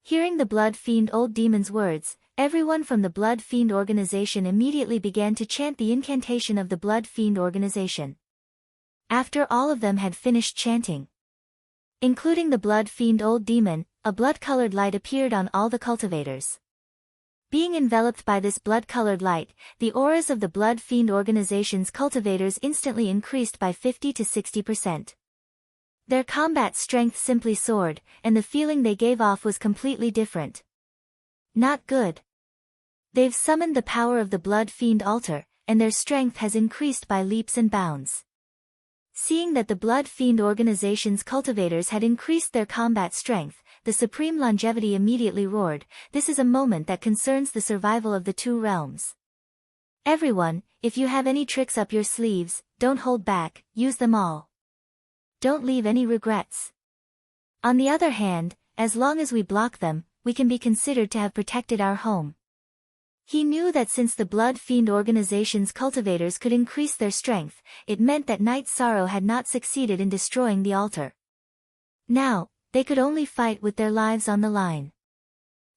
Hearing the Blood Fiend Old Demon's words, everyone from the Blood Fiend organization immediately began to chant the incantation of the Blood Fiend organization. After all of them had finished chanting, including the Blood Fiend Old Demon, a blood-colored light appeared on all the cultivators. Being enveloped by this blood-colored light, the auras of the Blood Fiend organization's cultivators instantly increased by 50 to 60%. Their combat strength simply soared, and the feeling they gave off was completely different. Not good. They've summoned the power of the Blood Fiend altar, and their strength has increased by leaps and bounds. Seeing that the Blood Fiend organization's cultivators had increased their combat strength, the Supreme Longevity immediately roared, "This is a moment that concerns the survival of the two realms. Everyone, if you have any tricks up your sleeves, don't hold back, use them all. Don't leave any regrets. On the other hand, as long as we block them, we can be considered to have protected our home." He knew that since the Blood Fiend organization's cultivators could increase their strength, it meant that Night Sorrow had not succeeded in destroying the altar. Now, they could only fight with their lives on the line.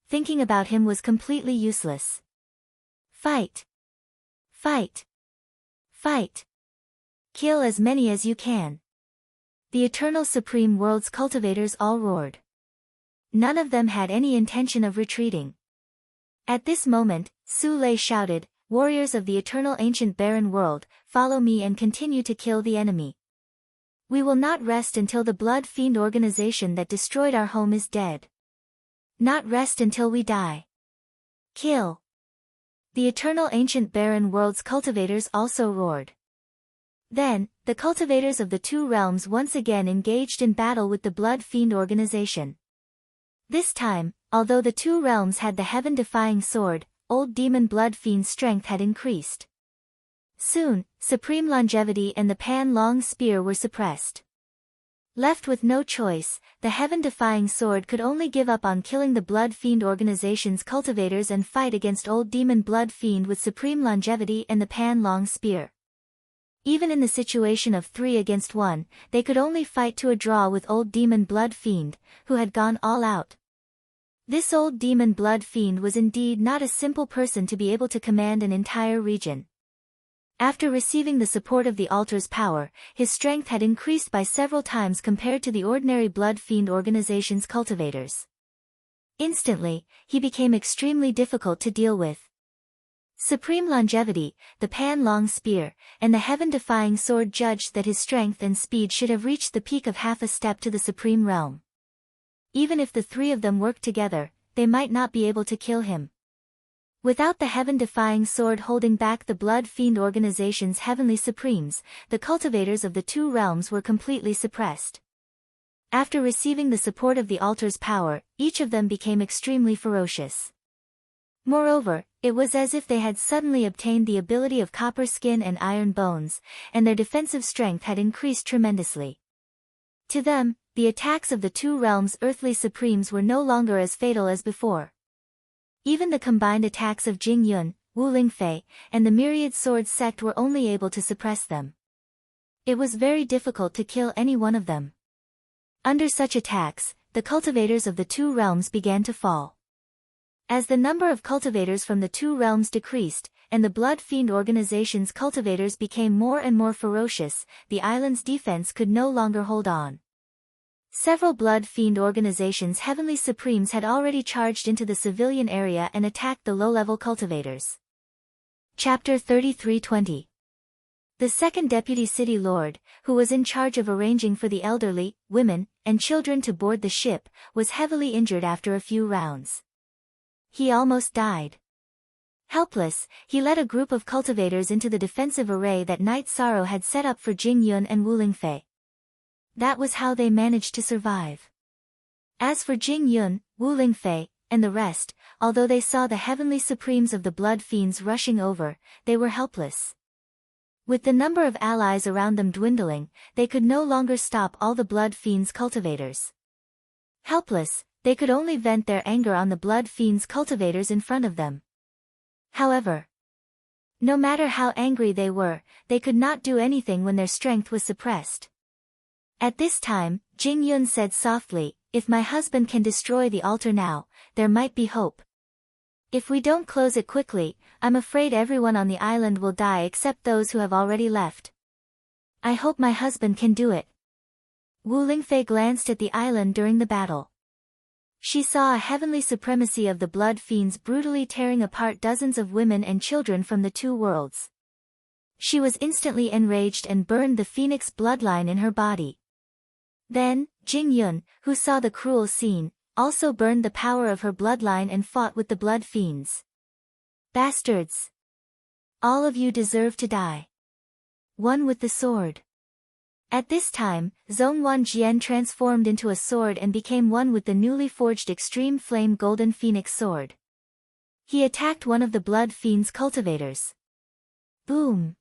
Thinking about him was completely useless. Fight! Fight! Fight! Kill as many as you can. The Eternal Supreme World's cultivators all roared. None of them had any intention of retreating. At this moment, Su Lei shouted, "Warriors of the Eternal Ancient Barren World, follow me and continue to kill the enemy. We will not rest until the Blood Fiend organization that destroyed our home is dead. Not rest until we die. Kill!" The Eternal Ancient Barren World's cultivators also roared. Then, the cultivators of the two realms once again engaged in battle with the Blood Fiend organization. This time, although the two realms had the heaven-defying sword, Old Demon Blood Fiend's strength had increased. Soon, Supreme Longevity and the Pan-Long Spear were suppressed. Left with no choice, the heaven-defying sword could only give up on killing the Blood Fiend organization's cultivators and fight against Old Demon Blood Fiend with Supreme Longevity and the Pan-Long Spear. Even in the situation of 3 against 1, they could only fight to a draw with Old Demon Blood Fiend, who had gone all out. This Old Demon Blood Fiend was indeed not a simple person to be able to command an entire region. After receiving the support of the altar's power, his strength had increased by several times compared to the ordinary Blood Fiend organization's cultivators. Instantly, he became extremely difficult to deal with. Supreme Longevity, the Pan-Long Spear, and the heaven-defying sword judged that his strength and speed should have reached the peak of half a step to the Supreme Realm. Even if the three of them worked together, they might not be able to kill him. Without the heaven-defying sword holding back the Blood Fiend organization's heavenly supremes, the cultivators of the two realms were completely suppressed. After receiving the support of the altar's power, each of them became extremely ferocious. Moreover, it was as if they had suddenly obtained the ability of copper skin and iron bones, and their defensive strength had increased tremendously. To them, the attacks of the two realms' earthly supremes were no longer as fatal as before. Even the combined attacks of Jing Yun, Wu Lingfei, and the myriad swords sect were only able to suppress them. It was very difficult to kill any one of them. Under such attacks, the cultivators of the two realms began to fall. As the number of cultivators from the two realms decreased, and the Blood Fiend organization's cultivators became more and more ferocious, the island's defense could no longer hold on. Several Blood Fiend organizations' heavenly supremes had already charged into the civilian area and attacked the low-level cultivators. Chapter 33-20. The second deputy city lord, who was in charge of arranging for the elderly, women, and children to board the ship, was heavily injured after a few rounds. He almost died. Helpless, he led a group of cultivators into the defensive array that Night Sorrow had set up for Jing Yun and Wu Lingfei. That was how they managed to survive. As for Jing Yun, Wu Lingfei, and the rest, although they saw the heavenly supremes of the Blood Fiends rushing over, they were helpless. With the number of allies around them dwindling, they could no longer stop all the Blood Fiends' cultivators. Helpless, they could only vent their anger on the Blood Fiends' cultivators in front of them. However, no matter how angry they were, they could not do anything when their strength was suppressed. At this time, Jing Yun said softly, "If my husband can destroy the altar now, there might be hope. If we don't close it quickly, I'm afraid everyone on the island will die except those who have already left. I hope my husband can do it." Wu Lingfei glanced at the island during the battle. She saw a heavenly supremacy of the Blood Fiends brutally tearing apart dozens of women and children from the two worlds. She was instantly enraged and burned the phoenix bloodline in her body. Then, Jing Yun, who saw the cruel scene, also burned the power of her bloodline and fought with the Blood Fiends. "Bastards! All of you deserve to die. One with the sword." At this time, Zhongwan Jian transformed into a sword and became one with the newly forged Extreme Flame Golden Phoenix Sword. He attacked one of the Blood Fiends' cultivators. Boom!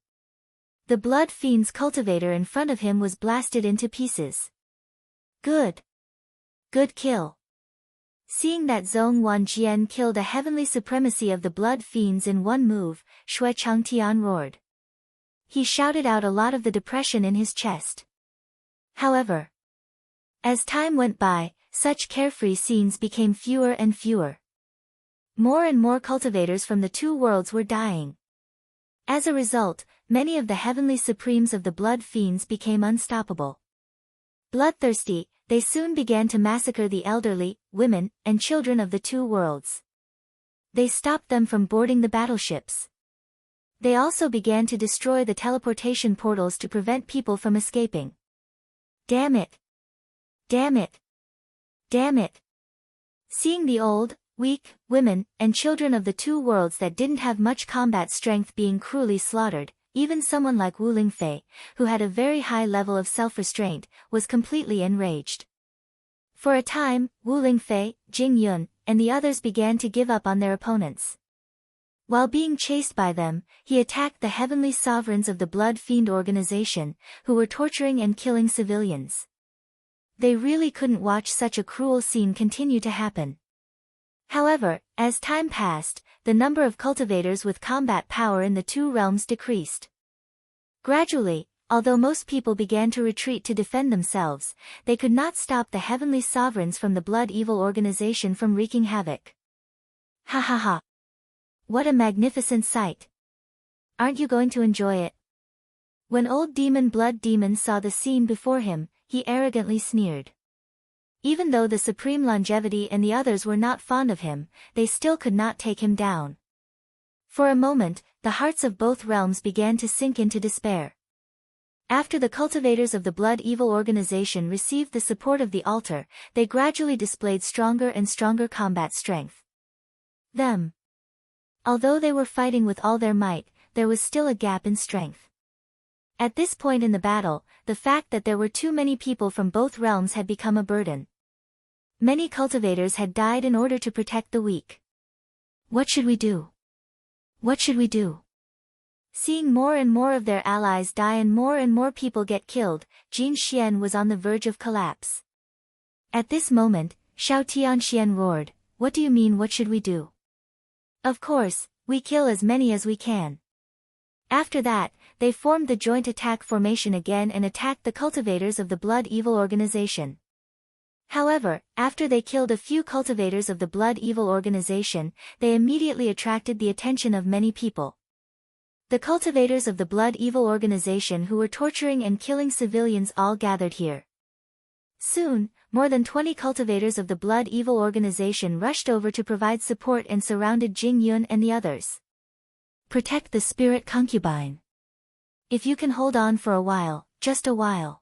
The Blood Fiend's cultivator in front of him was blasted into pieces. Good. Good kill. Seeing that Zhongwan Jian killed a heavenly supremacy of the Blood Fiends in one move, Xue Changtian roared. He shouted out a lot of the depression in his chest. However, as time went by, such carefree scenes became fewer and fewer. More and more cultivators from the two worlds were dying. As a result, many of the heavenly supremes of the Blood Fiends became unstoppable. Bloodthirsty, they soon began to massacre the elderly, women, and children of the two worlds. They stopped them from boarding the battleships. They also began to destroy the teleportation portals to prevent people from escaping. Damn it! Damn it! Damn it! Seeing the old, weak, women, and children of the two worlds that didn't have much combat strength being cruelly slaughtered, even someone like Wu Lingfei, who had a very high level of self-restraint, was completely enraged. For a time, Wu Lingfei, Jing Yun, and the others began to give up on their opponents. While being chased by them, he attacked the heavenly sovereigns of the Blood Fiend organization, who were torturing and killing civilians. They really couldn't watch such a cruel scene continue to happen. However, as time passed, the number of cultivators with combat power in the two realms decreased. Gradually, although most people began to retreat to defend themselves, they could not stop the heavenly sovereigns from the Blood Evil organization from wreaking havoc. Ha ha ha! What a magnificent sight! Aren't you going to enjoy it? When old demon Blood Demon saw the scene before him, he arrogantly sneered. Even though the Supreme Longevity and the others were not fond of him, they still could not take him down. For a moment, the hearts of both realms began to sink into despair. After the cultivators of the Blood Evil organization received the support of the altar, they gradually displayed stronger and stronger combat strength. Although they were fighting with all their might, there was still a gap in strength. At this point in the battle, the fact that there were too many people from both realms had become a burden. Many cultivators had died in order to protect the weak. What should we do? What should we do? Seeing more and more of their allies die and more people get killed, Jin Xian was on the verge of collapse. At this moment, Xiao Tianxian roared, "What do you mean, what should we do?" "Of course, we kill as many as we can." After that, they formed the joint attack formation again and attacked the cultivators of the Blood Evil organization. However, after they killed a few cultivators of the Blood Evil organization, they immediately attracted the attention of many people. The cultivators of the Blood Evil organization who were torturing and killing civilians all gathered here. Soon, more than 20 cultivators of the Blood Evil organization rushed over to provide support and surrounded Jing Yun and the others. Protect the spirit concubine. If you can hold on for a while, just a while.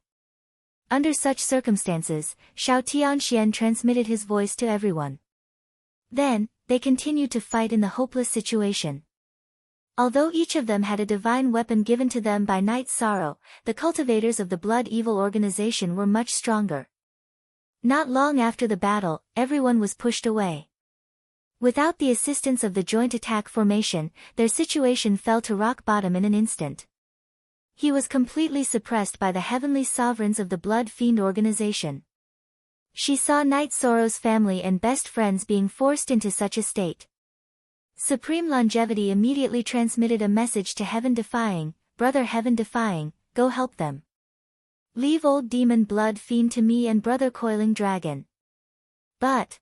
Under such circumstances, Xiao Tianxian transmitted his voice to everyone. Then, they continued to fight in the hopeless situation. Although each of them had a divine weapon given to them by Night Sorrow, the cultivators of the Blood Evil organization were much stronger. Not long after the battle, everyone was pushed away. Without the assistance of the joint attack formation, their situation fell to rock bottom in an instant. He was completely suppressed by the heavenly sovereigns of the Blood Fiend organization. She saw Night Sorrow's family and best friends being forced into such a state. Supreme Longevity immediately transmitted a message to Heaven Defying, "Brother Heaven Defying, go help them. Leave old demon Blood Fiend to me and Brother Coiling Dragon. But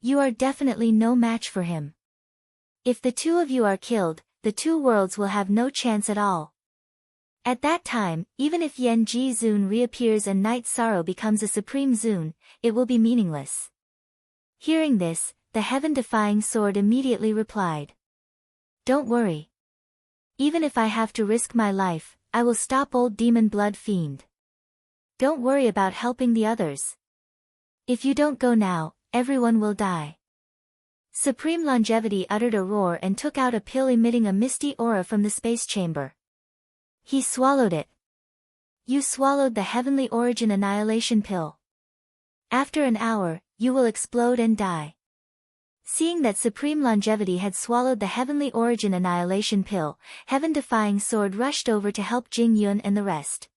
you are definitely no match for him. If the two of you are killed, the two worlds will have no chance at all." At that time, even if Yen Ji Zun reappears and Night Sorrow becomes a Supreme Zun, it will be meaningless. Hearing this, the Heaven-Defying Sword immediately replied, "Don't worry. Even if I have to risk my life, I will stop old demon Blood Fiend. Don't worry about helping the others. If you don't go now, everyone will die." Supreme Longevity uttered a roar and took out a pill emitting a misty aura from the space chamber. He swallowed it. "You swallowed the Heavenly Origin Annihilation Pill. After an hour, you will explode and die." Seeing that Supreme Longevity had swallowed the Heavenly Origin Annihilation Pill, Heaven-Defying Sword rushed over to help Jing Yun and the rest.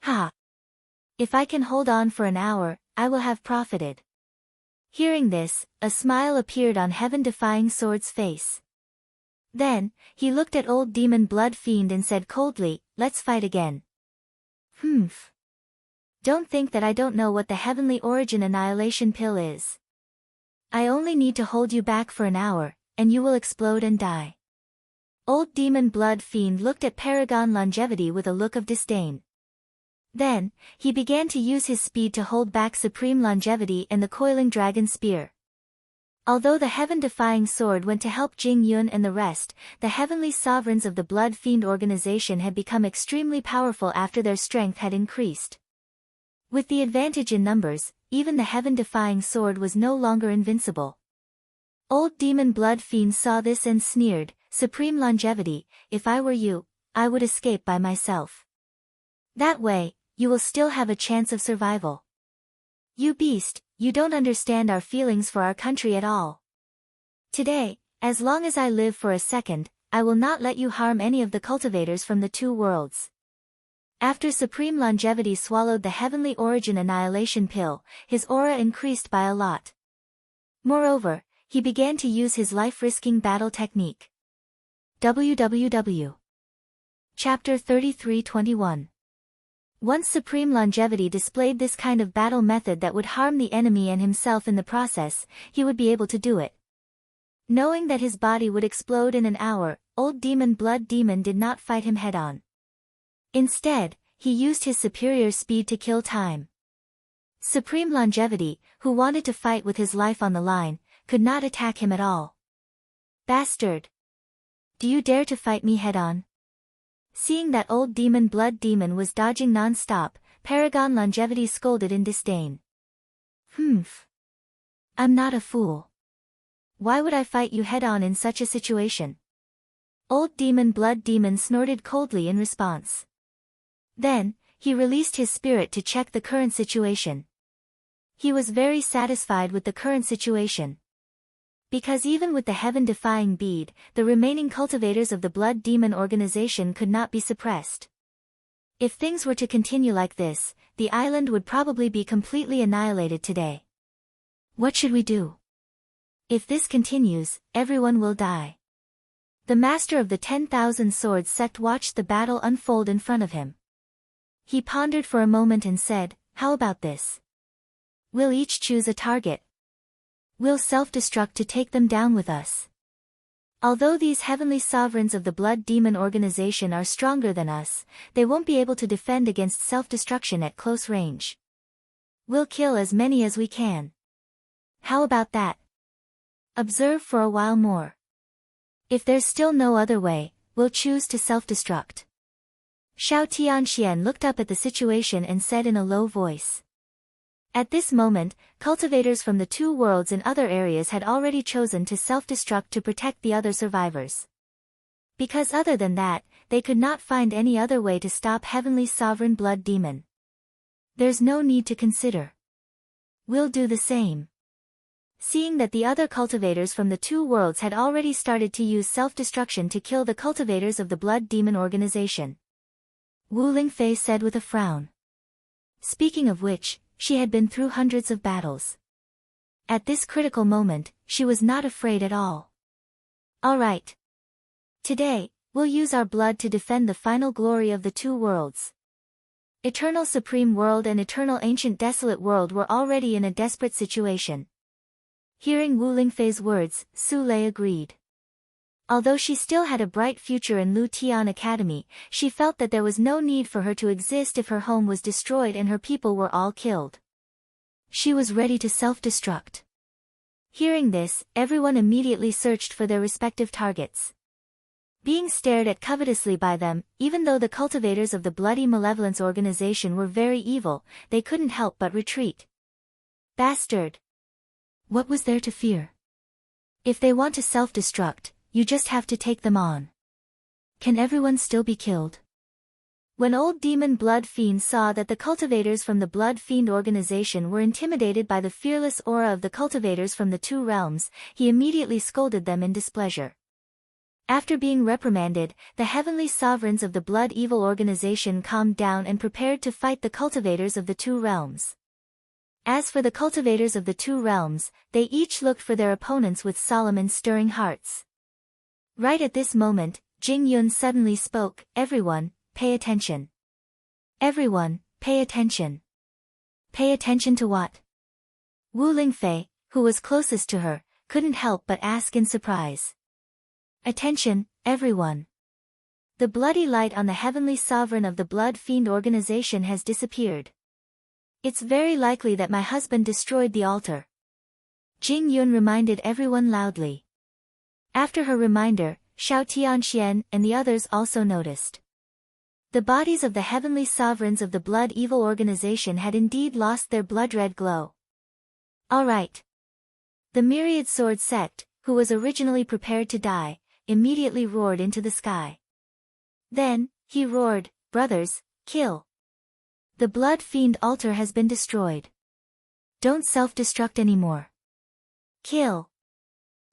"Ha! If I can hold on for an hour, I will have profited." Hearing this, a smile appeared on Heaven-Defying Sword's face. Then, he looked at old demon Blood Fiend and said coldly, "Let's fight again." "Humph. Don't think that I don't know what the Heavenly Origin Annihilation Pill is. I only need to hold you back for an hour, and you will explode and die." Old demon Blood Fiend looked at Paragon Longevity with a look of disdain. Then, he began to use his speed to hold back Supreme Longevity and the Coiling Dragon Spear. Although the Heaven-Defying Sword went to help Jing Yun and the rest, the Heavenly Sovereigns of the Blood Fiend organization had become extremely powerful after their strength had increased. With the advantage in numbers, even the Heaven-Defying Sword was no longer invincible. Old demon Blood Fiend saw this and sneered, "Supreme Longevity, if I were you, I would escape by myself. That way, you will still have a chance of survival. You beast, you don't understand our feelings for our country at all. Today, as long as I live for a second, I will not let you harm any of the cultivators from the two worlds." After Supreme Longevity swallowed the Heavenly Origin Annihilation Pill, his aura increased by a lot. Moreover, he began to use his life-risking battle technique. www. Chapter 33:21. Once Supreme Longevity displayed this kind of battle method that would harm the enemy and himself in the process, he would be able to do it. Knowing that his body would explode in an hour, old demon Blood Demon did not fight him head-on. Instead, he used his superior speed to kill time. Supreme Longevity, who wanted to fight with his life on the line, could not attack him at all. "Bastard! Do you dare to fight me head-on?" Seeing that old demon Blood Demon was dodging non-stop, Paragon Longevity scolded in disdain. "Humph. I'm not a fool. Why would I fight you head-on in such a situation? Old Demon Blood Demon snorted coldly in response. Then, he released his spirit to check the current situation. He was very satisfied with the current situation. Because even with the heaven-defying bead, the remaining cultivators of the Blood Demon organization could not be suppressed. If things were to continue like this, the island would probably be completely annihilated today. What should we do? If this continues, everyone will die. The master of the 10,000 swords sect watched the battle unfold in front of him. He pondered for a moment and said, "How about this? We'll each choose a target. We'll self-destruct to take them down with us. Although these heavenly sovereigns of the Blood Demon organization are stronger than us, they won't be able to defend against self-destruction at close range. We'll kill as many as we can. How about that? Observe for a while more. If there's still no other way, we'll choose to self-destruct." Xiao Tianxian looked up at the situation and said in a low voice. At this moment, cultivators from the two worlds in other areas had already chosen to self-destruct to protect the other survivors. Because other than that, they could not find any other way to stop Heavenly Sovereign Blood Demon. There's no need to consider. We'll do the same. Seeing that the other cultivators from the two worlds had already started to use self-destruction to kill the cultivators of the Blood Demon organization, Wu Lingfei said with a frown. Speaking of which, she had been through hundreds of battles. At this critical moment, she was not afraid at all. All right. Today, we'll use our blood to defend the final glory of the two worlds. Eternal Supreme World and Eternal Ancient Desolate World were already in a desperate situation. Hearing Wu Lingfei's words, Su Lei agreed. Although she still had a bright future in Lu Tian Academy, she felt that there was no need for her to exist if her home was destroyed and her people were all killed. She was ready to self-destruct. Hearing this, everyone immediately searched for their respective targets. Being stared at covetously by them, even though the cultivators of the Bloody Malevolence organization were very evil, they couldn't help but retreat. Bastard! What was there to fear? If they want to self-destruct, you just have to take them on. Can everyone still be killed? When Old Demon Blood Fiend saw that the cultivators from the Blood Fiend organization were intimidated by the fearless aura of the cultivators from the two realms, he immediately scolded them in displeasure. After being reprimanded, the heavenly sovereigns of the Blood Evil organization calmed down and prepared to fight the cultivators of the two realms. As for the cultivators of the two realms, they each looked for their opponents with solemn and stirring hearts. Right at this moment, Jing Yun suddenly spoke, "Everyone, pay attention. Everyone, pay attention." Pay attention to what? Wu Lingfei, who was closest to her, couldn't help but ask in surprise. Attention, everyone. The bloody light on the heavenly sovereign of the Blood Fiend organization has disappeared. It's very likely that my husband destroyed the altar. Jing Yun reminded everyone loudly. After her reminder, Xiao Tianxian and the others also noticed. The bodies of the heavenly sovereigns of the Blood Evil organization had indeed lost their blood-red glow. All right. The Myriad Sword sect, who was originally prepared to die, immediately roared into the sky. Then, he roared, "Brothers, kill! The Blood Fiend altar has been destroyed. Don't self-destruct anymore. Kill!"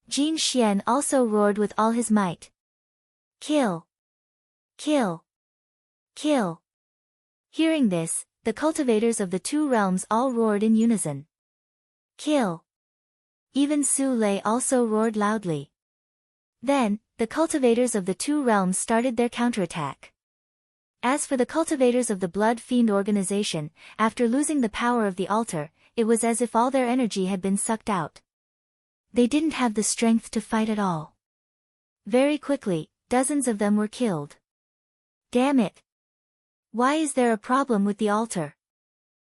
Jin Xian also roared with all his might. "Kill! Kill! Kill!" Hearing this, the cultivators of the two realms all roared in unison. "Kill!" Even Su Lei also roared loudly. Then, the cultivators of the two realms started their counterattack. As for the cultivators of the Blood Fiend organization, after losing the power of the altar, it was as if all their energy had been sucked out. They didn't have the strength to fight at all. Very quickly, dozens of them were killed. Damn it! Why is there a problem with the altar?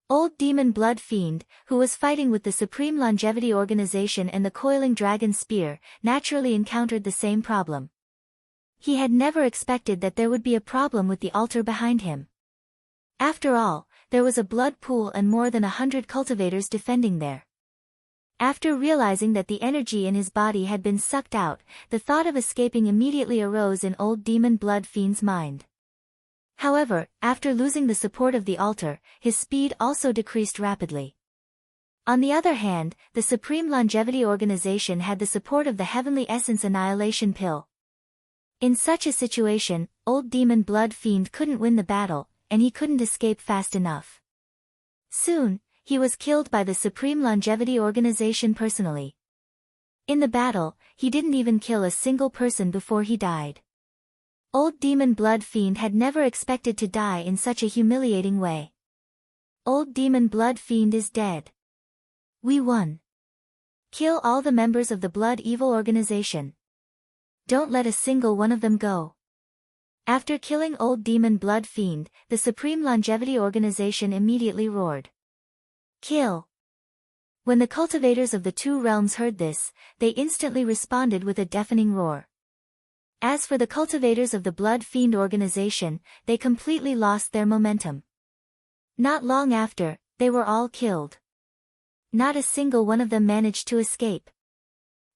Old Demon Blood Fiend, who was fighting with the Supreme Longevity Organization and the Coiling Dragon Spear, naturally encountered the same problem. He had never expected that there would be a problem with the altar behind him. After all, there was a blood pool and more than 100 cultivators defending there. After realizing that the energy in his body had been sucked out, the thought of escaping immediately arose in old demon blood fiend's mind. However, after losing the support of the altar, his speed also decreased rapidly. On the other hand, the Supreme Longevity Organization had the support of the Heavenly Essence Annihilation Pill. In such a situation, old demon blood fiend couldn't win the battle, and he couldn't escape fast enough. Soon, he was killed by the Supreme Longevity Organization personally. In the battle, he didn't even kill a single person before he died. Old demon blood fiend had never expected to die in such a humiliating way. Old demon blood fiend is dead. We won. Kill all the members of the Blood Evil Organization. Don't let a single one of them go. After killing old demon blood fiend, the Supreme Longevity Organization immediately roared. Kill! When the cultivators of the two realms heard this, they instantly responded with a deafening roar. As for the cultivators of the Blood Fiend Organization, they completely lost their momentum. Not long after, they were all killed. Not a single one of them managed to escape.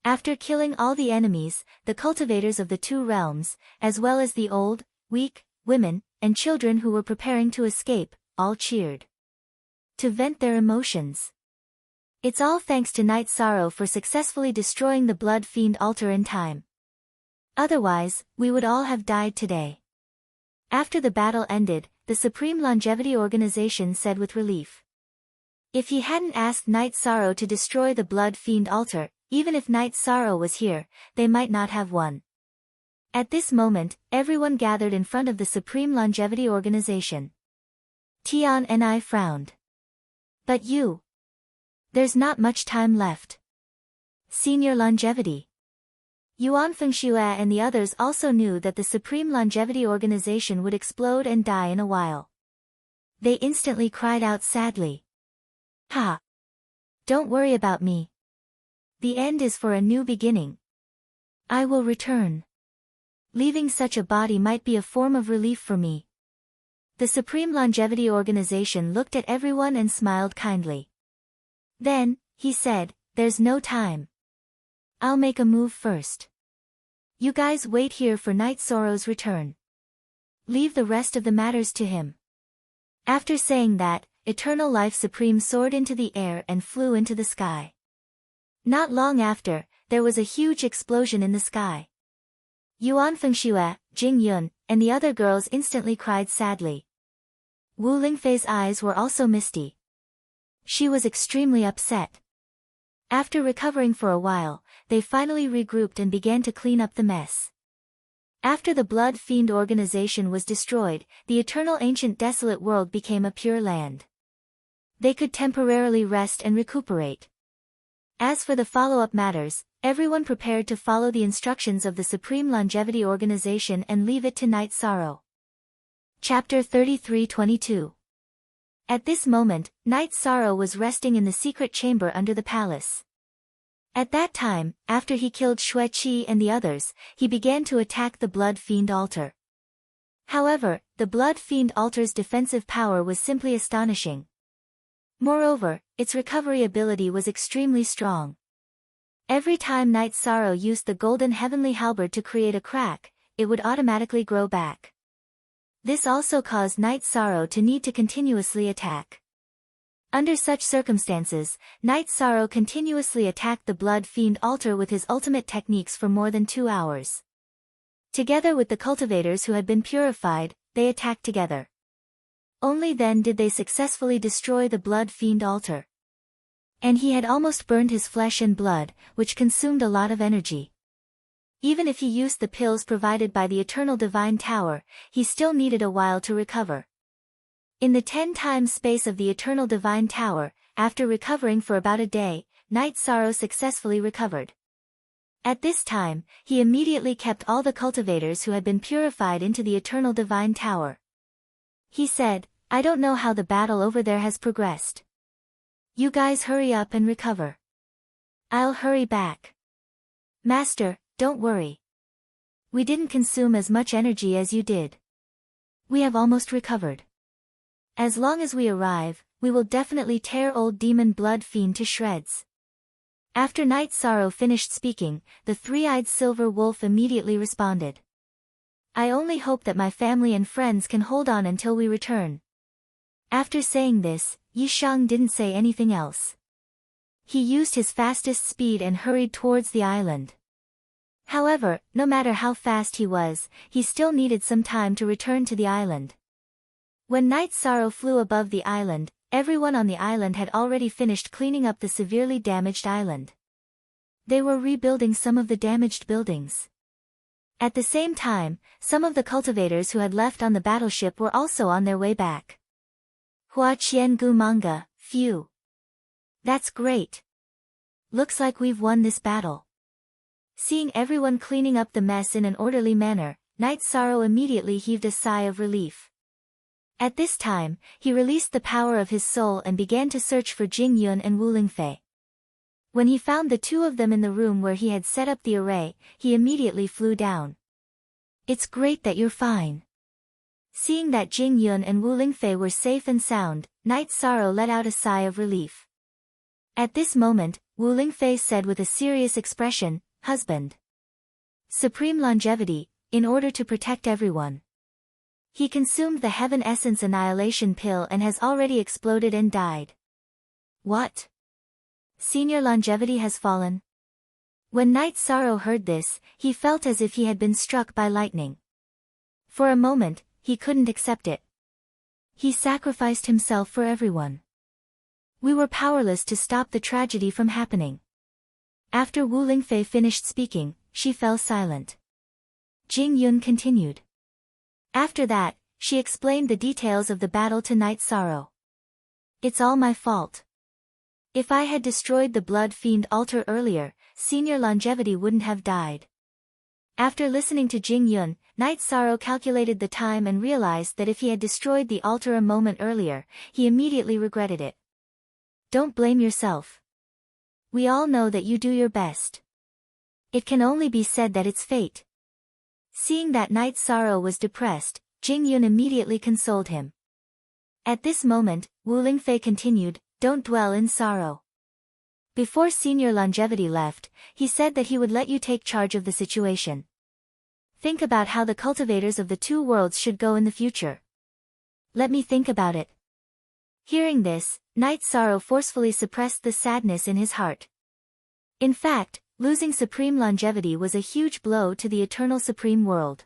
After killing all the enemies, the cultivators of the two realms, as well as the old, weak, women, and children who were preparing to escape, all cheered. To vent their emotions. It's all thanks to Night Sorrow for successfully destroying the Blood Fiend altar in time. Otherwise, we would all have died today. After the battle ended, the Supreme Longevity Organization said with relief. If he hadn't asked Night Sorrow to destroy the Blood Fiend altar, even if Night Sorrow was here, they might not have won. At this moment, everyone gathered in front of the Supreme Longevity Organization. Tian and I frowned. But you. There's not much time left. Senior Longevity. Yuan Fengxue and the others also knew that the Supreme Longevity Organization would explode and die in a while. They instantly cried out sadly. Ha! Don't worry about me. The end is for a new beginning. I will return. Leaving such a body might be a form of relief for me. The Supreme Longevity Organization looked at everyone and smiled kindly. Then, he said, there's no time. I'll make a move first. You guys wait here for Night Sorrow's return. Leave the rest of the matters to him. After saying that, Eternal Life Supreme soared into the air and flew into the sky. Not long after, there was a huge explosion in the sky. Yuan Fengxue, Jing Yun, and the other girls instantly cried sadly. Wu Lingfei's eyes were also misty. She was extremely upset. After recovering for a while, they finally regrouped and began to clean up the mess. After the Blood Fiend Organization was destroyed, the eternal ancient desolate world became a pure land. They could temporarily rest and recuperate. As for the follow-up matters, everyone prepared to follow the instructions of the Supreme Longevity Organization and leave it to Night Sorrow. Chapter 33-22. At this moment, Night Sorrow was resting in the secret chamber under the palace. At that time, after he killed Xue Qi and the others, he began to attack the Blood Fiend altar. However, the Blood Fiend altar's defensive power was simply astonishing. Moreover, its recovery ability was extremely strong. Every time Night Sorrow used the golden heavenly halberd to create a crack, it would automatically grow back. This also caused Night Sorrow to need to continuously attack. Under such circumstances, Night Sorrow continuously attacked the Blood Fiend altar with his ultimate techniques for more than 2 hours. Together with the cultivators who had been purified, they attacked together. Only then did they successfully destroy the Blood Fiend altar. And he had almost burned his flesh and blood, which consumed a lot of energy. Even if he used the pills provided by the Eternal Divine Tower, he still needed a while to recover. In the 10 times space of the Eternal Divine Tower, after recovering for about a day, Night Sorrow successfully recovered. At this time, he immediately kept all the cultivators who had been purified into the Eternal Divine Tower. He said, I don't know how the battle over there has progressed. You guys hurry up and recover. I'll hurry back. Master, don't worry. We didn't consume as much energy as you did. We have almost recovered. As long as we arrive, we will definitely tear old demon Blood Fiend to shreds. After Night Sorrow finished speaking, the three-eyed silver wolf immediately responded. I only hope that my family and friends can hold on until we return. After saying this, Yi Shang didn't say anything else. He used his fastest speed and hurried towards the island. However, no matter how fast he was, he still needed some time to return to the island. When Night Sorrow flew above the island, everyone on the island had already finished cleaning up the severely damaged island. They were rebuilding some of the damaged buildings. At the same time, some of the cultivators who had left on the battleship were also on their way back. Hua Qian Gu manga, phew. That's great. Looks like we've won this battle. Seeing everyone cleaning up the mess in an orderly manner, Night Sorrow immediately heaved a sigh of relief. At this time, he released the power of his soul and began to search for Jing Yun and Wu Lingfei. When he found the two of them in the room where he had set up the array, he immediately flew down. It's great that you're fine. Seeing that Jing Yun and Wu Lingfei were safe and sound, Night Sorrow let out a sigh of relief. At this moment, Wu Lingfei said with a serious expression, Husband. Supreme longevity, in order to protect everyone. He consumed the Heaven Essence Annihilation Pill and has already exploded and died. What? Senior longevity has fallen? When Night Sorrow heard this, he felt as if he had been struck by lightning. For a moment, he couldn't accept it. He sacrificed himself for everyone. We were powerless to stop the tragedy from happening. After Wu Lingfei finished speaking, she fell silent. Jing Yun continued. After that, she explained the details of the battle to Night Sorrow. It's all my fault. If I had destroyed the Blood Fiend altar earlier, Senior Longevity wouldn't have died. After listening to Jing Yun, Night Sorrow calculated the time and realized that if he had destroyed the altar a moment earlier, he immediately regretted it. Don't blame yourself. We all know that you do your best. It can only be said that it's fate. Seeing that Night Sorrow was depressed, Jing Yun immediately consoled him. At this moment, Wu Lingfei continued, Don't dwell in sorrow. Before Senior Longevity left, he said that he would let you take charge of the situation. Think about how the cultivators of the two worlds should go in the future. Let me think about it. Hearing this, Night Sorrow forcefully suppressed the sadness in his heart. In fact, losing Supreme Longevity was a huge blow to the Eternal Supreme World.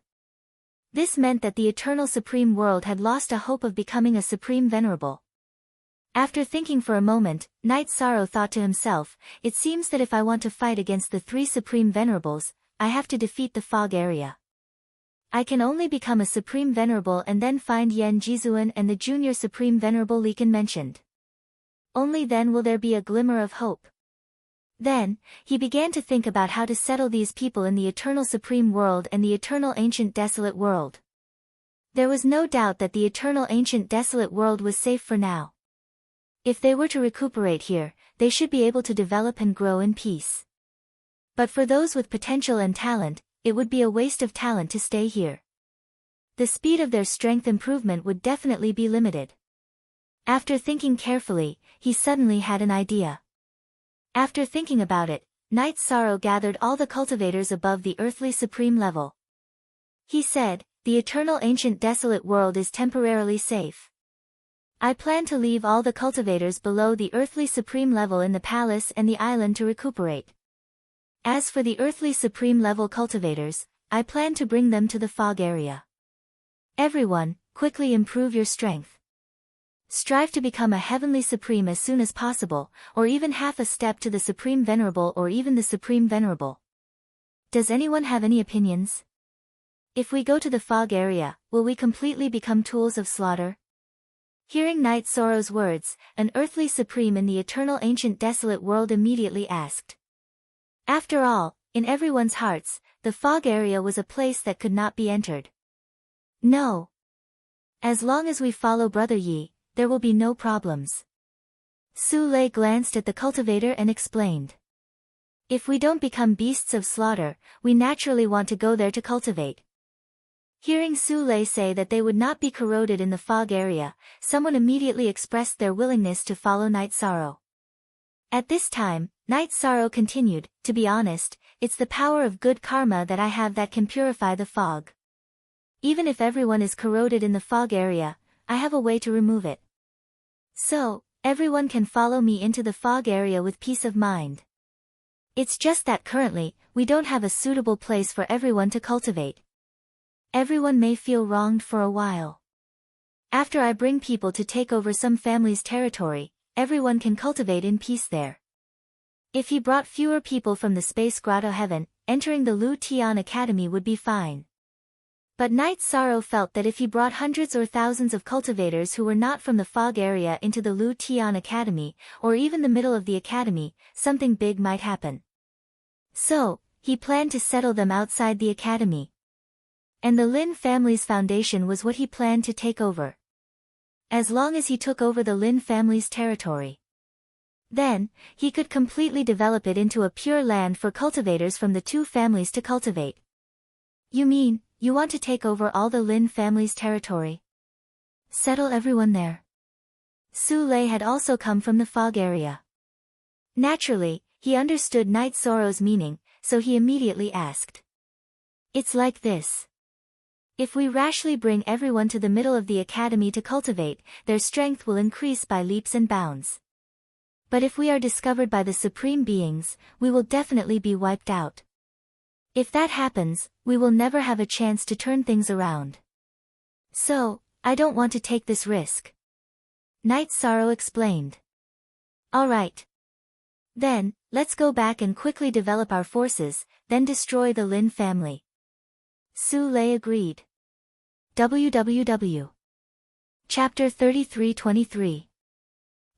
This meant that the Eternal Supreme World had lost a hope of becoming a Supreme Venerable. After thinking for a moment, Night Sorrow thought to himself, it seems that if I want to fight against the three Supreme Venerables, I have to defeat the fog area. I can only become a Supreme Venerable and then find Yan Jizuan and the Junior Supreme Venerable Li Kan mentioned. Only then will there be a glimmer of hope. Then, he began to think about how to settle these people in the Eternal Supreme World and the Eternal Ancient Desolate World. There was no doubt that the Eternal Ancient Desolate World was safe for now. If they were to recuperate here, they should be able to develop and grow in peace. But for those with potential and talent, it would be a waste of talent to stay here. The speed of their strength improvement would definitely be limited. After thinking carefully, he suddenly had an idea. After thinking about it, Night Sorrow gathered all the cultivators above the earthly supreme level. He said, the Eternal Ancient Desolate World is temporarily safe. I plan to leave all the cultivators below the earthly supreme level in the palace and the island to recuperate. As for the earthly supreme level cultivators, I plan to bring them to the fog area. Everyone, quickly improve your strength. Strive to become a heavenly supreme as soon as possible, or even half a step to the Supreme Venerable or even the Supreme Venerable. Does anyone have any opinions? If we go to the fog area, will we completely become tools of slaughter? Hearing Night Sorrow's words, an earthly supreme in the Eternal Ancient Desolate World immediately asked. After all, in everyone's hearts, the fog area was a place that could not be entered. No. As long as we follow Brother Yi, there will be no problems. Su Lei glanced at the cultivator and explained. If we don't become beasts of slaughter, we naturally want to go there to cultivate. Hearing Su Lei say that they would not be corroded in the fog area, someone immediately expressed their willingness to follow Night Sorrow. At this time, Night Sorrow continued, to be honest, it's the power of good karma that I have that can purify the fog. Even if everyone is corroded in the fog area, I have a way to remove it. So, everyone can follow me into the fog area with peace of mind. It's just that currently, we don't have a suitable place for everyone to cultivate. Everyone may feel wronged for a while. After I bring people to take over some family's territory, everyone can cultivate in peace there. If he brought fewer people from the space grotto heaven, entering the Lu Tian Academy would be fine. But Night Sorrow felt that if he brought hundreds or thousands of cultivators who were not from the fog area into the Lu Tian Academy, or even the middle of the academy, something big might happen. So, he planned to settle them outside the academy. And the Lin family's foundation was what he planned to take over. As long as he took over the Lin family's territory, then, he could completely develop it into a pure land for cultivators from the two families to cultivate. You mean, you want to take over all the Lin family's territory? Settle everyone there. Su Lei had also come from the fog area. Naturally, he understood Night Sorrow's meaning, so he immediately asked. It's like this. If we rashly bring everyone to the middle of the academy to cultivate, their strength will increase by leaps and bounds. But if we are discovered by the Supreme Beings, we will definitely be wiped out. If that happens, we will never have a chance to turn things around. So, I don't want to take this risk. Night Sorrow explained. Alright. Then, let's go back and quickly develop our forces, then destroy the Lin family. Su Lei agreed. www. Chapter 33-23.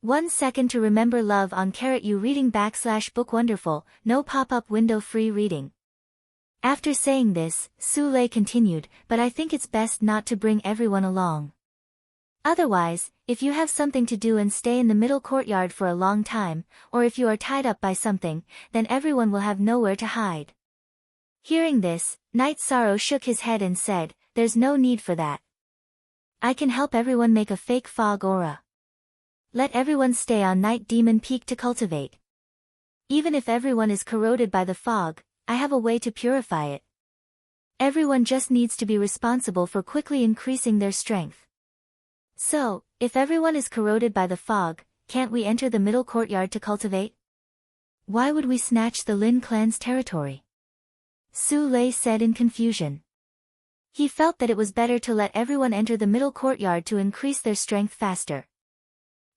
1 second to remember love on *U reading /book wonderful, no pop-up window free reading. After saying this, Su Lei continued, but I think it's best not to bring everyone along. Otherwise, if you have something to do and stay in the middle courtyard for a long time, or if you are tied up by something, then everyone will have nowhere to hide. Hearing this, Night Sorrow shook his head and said, there's no need for that. I can help everyone make a fake fog aura. Let everyone stay on Night Demon Peak to cultivate. Even if everyone is corroded by the fog, I have a way to purify it. Everyone just needs to be responsible for quickly increasing their strength. So, if everyone is corroded by the fog, can't we enter the middle courtyard to cultivate? Why would we snatch the Lin clan's territory? Su Lei said in confusion. He felt that it was better to let everyone enter the middle courtyard to increase their strength faster.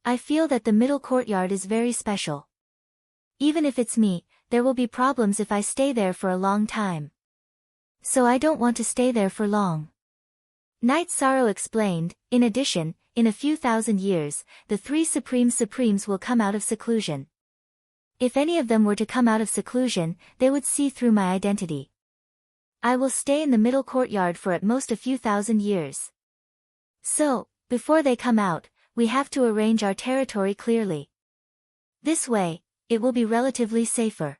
I feel that the middle courtyard is very special. Even if it's me, there will be problems if I stay there for a long time. So I don't want to stay there for long. Night Sorrow explained, in addition, in a few thousand years, the 3 Supremes will come out of seclusion. If any of them were to come out of seclusion, they would see through my identity. I will stay in the middle courtyard for at most a few thousand years. So, before they come out, we have to arrange our territory clearly. This way, it will be relatively safer.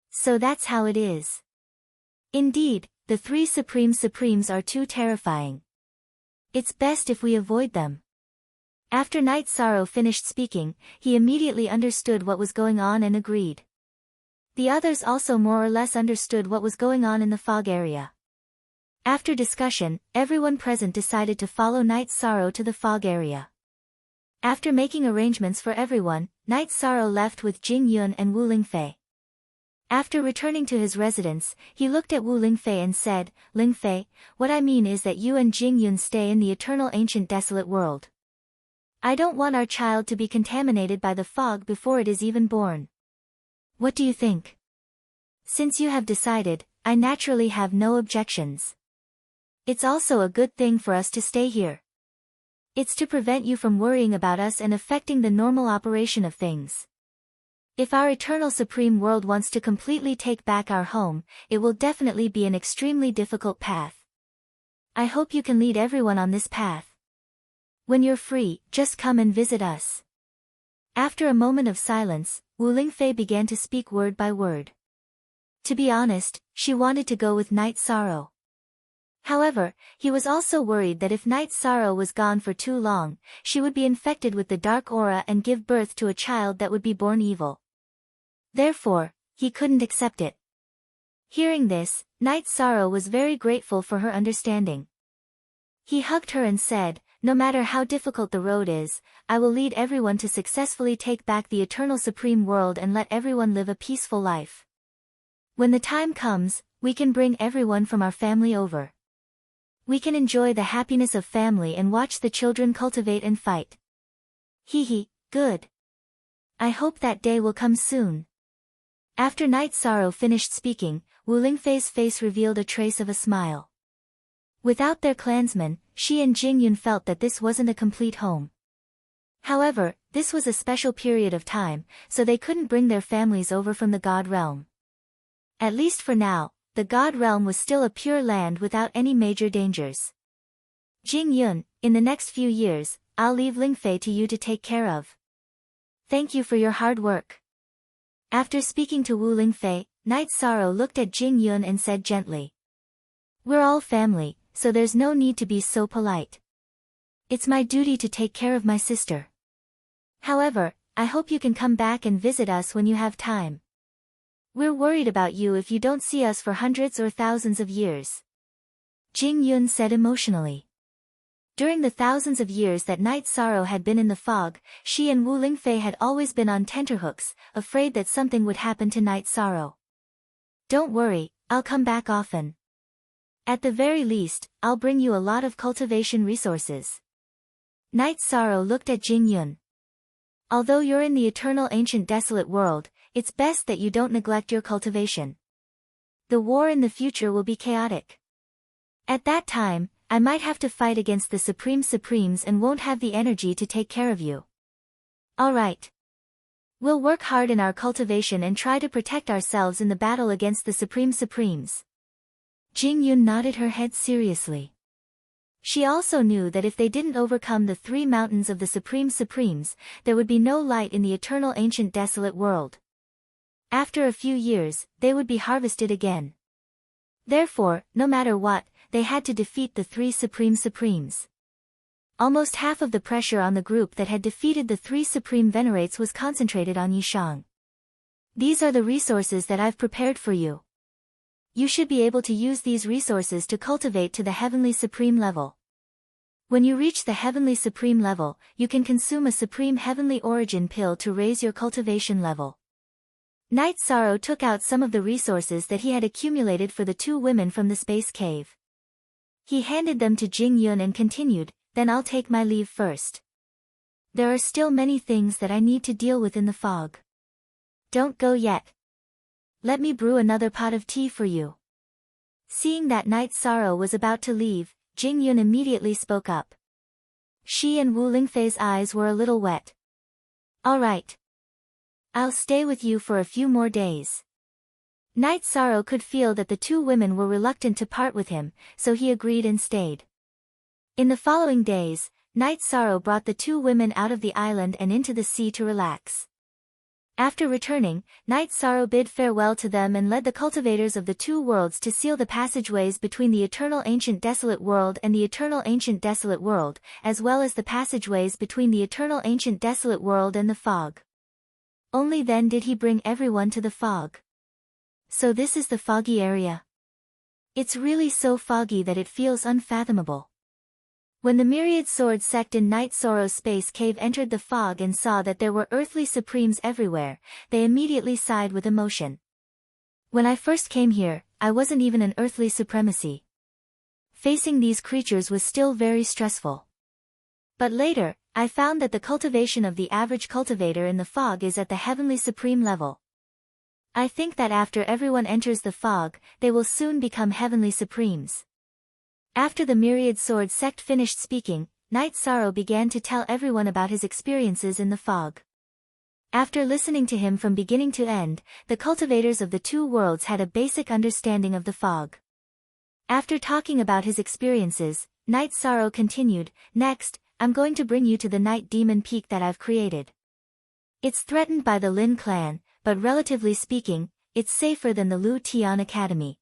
So that's how it is. Indeed, the 3 Supremes are too terrifying. It's best if we avoid them. After Night Sorrow finished speaking, he immediately understood what was going on and agreed. The others also more or less understood what was going on in the fog area. After discussion, everyone present decided to follow Night Sorrow to the fog area. After making arrangements for everyone, Night Sorrow left with Jing Yun and Wu Lingfei. After returning to his residence, he looked at Wu Lingfei and said, Lingfei, what I mean is that you and Jing Yun stay in the eternal ancient desolate world. I don't want our child to be contaminated by the fog before it is even born. What do you think? Since you have decided, I naturally have no objections. It's also a good thing for us to stay here. It's to prevent you from worrying about us and affecting the normal operation of things. If our eternal supreme world wants to completely take back our home, it will definitely be an extremely difficult path. I hope you can lead everyone on this path. When you're free, just come and visit us. After a moment of silence, Wu Lingfei began to speak word by word. To be honest, she wanted to go with Night Sorrow. However, he was also worried that if Night Sorrow was gone for too long, she would be infected with the dark aura and give birth to a child that would be born evil. Therefore, he couldn't accept it. Hearing this, Night Sorrow was very grateful for her understanding. He hugged her and said, "No matter how difficult the road is, I will lead everyone to successfully take back the eternal supreme world and let everyone live a peaceful life. When the time comes, we can bring everyone from our family over. We can enjoy the happiness of family and watch the children cultivate and fight." Hee, good. I hope that day will come soon. After Night Sorrow finished speaking, Wu Lingfei's face revealed a trace of a smile. Without their clansmen, she and Jing Yun felt that this wasn't a complete home. However, this was a special period of time, so they couldn't bring their families over from the God Realm. At least for now, the God Realm was still a pure land without any major dangers. Jing Yun, in the next few years, I'll leave Lingfei to you to take care of. Thank you for your hard work. After speaking to Wu Lingfei, Night Sorrow looked at Jing Yun and said gently, "We're all family, so there's no need to be so polite. It's my duty to take care of my sister. However, I hope you can come back and visit us when you have time. We're worried about you if you don't see us for hundreds or thousands of years," Jing Yun said emotionally. During the thousands of years that Night Sorrow had been in the fog, she and Wu Lingfei had always been on tenterhooks, afraid that something would happen to Night Sorrow. "Don't worry, I'll come back often. At the very least, I'll bring you a lot of cultivation resources." Night Sorrow looked at Jing Yun. "Although you're in the eternal ancient desolate world, it's best that you don't neglect your cultivation. The war in the future will be chaotic. At that time, I might have to fight against the Supreme Supremes and won't have the energy to take care of you. Alright. We'll work hard in our cultivation and try to protect ourselves in the battle against the Supreme Supremes." Jing Yun nodded her head seriously. She also knew that if they didn't overcome the 3 mountains of the Supreme Supremes, there would be no light in the eternal ancient desolate world. After a few years, they would be harvested again. Therefore, no matter what, they had to defeat the 3 Supreme Supremes. Almost half of the pressure on the group that had defeated the 3 Supreme Venerates was concentrated on Yishang. "These are the resources that I've prepared for you. You should be able to use these resources to cultivate to the Heavenly Supreme level. When you reach the Heavenly Supreme level, you can consume a Supreme Heavenly Origin pill to raise your cultivation level." Night Sorrow took out some of the resources that he had accumulated for the 2 women from the space cave. He handed them to Jing Yun and continued, "Then I'll take my leave first. There are still many things that I need to deal with in the fog. Don't go yet. Let me brew another pot of tea for you." Seeing that Night Sorrow was about to leave, Jing Yun immediately spoke up. She and Wu Lingfei's eyes were a little wet. "Alright. I'll stay with you for a few more days." Night Sorrow could feel that the 2 women were reluctant to part with him, so he agreed and stayed. In the following days, Night Sorrow brought the 2 women out of the island and into the sea to relax. After returning, Night Sorrow bid farewell to them and led the cultivators of the 2 worlds to seal the passageways between the eternal ancient desolate world and the eternal ancient desolate world, as well as the passageways between the eternal ancient desolate world and the fog. Only then did he bring everyone to the fog. So this is the foggy area. It's really so foggy that it feels unfathomable. When the myriad sword sect in Night Sorrow's space cave entered the fog and saw that there were earthly supremes everywhere, they immediately sighed with emotion. "When I first came here, I wasn't even an earthly supremacy. Facing these creatures was still very stressful. But later, I found that the cultivation of the average cultivator in the fog is at the heavenly supreme level. I think that after everyone enters the fog, they will soon become heavenly supremes." After the myriad sword sect finished speaking, Night Sorrow began to tell everyone about his experiences in the fog. After listening to him from beginning to end, the cultivators of the 2 worlds had a basic understanding of the fog. After talking about his experiences, Night Sorrow continued, "Next, I'm going to bring you to the Night Demon Peak that I've created. It's threatened by the Lin clan, but relatively speaking, it's safer than the Lu Tian Academy.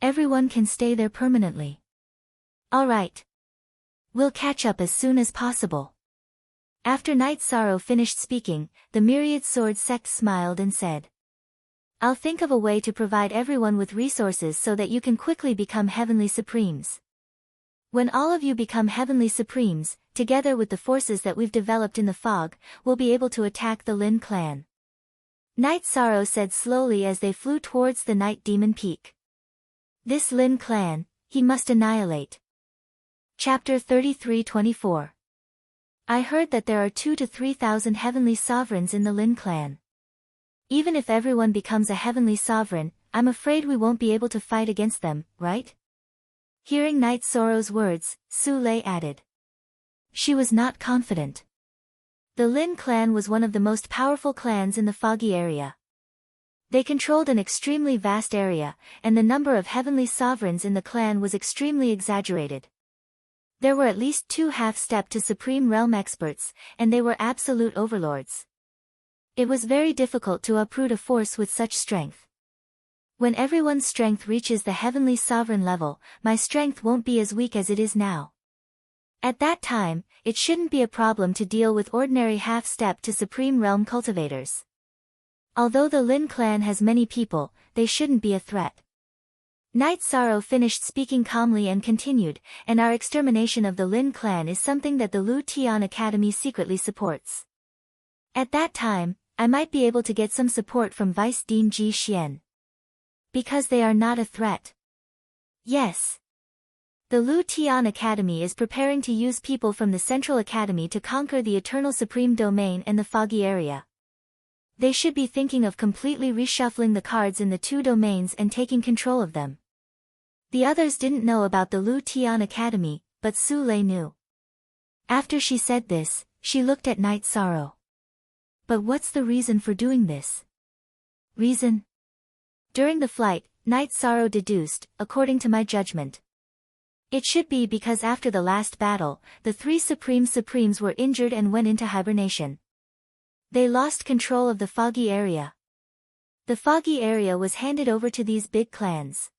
Everyone can stay there permanently. Alright. We'll catch up as soon as possible." After Night Sorrow finished speaking, the myriad sword sect smiled and said, I'll think of a way to provide everyone with resources so that you can quickly become Heavenly Supremes. When all of you become Heavenly Supremes, together with the forces that we've developed in the fog, we'll be able to attack the Lin clan. Night Sorrow said slowly as they flew towards the Night Demon Peak. This Lin clan, he must annihilate. Chapter 33-24. I heard that there are 2,000 to 3,000 heavenly sovereigns in the Lin clan. Even if everyone becomes a heavenly sovereign, I'm afraid we won't be able to fight against them, right? Hearing Night Sorrow's words, Su Lei added. She was not confident. The Lin clan was one of the most powerful clans in the foggy area. They controlled an extremely vast area, and the number of heavenly sovereigns in the clan was extremely exaggerated. There were at least 2 half-step to Supreme Realm experts, and they were absolute overlords. It was very difficult to uproot a force with such strength. When everyone's strength reaches the heavenly sovereign level, my strength won't be as weak as it is now. At that time, it shouldn't be a problem to deal with ordinary half-step to Supreme Realm cultivators. Although the Lin clan has many people, they shouldn't be a threat. Night Sorrow finished speaking calmly and continued, and our extermination of the Lin clan is something that the Lu Tian Academy secretly supports. At that time, I might be able to get some support from Vice Dean Ji Xian. Because they are not a threat. Yes. The Lu Tian Academy is preparing to use people from the Central Academy to conquer the Eternal Supreme Domain and the foggy area. They should be thinking of completely reshuffling the cards in the 2 domains and taking control of them. The others didn't know about the Lu Tian Academy, but Su Lei knew. After she said this, she looked at Night Sorrow. But what's the reason for doing this? Reason? During the flight, Night Sorrow deduced, according to my judgment. It should be because after the last battle, the 3 Supremes were injured and went into hibernation. They lost control of the foggy area. The foggy area was handed over to these big clans.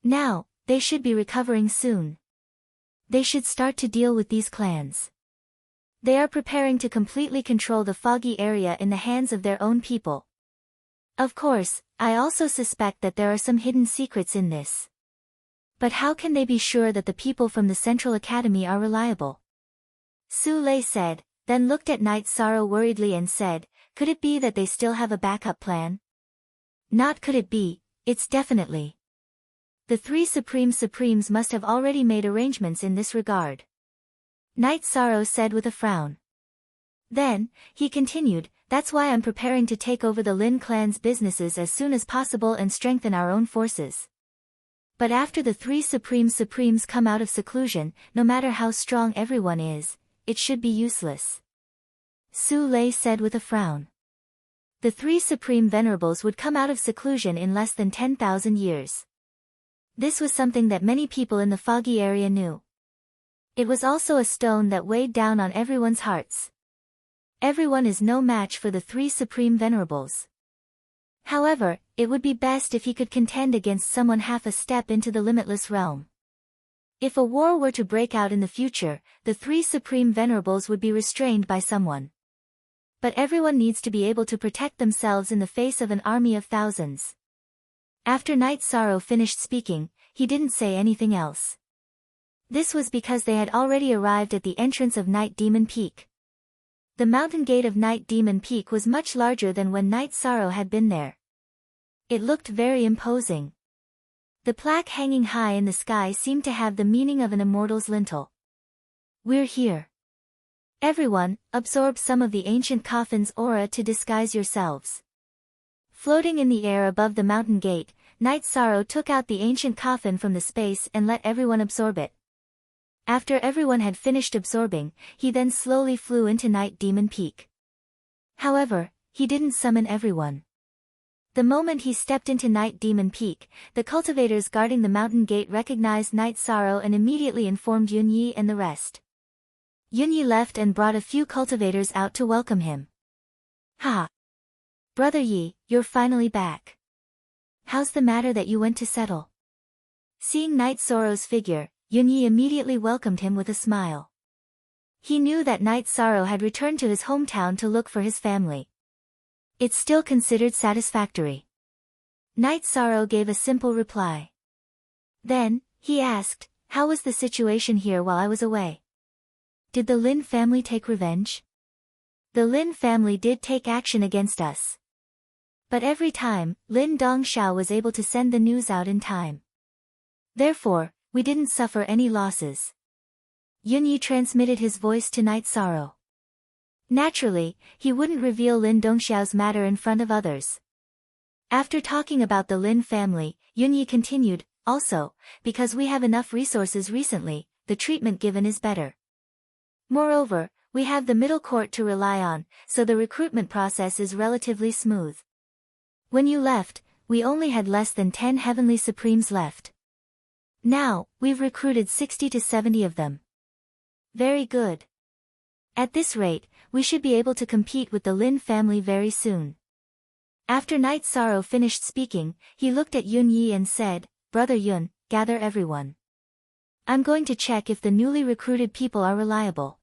Now, they should be recovering soon. They should start to deal with these clans. They are preparing to completely control the foggy area in the hands of their own people. Of course, I also suspect that there are some hidden secrets in this. But how can they be sure that the people from the Central Academy are reliable? Su Lei said, then looked at Night Sorrow worriedly and said, could it be that they still have a backup plan? Not could it be, it's definitely. The 3 Supremes must have already made arrangements in this regard. Night Sorrow said with a frown. Then, he continued, that's why I'm preparing to take over the Lin clan's businesses as soon as possible and strengthen our own forces. But after the 3 Supremes come out of seclusion, no matter how strong everyone is, it should be useless. Su Lei said with a frown. The 3 Supreme Venerables would come out of seclusion in less than 10,000 years. This was something that many people in the foggy area knew. It was also a stone that weighed down on everyone's hearts. Everyone is no match for the 3 Supreme Venerables. However, it would be best if he could contend against someone half a step into the limitless realm. If a war were to break out in the future, the 3 Supreme Venerables would be restrained by someone. But everyone needs to be able to protect themselves in the face of an army of thousands. After Night Sorrow finished speaking, he didn't say anything else. This was because they had already arrived at the entrance of Night Demon Peak. The mountain gate of Night Demon Peak was much larger than when Night Sorrow had been there. It looked very imposing. The plaque hanging high in the sky seemed to have the meaning of an immortal's lintel. We're here. Everyone, absorb some of the ancient coffin's aura to disguise yourselves. Floating in the air above the mountain gate, Night Sorrow took out the ancient coffin from the space and let everyone absorb it. After everyone had finished absorbing, he then slowly flew into Night Demon Peak. However, he didn't summon everyone. The moment he stepped into Night Demon Peak, the cultivators guarding the mountain gate recognized Night Sorrow and immediately informed Yunyi and the rest. Yunyi left and brought a few cultivators out to welcome him. Ha! Brother Yi, you're finally back. How's the matter that you went to settle? Seeing Night Sorrow's figure, Yunyi immediately welcomed him with a smile. He knew that Night Sorrow had returned to his hometown to look for his family. It's still considered satisfactory. Night Sorrow gave a simple reply. Then, he asked, how was the situation here while I was away? Did the Lin family take revenge? The Lin family did take action against us. But every time, Lin Dongxiao was able to send the news out in time. Therefore, we didn't suffer any losses. Yunyi transmitted his voice to Night Sorrow. Naturally, he wouldn't reveal Lin Dongxiao's matter in front of others. After talking about the Lin family, Yunyi continued, also, because we have enough resources recently, the treatment given is better. Moreover, we have the middle court to rely on, so the recruitment process is relatively smooth. When you left, we only had less than 10 Heavenly Supremes left. Now, we've recruited 60 to 70 of them. Very good. At this rate, we should be able to compete with the Lin family very soon. After Night Sorrow finished speaking, he looked at Yun Yi and said, Brother Yun, gather everyone. I'm going to check if the newly recruited people are reliable.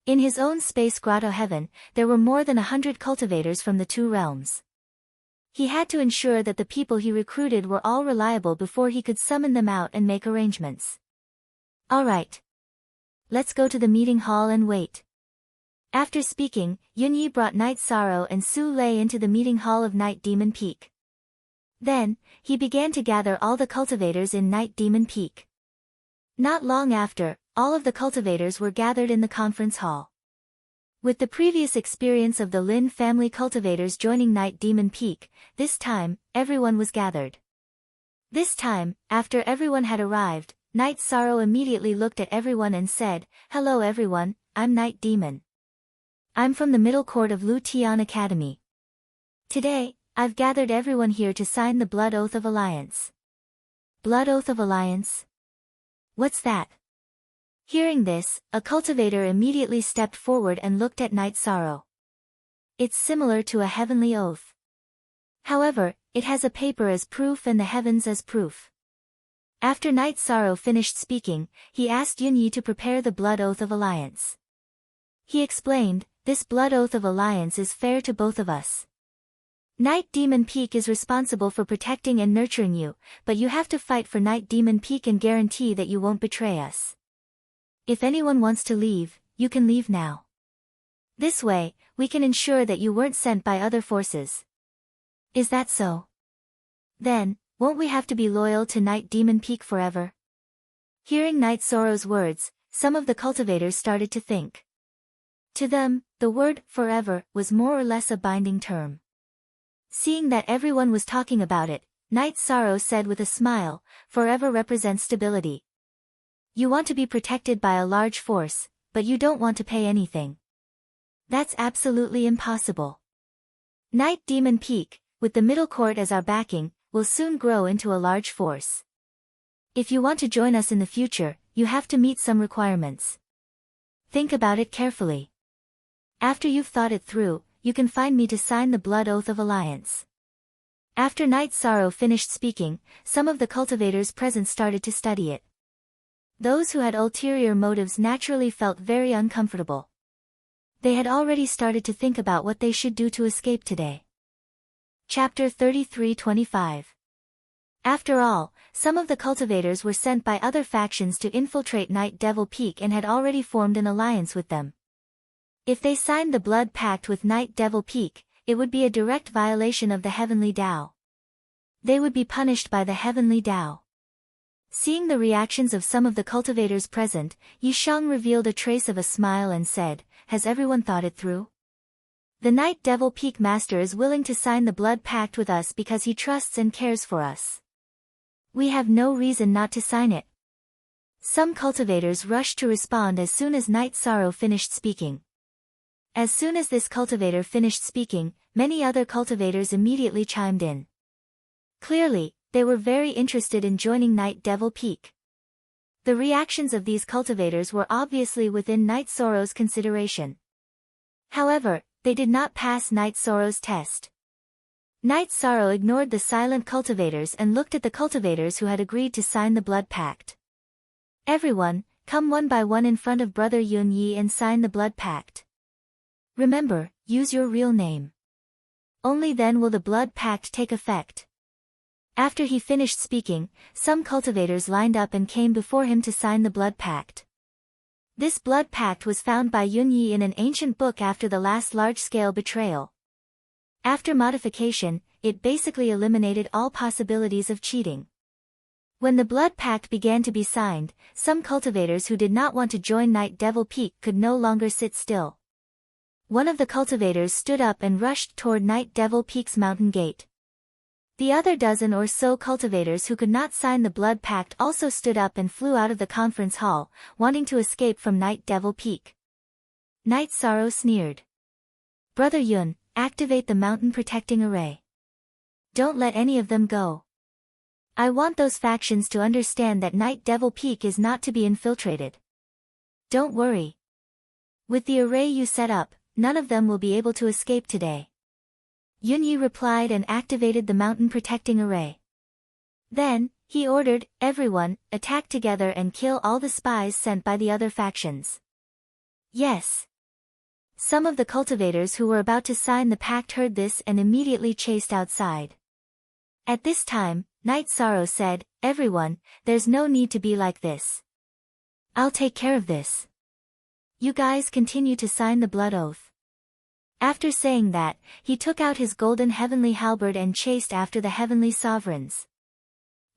In his own space grotto heaven, there were more than 100 cultivators from the two realms. He had to ensure that the people he recruited were all reliable before he could summon them out and make arrangements. Alright. Let's go to the meeting hall and wait. After speaking, Yunyi brought Night Sorrow and Su Lei into the meeting hall of Night Demon Peak. Then, he began to gather all the cultivators in Night Demon Peak. Not long after, all of the cultivators were gathered in the conference hall. With the previous experience of the Lin family cultivators joining Night Demon Peak, this time, everyone was gathered. This time, after everyone had arrived, Night Sorrow immediately looked at everyone and said, Hello everyone, I'm Night Demon. I'm from the middle court of Lu Tian Academy. Today, I've gathered everyone here to sign the Blood Oath of Alliance. Blood Oath of Alliance? What's that? Hearing this, a cultivator immediately stepped forward and looked at Night Sorrow. It's similar to a heavenly oath. However, it has a paper as proof and the heavens as proof. After Night Sorrow finished speaking, he asked Yunyi to prepare the Blood Oath of Alliance. He explained, this Blood Oath of Alliance is fair to both of us. Night Demon Peak is responsible for protecting and nurturing you, but you have to fight for Night Demon Peak and guarantee that you won't betray us. If anyone wants to leave, you can leave now. This way, we can ensure that you weren't sent by other forces. Is that so? Then, won't we have to be loyal to Night Demon Peak forever? Hearing Night Sorrow's words, some of the cultivators started to think. To them, the word forever was more or less a binding term. Seeing that everyone was talking about it, Night Sorrow said with a smile, forever represents stability. You want to be protected by a large force, but you don't want to pay anything. That's absolutely impossible. Night Demon Peak, with the middle court as our backing, will soon grow into a large force. If you want to join us in the future, you have to meet some requirements. Think about it carefully. After you've thought it through, you can find me to sign the Blood Oath of Alliance. After Night Sorrow finished speaking, some of the cultivators present started to study it. Those who had ulterior motives naturally felt very uncomfortable. They had already started to think about what they should do to escape today. Chapter 33-25. After all, some of the cultivators were sent by other factions to infiltrate Night Devil Peak and had already formed an alliance with them. If they signed the blood pact with Night Devil Peak, it would be a direct violation of the Heavenly Tao. They would be punished by the Heavenly Tao. Seeing the reactions of some of the cultivators present, Yisheng revealed a trace of a smile and said, Has everyone thought it through? The Night Devil Peak Master is willing to sign the blood pact with us because he trusts and cares for us. We have no reason not to sign it. Some cultivators rushed to respond as soon as Night Sorrow finished speaking. As soon as this cultivator finished speaking, many other cultivators immediately chimed in. Clearly, they were very interested in joining Night Devil Peak. The reactions of these cultivators were obviously within Night Sorrow's consideration. However, they did not pass Night Sorrow's test. Night Sorrow ignored the silent cultivators and looked at the cultivators who had agreed to sign the blood pact. Everyone, come one by one in front of Brother Yun Yi and sign the blood pact. Remember, use your real name. Only then will the blood pact take effect. After he finished speaking, some cultivators lined up and came before him to sign the blood pact. This blood pact was found by Yunyi in an ancient book after the last large-scale betrayal. After modification, it basically eliminated all possibilities of cheating. When the blood pact began to be signed, some cultivators who did not want to join Night Devil Peak could no longer sit still. One of the cultivators stood up and rushed toward Night Devil Peak's mountain gate. The other dozen or so cultivators who could not sign the blood pact also stood up and flew out of the conference hall, wanting to escape from Night Devil Peak. Night Sorrow sneered. "Brother Yun, activate the mountain protecting array. Don't let any of them go. I want those factions to understand that Night Devil Peak is not to be infiltrated. Don't worry. With the array you set up, none of them will be able to escape today." Yunyi replied and activated the mountain protecting array. Then, he ordered, "Everyone, attack together and kill all the spies sent by the other factions." Yes. Some of the cultivators who were about to sign the pact heard this and immediately chased outside. At this time, Night Sorrow said, "Everyone, there's no need to be like this. I'll take care of this. You guys continue to sign the blood oath." After saying that, he took out his golden heavenly halberd and chased after the heavenly sovereigns.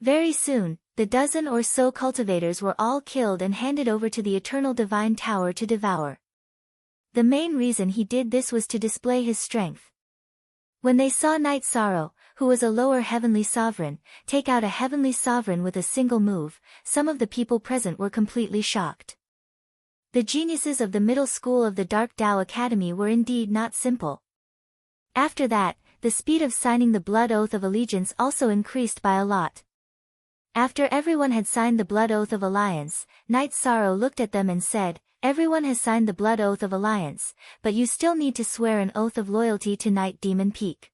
Very soon, the dozen or so cultivators were all killed and handed over to the eternal divine tower to devour. The main reason he did this was to display his strength. When they saw Night Sorrow, who was a lower heavenly sovereign, take out a heavenly sovereign with a single move, some of the people present were completely shocked. The geniuses of the middle school of the Dark Tao Academy were indeed not simple. After that, the speed of signing the blood oath of allegiance also increased by a lot. After everyone had signed the blood oath of alliance, Night Sorrow looked at them and said, "Everyone has signed the blood oath of alliance, but you still need to swear an oath of loyalty to Night Demon Peak.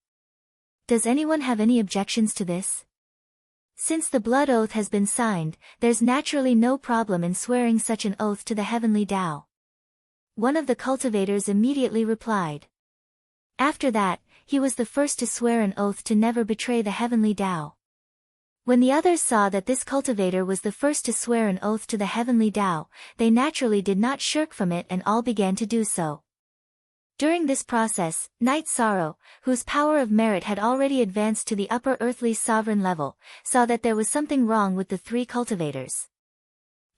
Does anyone have any objections to this? Since the blood oath has been signed, there's naturally no problem in swearing such an oath to the heavenly Tao." One of the cultivators immediately replied. After that, he was the first to swear an oath to never betray the heavenly Tao. When the others saw that this cultivator was the first to swear an oath to the heavenly Tao, they naturally did not shirk from it and all began to do so. During this process, Night Sorrow, whose power of merit had already advanced to the upper earthly sovereign level, saw that there was something wrong with the three cultivators.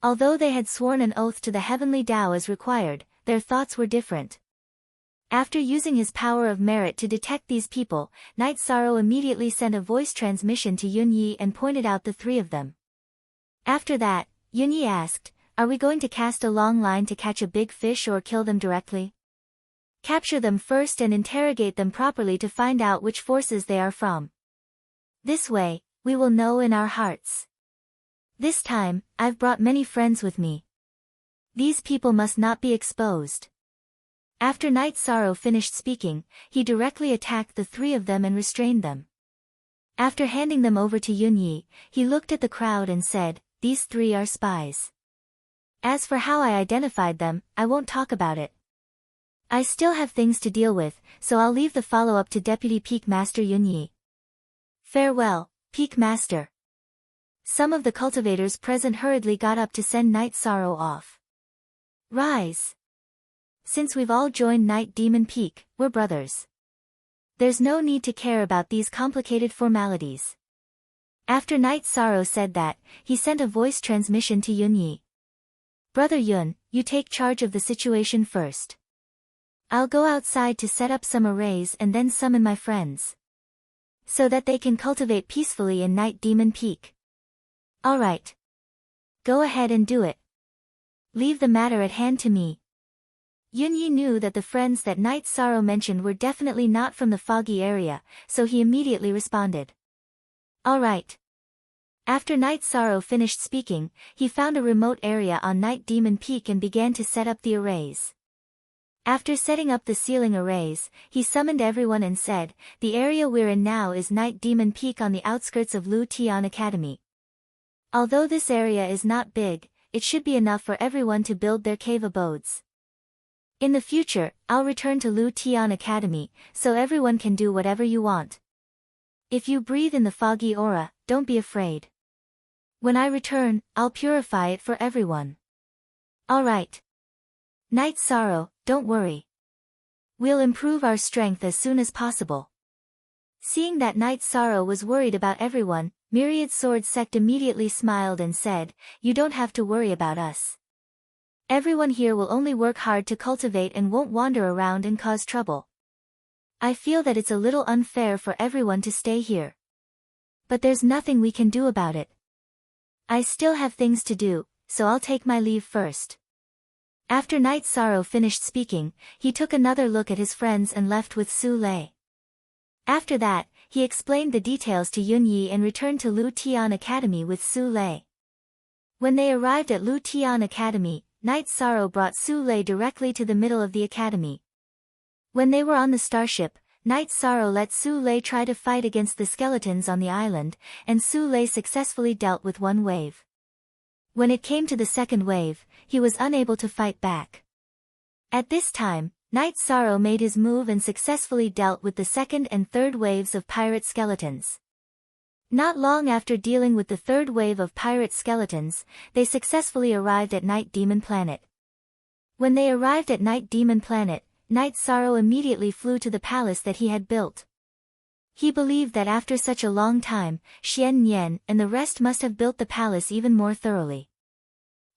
Although they had sworn an oath to the heavenly Tao as required, their thoughts were different. After using his power of merit to detect these people, Night Sorrow immediately sent a voice transmission to Yunyi and pointed out the three of them. After that, Yunyi asked, "Are we going to cast a long line to catch a big fish or kill them directly? Capture them first and interrogate them properly to find out which forces they are from. This way, we will know in our hearts. This time, I've brought many friends with me. These people must not be exposed." After Night Sorrow finished speaking, he directly attacked the three of them and restrained them. After handing them over to Yunyi, he looked at the crowd and said, "These three are spies. As for how I identified them, I won't talk about it. I still have things to deal with, so I'll leave the follow-up to Deputy Peak Master Yunyi. Farewell, Peak Master." Some of the cultivators present hurriedly got up to send Night Sorrow off. "Rise. Since we've all joined Night Demon Peak, we're brothers. There's no need to care about these complicated formalities." After Night Sorrow said that, he sent a voice transmission to Yunyi. "Brother Yun, you take charge of the situation first. I'll go outside to set up some arrays and then summon my friends, so that they can cultivate peacefully in Night Demon Peak." "All right. Go ahead and do it. Leave the matter at hand to me." Yunyi knew that the friends that Night Sorrow mentioned were definitely not from the foggy area, so he immediately responded. "All right." After Night Sorrow finished speaking, he found a remote area on Night Demon Peak and began to set up the arrays. After setting up the ceiling arrays, he summoned everyone and said, "The area we're in now is Night Demon Peak on the outskirts of Lu Tian Academy. Although this area is not big, it should be enough for everyone to build their cave abodes. In the future, I'll return to Lu Tian Academy, so everyone can do whatever you want. If you breathe in the foggy aura, don't be afraid. When I return, I'll purify it for everyone. Alright. Night Sorrow, don't worry. We'll improve our strength as soon as possible. Seeing that Night Sorrow was worried about everyone, Myriad Sword Sect immediately smiled and said, "You don't have to worry about us. Everyone here will only work hard to cultivate and won't wander around and cause trouble. I feel that it's a little unfair for everyone to stay here. But there's nothing we can do about it. I still have things to do, so I'll take my leave first." After Night Sorrow finished speaking, he took another look at his friends and left with Su Lei. After that, he explained the details to Yun Yi and returned to Lu Tian Academy with Su Lei. When they arrived at Lu Tian Academy, Night Sorrow brought Su Lei directly to the middle of the academy. When they were on the starship, Night Sorrow let Su Lei try to fight against the skeletons on the island, and Su Lei successfully dealt with one wave. When it came to the second wave, he was unable to fight back. At this time, Night Sorrow made his move and successfully dealt with the second and third waves of pirate skeletons. Not long after dealing with the third wave of pirate skeletons, they successfully arrived at Night Demon Planet. When they arrived at Night Demon Planet, Night Sorrow immediately flew to the palace that he had built. He believed that after such a long time, Xian Nian and the rest must have built the palace even more thoroughly.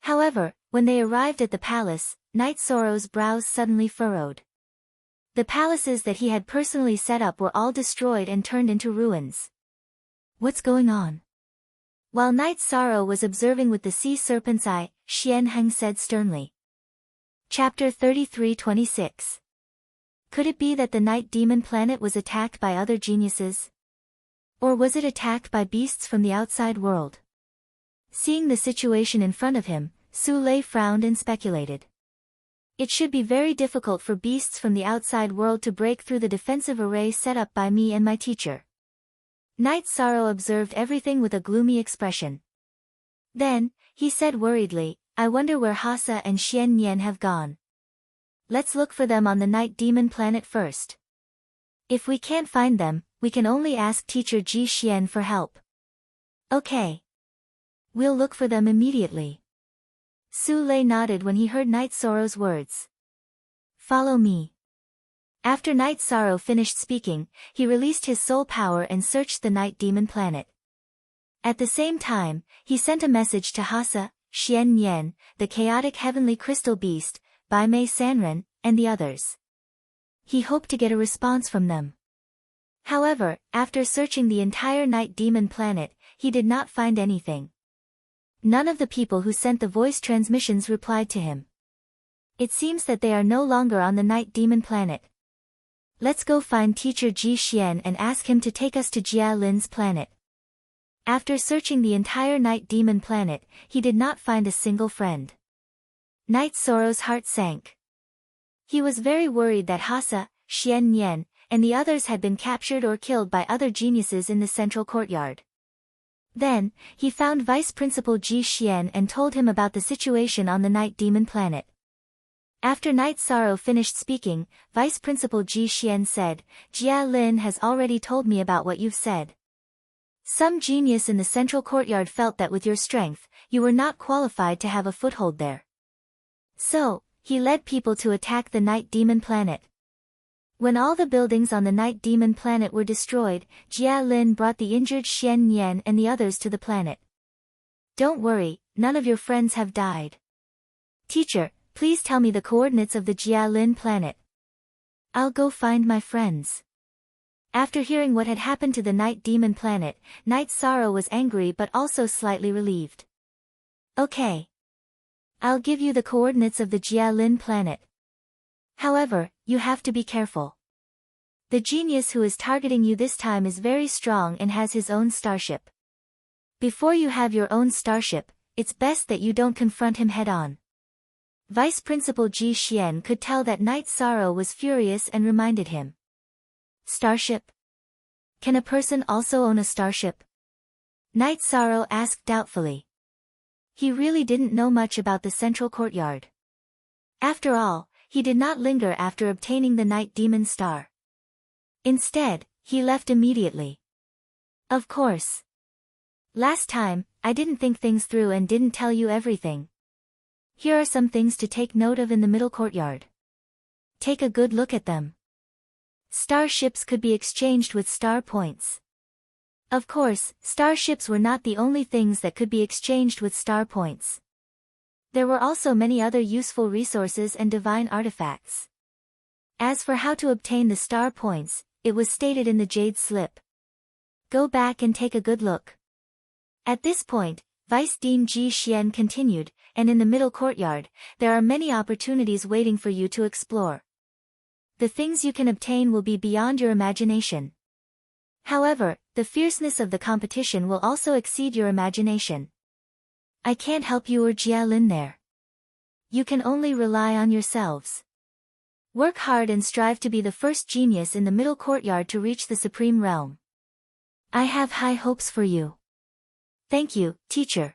However, when they arrived at the palace, Night Sorrow's brows suddenly furrowed. The palaces that he had personally set up were all destroyed and turned into ruins. What's going on? While Night Sorrow was observing with the sea serpent's eye, Xian Heng said sternly. Chapter 33-26. Could it be that the Night Demon Planet was attacked by other geniuses? Or was it attacked by beasts from the outside world? Seeing the situation in front of him, Su Lei frowned and speculated. It should be very difficult for beasts from the outside world to break through the defensive array set up by me and my teacher. Night Sorrow observed everything with a gloomy expression. Then, he said worriedly, "I wonder where Hasa and Xian Nian have gone. Let's look for them on the Night Demon Planet first. If we can't find them, we can only ask teacher Ji Xian for help." "Okay. We'll look for them immediately." Su Lei nodded when he heard Night Sorrow's words. "Follow me." After Night Sorrow finished speaking, he released his soul power and searched the Night Demon Planet. At the same time, he sent a message to Hasa, Xian Nian, the chaotic heavenly crystal beast, Bai Mei Sanren, and the others. He hoped to get a response from them. However, after searching the entire Night Demon Planet, he did not find anything. None of the people who sent the voice transmissions replied to him. It seems that they are no longer on the Night Demon Planet. Let's go find teacher Ji Xian and ask him to take us to Jia Lin's planet. After searching the entire Night Demon Planet, he did not find a single friend. Night Sorrow's heart sank. He was very worried that Hasa, Xian Nian, and the others had been captured or killed by other geniuses in the central courtyard. Then, he found Vice Principal Ji Xian and told him about the situation on the Night Demon Planet. After Night Sorrow finished speaking, Vice Principal Ji Xian said, "Jia Lin has already told me about what you've said. Some genius in the central courtyard felt that with your strength, you were not qualified to have a foothold there. So, he led people to attack the Night Demon Planet. When all the buildings on the Night Demon Planet were destroyed, Jia Lin brought the injured Xian Nian and the others to the planet. Don't worry, none of your friends have died. Teacher, please tell me the coordinates of the Jia Lin planet. I'll go find my friends." After hearing what had happened to the Night Demon Planet, Night Sorrow was angry but also slightly relieved. "Okay. I'll give you the coordinates of the Jia Lin planet. However, you have to be careful. The genius who is targeting you this time is very strong and has his own starship. Before you have your own starship, it's best that you don't confront him head-on." Vice Principal Ji Xian could tell that Night Sorrow was furious and reminded him. "Starship? Can a person also own a starship?" Night Sorrow asked doubtfully. He really didn't know much about the central courtyard. After all, he did not linger after obtaining the Night Demon Star. Instead, he left immediately. Of course. Last time, I didn't think things through and didn't tell you everything. Here are some things to take note of in the middle courtyard. Take a good look at them. Starships could be exchanged with star points. Of course, starships were not the only things that could be exchanged with star points. There were also many other useful resources and divine artifacts. As for how to obtain the star points, it was stated in the jade slip. Go back and take a good look. At this point, Vice Dean Ji Xian continued, and in the middle courtyard, there are many opportunities waiting for you to explore. The things you can obtain will be beyond your imagination. However, the fierceness of the competition will also exceed your imagination. I can't help you or Jia Lin there. You can only rely on yourselves. Work hard and strive to be the first genius in the middle courtyard to reach the supreme realm. I have high hopes for you. Thank you, teacher.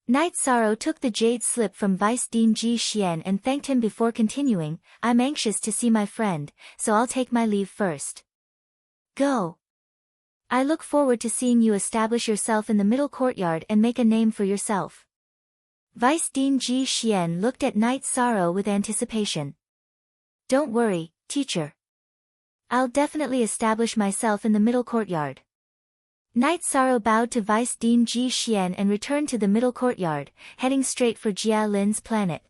Night Sorrow took the jade slip from Vice Dean Ji Xian and thanked him before continuing. I'm anxious to see my friend, so I'll take my leave first. Go. I look forward to seeing you establish yourself in the middle courtyard and make a name for yourself. Vice Dean Ji Xian looked at Night Sorrow with anticipation. Don't worry, teacher. I'll definitely establish myself in the middle courtyard. Night Sorrow bowed to Vice Dean Ji Xian and returned to the middle courtyard, heading straight for Jia Lin's planet.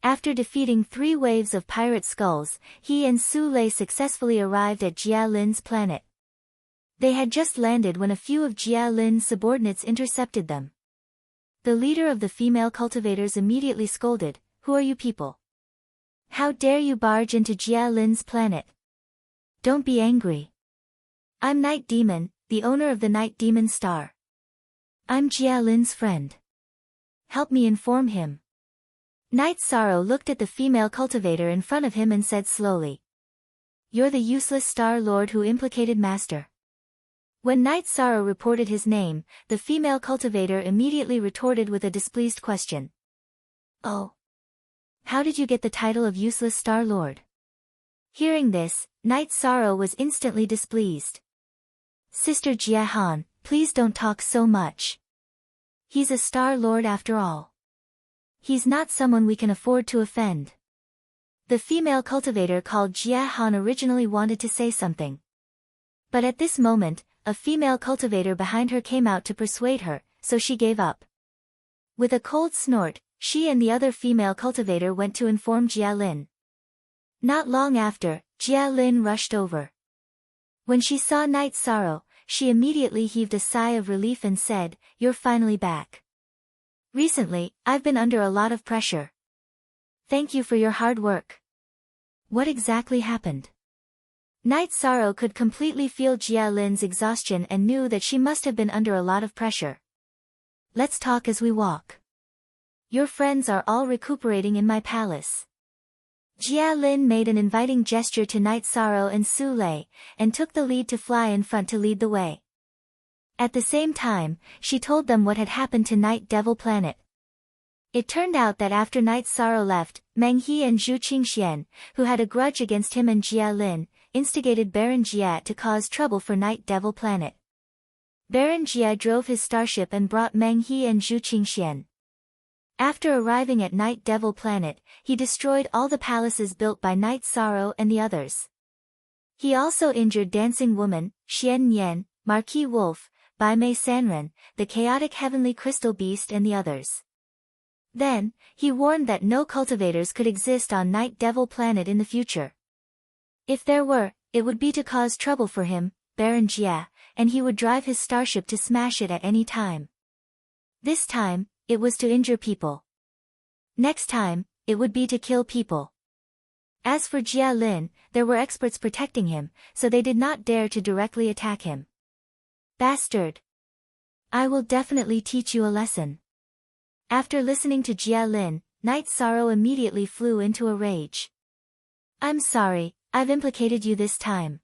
After defeating 3 waves of pirate skulls, he and Su Lei successfully arrived at Jia Lin's planet. They had just landed when a few of Jia Lin's subordinates intercepted them. The leader of the female cultivators immediately scolded, "Who are you people? How dare you barge into Jia Lin's planet? Don't be angry. I'm Night Demon, the owner of the Night Demon Star. I'm Jia Lin's friend. Help me inform him." Night Sorrow looked at the female cultivator in front of him and said slowly, "You're the useless Star Lord who implicated Master." When Night Sorrow reported his name, the female cultivator immediately retorted with a displeased question. "Oh. How did you get the title of useless Star Lord?" Hearing this, Night Sorrow was instantly displeased. "Sister Jia Han, please don't talk so much. He's a Star Lord after all. He's not someone we can afford to offend." The female cultivator called Jia Han originally wanted to say something. But at this moment, a female cultivator behind her came out to persuade her, so she gave up. With a cold snort, she and the other female cultivator went to inform Jia Lin. Not long after, Jia Lin rushed over. When she saw Night Sorrow, she immediately heaved a sigh of relief and said, "You're finally back. Recently, I've been under a lot of pressure. Thank you for your hard work." What exactly happened? Night Sorrow could completely feel Jia Lin's exhaustion and knew that she must have been under a lot of pressure. "Let's talk as we walk. Your friends are all recuperating in my palace." Jia Lin made an inviting gesture to Night Sorrow and Su Lei, and took the lead to fly in front to lead the way. At the same time, she told them what had happened to Night Devil Planet. It turned out that after Night Sorrow left, Meng He and Zhu Qingxian, who had a grudge against him and Jia Lin, instigated Baron Jia to cause trouble for Night Devil Planet. Baron Jia drove his starship and brought Meng He and Zhu Qingxian. After arriving at Night Devil Planet, he destroyed all the palaces built by Night Sorrow and the others. He also injured Dancing Woman, Xian Nian, Marquis Wolf, Bai Mei Sanren, the chaotic heavenly crystal beast and the others. Then, he warned that no cultivators could exist on Night Devil Planet in the future. If there were, it would be to cause trouble for him, Baron Jia, and he would drive his starship to smash it at any time. This time, it was to injure people. Next time, it would be to kill people. As for Jia Lin, there were experts protecting him, so they did not dare to directly attack him. Bastard! I will definitely teach you a lesson. After listening to Jia Lin, Night Sorrow immediately flew into a rage. I'm sorry, I've implicated you this time.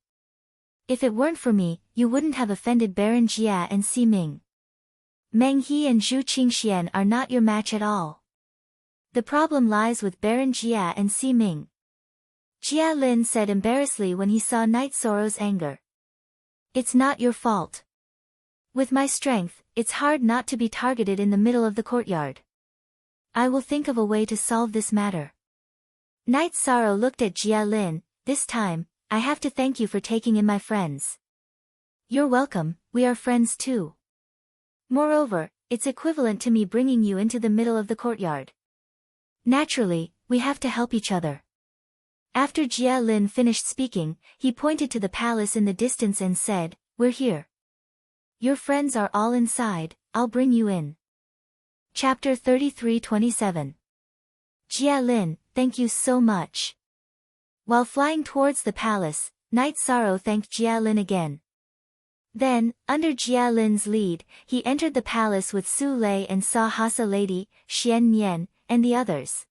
If it weren't for me, you wouldn't have offended Baron Jia and Si Ming. Meng He and Zhu Qingxian are not your match at all. The problem lies with Baron Jia and Si Ming. Jia Lin said embarrassedly when he saw Night Sorrow's anger. It's not your fault. With my strength, it's hard not to be targeted in the middle of the courtyard. I will think of a way to solve this matter. Night Sorrow looked at Jia Lin. This time, I have to thank you for taking in my friends. You're welcome, we are friends too. Moreover, it's equivalent to me bringing you into the middle of the courtyard. Naturally, we have to help each other. After Jia Lin finished speaking, he pointed to the palace in the distance and said, "We're here. Your friends are all inside, I'll bring you in." Chapter 33-27. Jia Lin, thank you so much. While flying towards the palace, Night Sorrow thanked Jia Lin again. Then, under Jia Lin's lead, he entered the palace with Su Lei and saw Hasa Lady, Xian Nian, and the others.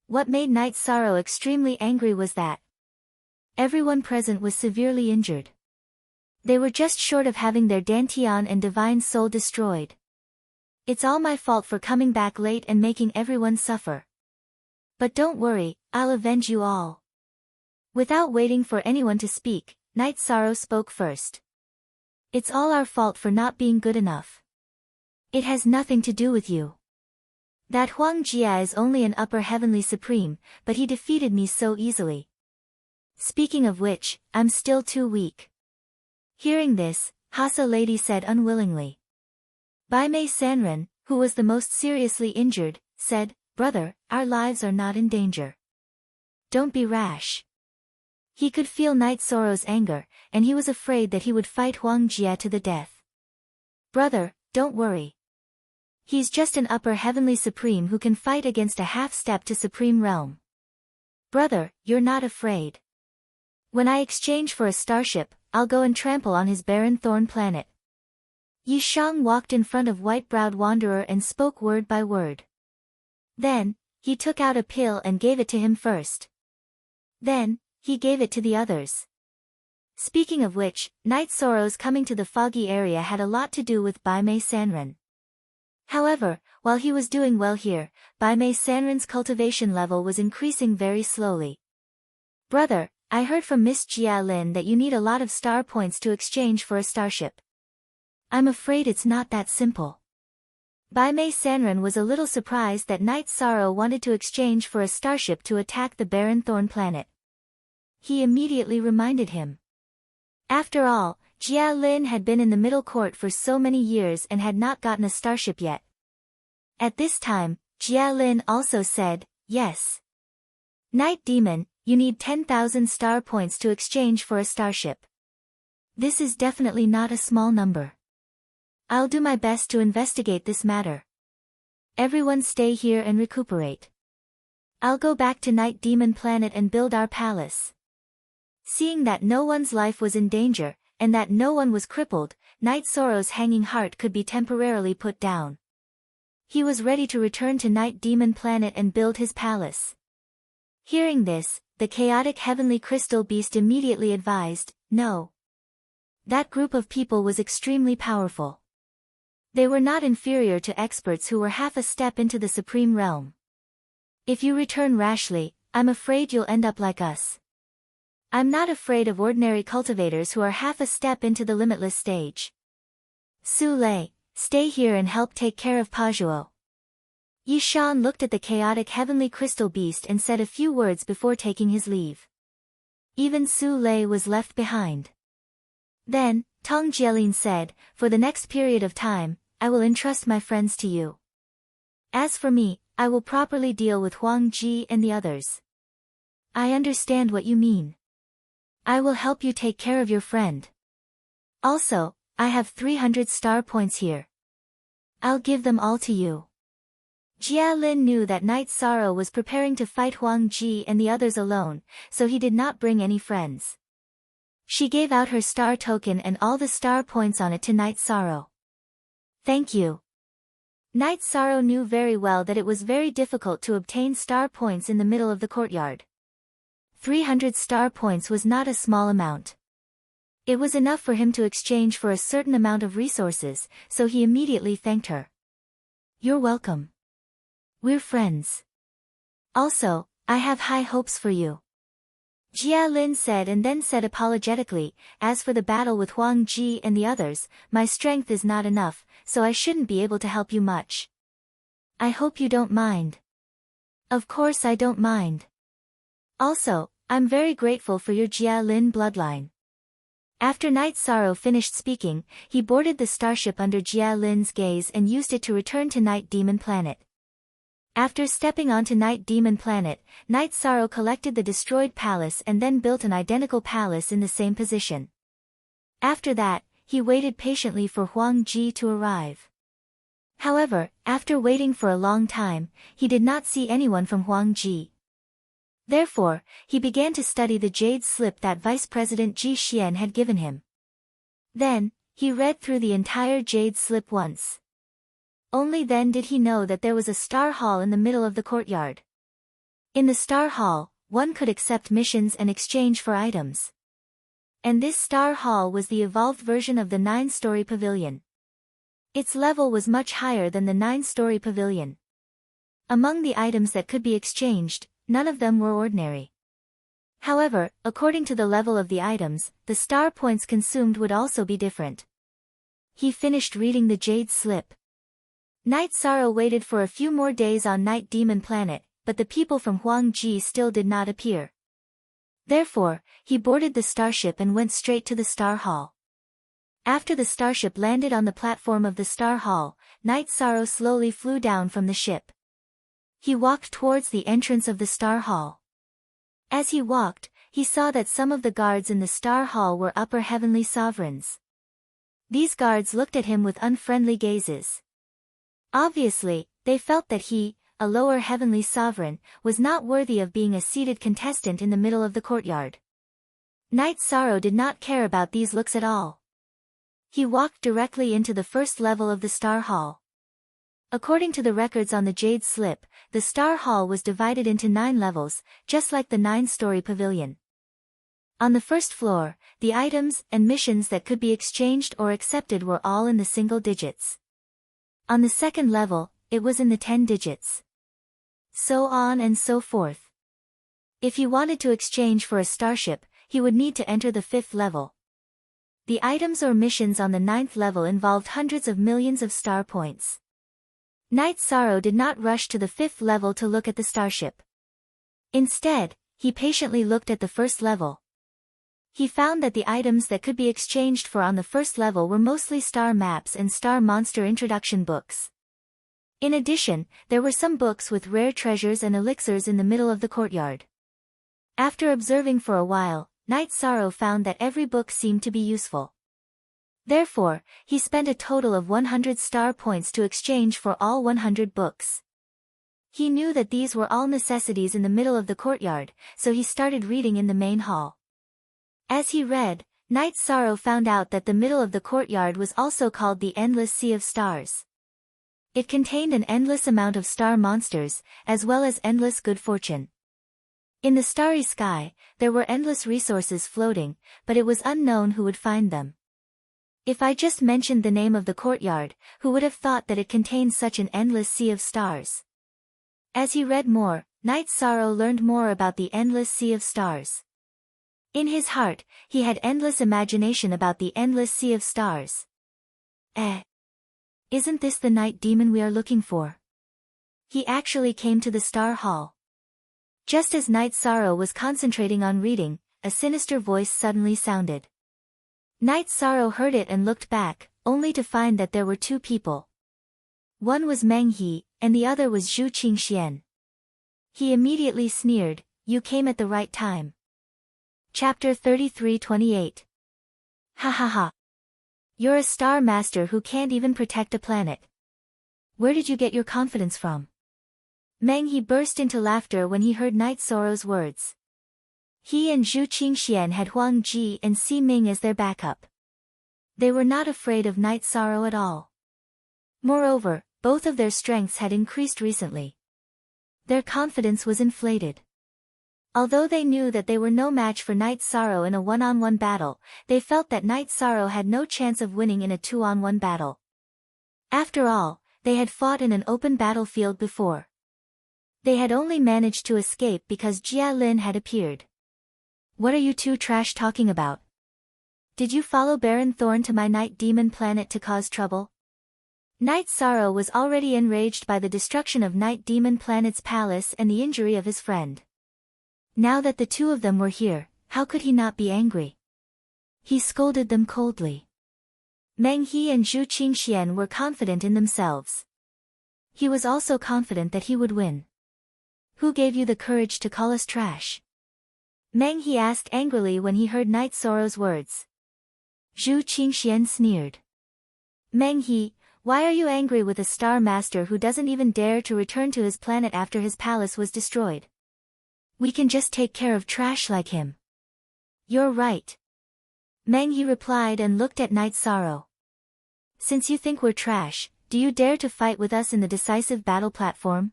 What made Night Sorrow extremely angry was that everyone present was severely injured. They were just short of having their Dantian and divine soul destroyed. It's all my fault for coming back late and making everyone suffer. But don't worry, I'll avenge you all. Without waiting for anyone to speak, Night Sorrow spoke first. It's all our fault for not being good enough. It has nothing to do with you. That Huang Jia is only an upper heavenly supreme, but he defeated me so easily. Speaking of which, I'm still too weak. Hearing this, Hasa Lady said unwillingly. Bai Mei Sanren, who was the most seriously injured, said, "Brother, our lives are not in danger. Don't be rash." He could feel Night Sorrow's anger, and he was afraid that he would fight Huang Jia to the death. "Brother, don't worry. He's just an upper heavenly supreme who can fight against a half-step to supreme realm. Brother, you're not afraid. When I exchange for a starship, I'll go and trample on his barren thorn planet." Yi Shang walked in front of White-Browed Wanderer and spoke word by word. Then, he took out a pill and gave it to him first. Then, he gave it to the others. Speaking of which, Night Sorrow's coming to the foggy area had a lot to do with Bai Mei Sanren. However, while he was doing well here, Bai Mei Sanren's cultivation level was increasing very slowly. "Brother, I heard from Miss Jia Lin that you need a lot of star points to exchange for a starship. I'm afraid it's not that simple." Bai Mei Sanren was a little surprised that Night Sorrow wanted to exchange for a starship to attack the barren thorn planet. He immediately reminded him. After all, Jia Lin had been in the middle court for so many years and had not gotten a starship yet. At this time, Jia Lin also said, "Yes. Night Demon, you need 10,000 star points to exchange for a starship. This is definitely not a small number. I'll do my best to investigate this matter. Everyone stay here and recuperate. I'll go back to Night Demon Planet and build our palace." Seeing that no one's life was in danger, and that no one was crippled, Night Sorrow's hanging heart could be temporarily put down. He was ready to return to Night Demon Planet and build his palace. Hearing this, the chaotic heavenly crystal beast immediately advised, "No." That group of people was extremely powerful. They were not inferior to experts who were half a step into the supreme realm. If you return rashly, I'm afraid you'll end up like us. I'm not afraid of ordinary cultivators who are half a step into the limitless stage. Su Lei, stay here and help take care of Pajuo. Yi Shan looked at the chaotic heavenly crystal beast and said a few words before taking his leave. Even Su Lei was left behind. Then, Tong Jielin said, "For the next period of time, I will entrust my friends to you. As for me, I will properly deal with Huang Ji and the others." "I understand what you mean. I will help you take care of your friend. Also, I have 300 star points here. I'll give them all to you." Jia Lin knew that Night Sorrow was preparing to fight Huang Ji and the others alone, so he did not bring any friends. She gave out her star token and all the star points on it to Night Sorrow. "Thank you." Night Sorrow knew very well that it was very difficult to obtain star points in the middle of the courtyard. 300 star points was not a small amount. It was enough for him to exchange for a certain amount of resources, so he immediately thanked her. "You're welcome. We're friends. Also, I have high hopes for you. Jia Lin said, and then said apologetically, as for the battle with Huang Ji and the others, my strength is not enough, so I shouldn't be able to help you much. I hope you don't mind. Of course I don't mind. Also, I'm very grateful for your Jia Lin bloodline. After Night Sorrow finished speaking, he boarded the starship under Jia Lin's gaze and used it to return to Night Demon Planet. After stepping onto Night Demon Planet, Night Sorrow collected the destroyed palace and then built an identical palace in the same position. After that, he waited patiently for Huang Ji to arrive. However, after waiting for a long time, he did not see anyone from Huang Ji. Therefore, he began to study the jade slip that Vice President Ji Xian had given him. Then, he read through the entire jade slip once. Only then did he know that there was a star hall in the middle of the courtyard. In the star hall, one could accept missions and exchange for items. And this star hall was the evolved version of the 9-story pavilion. Its level was much higher than the 9-story pavilion. Among the items that could be exchanged, none of them were ordinary. However, according to the level of the items, the star points consumed would also be different. He finished reading the jade slip. Night Sorrow waited for a few more days on Night Demon Planet, but the people from Huang Ji still did not appear. Therefore, he boarded the starship and went straight to the Star Hall. After the starship landed on the platform of the Star Hall, Night Sorrow slowly flew down from the ship. He walked towards the entrance of the Star Hall. As he walked, he saw that some of the guards in the Star Hall were upper heavenly sovereigns. These guards looked at him with unfriendly gazes. Obviously, they felt that he, a lower heavenly sovereign, was not worthy of being a seated contestant in the middle of the courtyard. Night Sorrow did not care about these looks at all. He walked directly into the first level of the Star Hall. According to the records on the jade slip, the Star Hall was divided into 9 levels, just like the 9-story pavilion. On the first floor, the items and missions that could be exchanged or accepted were all in the single digits. On the second level, it was in the 10 digits. So on and so forth. If he wanted to exchange for a starship, he would need to enter the 5th level. The items or missions on the 9th level involved hundreds of millions of star points. Night Sorrow did not rush to the 5th level to look at the starship. Instead, he patiently looked at the 1st level. He found that the items that could be exchanged for on the 1st level were mostly star maps and star monster introduction books. In addition, there were some books with rare treasures and elixirs in the middle of the courtyard. After observing for a while, Night Sorrow found that every book seemed to be useful. Therefore, he spent a total of 100 star points to exchange for all 100 books. He knew that these were all necessities in the middle of the courtyard, so he started reading in the main hall. As he read, Night Sorrow found out that the middle of the courtyard was also called the Endless Sea of Stars. It contained an endless amount of star monsters, as well as endless good fortune. In the starry sky, there were endless resources floating, but it was unknown who would find them. If I just mentioned the name of the courtyard, who would have thought that it contained such an endless sea of stars? As he read more, Night Sorrow learned more about the endless sea of stars. In his heart, he had endless imagination about the endless sea of stars. Isn't this the night demon we are looking for? He actually came to the Star Hall. Just as Night Sorrow was concentrating on reading, a sinister voice suddenly sounded. Night Sorrow heard it and looked back, only to find that there were 2 people. One was Meng He, and the other was Zhu Qingxian. He immediately sneered, "You came at the right time." Chapter 33-28. Ha ha ha. You're a star master who can't even protect a planet. Where did you get your confidence from? Meng He burst into laughter when he heard Night Sorrow's words. He and Zhu Qingxian had Huang Ji and Si Ming as their backup. They were not afraid of Night Sorrow at all. Moreover, both of their strengths had increased recently. Their confidence was inflated. Although they knew that they were no match for Night Sorrow in a one-on-one battle, they felt that Night Sorrow had no chance of winning in a 2-on-1 battle. After all, they had fought in an open battlefield before. They had only managed to escape because Jia Lin had appeared. What are you two trash talking about? Did you follow Baron Thorn to my night demon planet to cause trouble? Night Sorrow was already enraged by the destruction of Night Demon Planet's palace and the injury of his friend. Now that the two of them were here, how could he not be angry? He scolded them coldly. Meng He and Zhu Qingxian were confident in themselves. He was also confident that he would win. Who gave you the courage to call us trash? Meng He asked angrily when he heard Night Sorrow's words. Zhu Qingxian sneered. Meng He, why are you angry with a Star Master who doesn't even dare to return to his planet after his palace was destroyed? We can just take care of trash like him. You're right. Meng He replied and looked at Night Sorrow. Since you think we're trash, do you dare to fight with us in the decisive battle platform?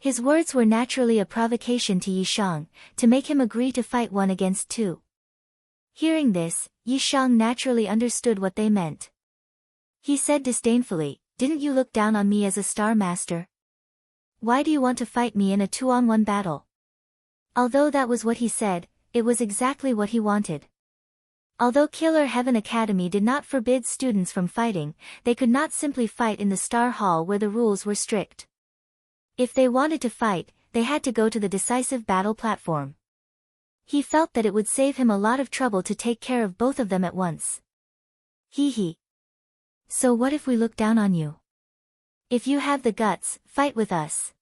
His words were naturally a provocation to Yi Shang, to make him agree to fight 1 against 2. Hearing this, Yi Shang naturally understood what they meant. He said disdainfully, "Didn't you look down on me as a Star Master? Why do you want to fight me in a 2-on-1 battle?" Although that was what he said, it was exactly what he wanted. Although Killer Heaven Academy did not forbid students from fighting, they could not simply fight in the Star Hall where the rules were strict. If they wanted to fight, they had to go to the decisive battle platform. He felt that it would save him a lot of trouble to take care of both of them at once. Hee hee. So what if we look down on you? If you have the guts, fight with us.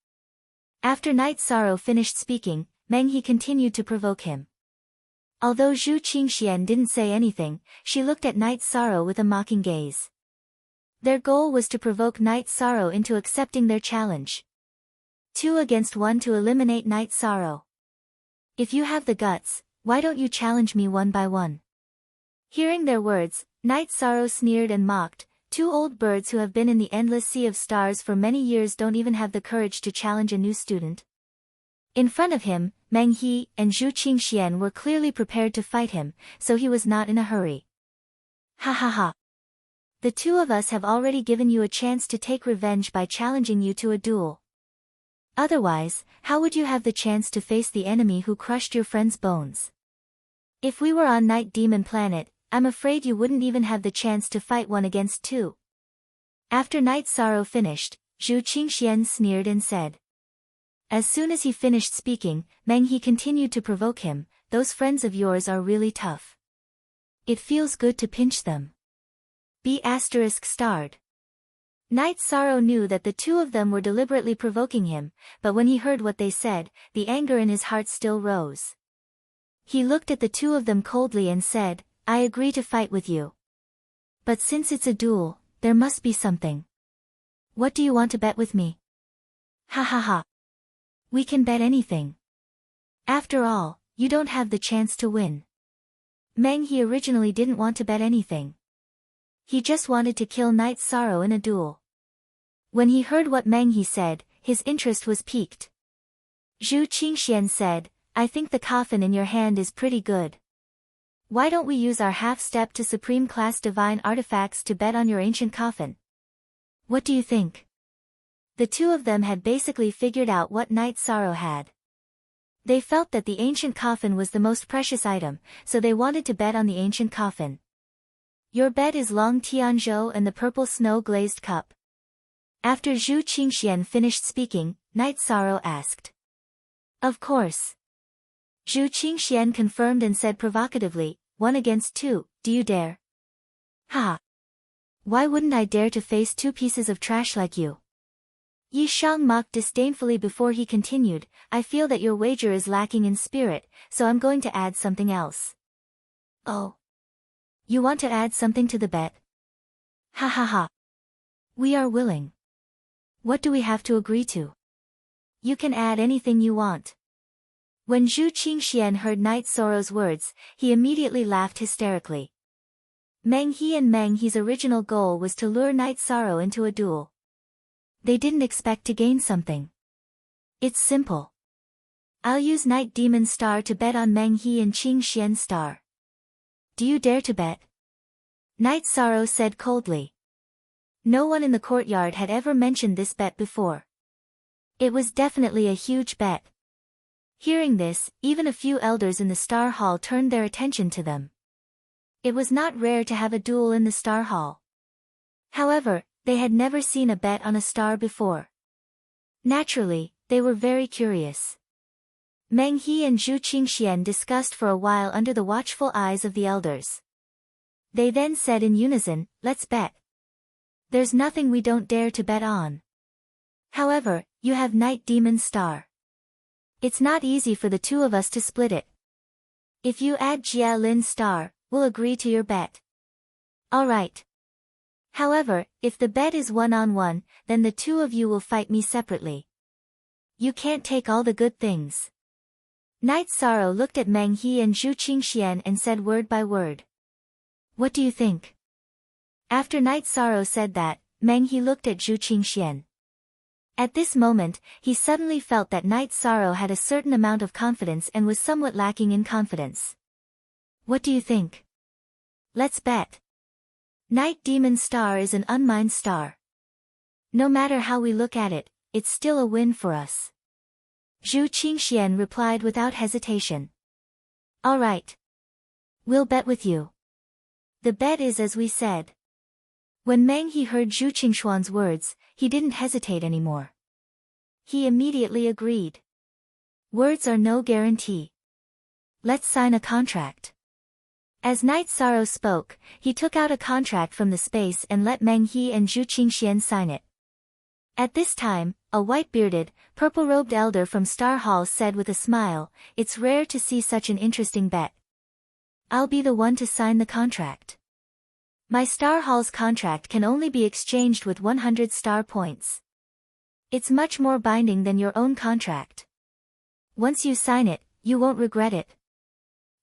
After Night Sorrow finished speaking, Meng He continued to provoke him. Although Zhu Qingxian didn't say anything, she looked at Night Sorrow with a mocking gaze. Their goal was to provoke Night Sorrow into accepting their challenge. 2 against 1 to eliminate Night Sorrow. If you have the guts, why don't you challenge me 1 by 1? Hearing their words, Night Sorrow sneered and mocked. 2 old birds who have been in the endless sea of stars for many years don't even have the courage to challenge a new student. In front of him, Meng He and Zhu Qingxian were clearly prepared to fight him, so he was not in a hurry. Ha ha ha. The 2 of us have already given you a chance to take revenge by challenging you to a duel. Otherwise, how would you have the chance to face the enemy who crushed your friend's bones? If we were on Night Demon Planet, I'm afraid you wouldn't even have the chance to fight 1 against 2. After Night Sorrow finished, Zhu Qingxian sneered and said. As soon as he finished speaking, Meng He continued to provoke him, "Those friends of yours are really tough. It feels good to pinch them." B*****. Night Sorrow knew that the 2 of them were deliberately provoking him, but when he heard what they said, the anger in his heart still rose. He looked at the 2 of them coldly and said, "I agree to fight with you. But since it's a duel, there must be something. What do you want to bet with me?" Ha ha ha. We can bet anything. After all, you don't have the chance to win. Meng He originally didn't want to bet anything. He just wanted to kill Night Sorrow in a duel. When he heard what Meng He said, his interest was piqued. Zhu Qingxian said, "I think the coffin in your hand is pretty good. Why don't we use our half-step to supreme class divine artifacts to bet on your ancient coffin? What do you think?" The 2 of them had basically figured out what Night Sorrow had. They felt that the ancient coffin was the most precious item, so they wanted to bet on the ancient coffin. Your bet is Long Tianzhou and the purple snow-glazed cup. After Zhu Qingxian finished speaking, Night Sorrow asked. Of course. Zhu Qingxian confirmed and said provocatively, 1 against 2, do you dare? Ha! Why wouldn't I dare to face 2 pieces of trash like you? Yi Shang mocked disdainfully before he continued, I feel that your wager is lacking in spirit, so I'm going to add something else. Oh. You want to add something to the bet? Ha ha ha. We are willing. What do we have to agree to? You can add anything you want. When Zhu Qingxian heard Night Sorrow's words, he immediately laughed hysterically. Meng He and Meng He's original goal was to lure Night Sorrow into a duel. They didn't expect to gain something. It's simple. I'll use Night Demon Star to bet on Meng He and Qingxian Star. Do you dare to bet? Night Sorrow said coldly. No one in the courtyard had ever mentioned this bet before. It was definitely a huge bet. Hearing this, even a few elders in the Star Hall turned their attention to them. It was not rare to have a duel in the Star Hall. However, they had never seen a bet on a star before. Naturally, they were very curious. Meng He and Zhu Qingxian discussed for a while under the watchful eyes of the elders. They then said in unison, "Let's bet. There's nothing we don't dare to bet on. However, you have Night Demon Star. It's not easy for the two of us to split it. If you add Jia Lin Star, we'll agree to your bet." "Alright. However, if the bet is one-on-one, then the two of you will fight me separately. You can't take all the good things." Night Sorrow looked at Meng He and Zhu Qingxian and said word by word. "What do you think?" After Night Sorrow said that, Meng He looked at Zhu Qingxian. At this moment, he suddenly felt that Night Sorrow had a certain amount of confidence and was somewhat lacking in confidence. "What do you think?" "Let's bet. Night Demon Star is an unmined star. No matter how we look at it, it's still a win for us." Zhu Qingxian replied without hesitation. "All right. We'll bet with you. The bet is as we said." When Meng He heard Zhu Qingxuan's words, he didn't hesitate anymore. He immediately agreed. Words are no guarantee. Let's sign a contract. As Night Sorrow spoke, he took out a contract from the space and let Meng He and Zhu Qingxian sign it. At this time, a white-bearded, purple-robed elder from Star Hall said with a smile, "It's rare to see such an interesting bet. I'll be the one to sign the contract. My Star Hall's contract can only be exchanged with 100 star points. It's much more binding than your own contract. Once you sign it, you won't regret it."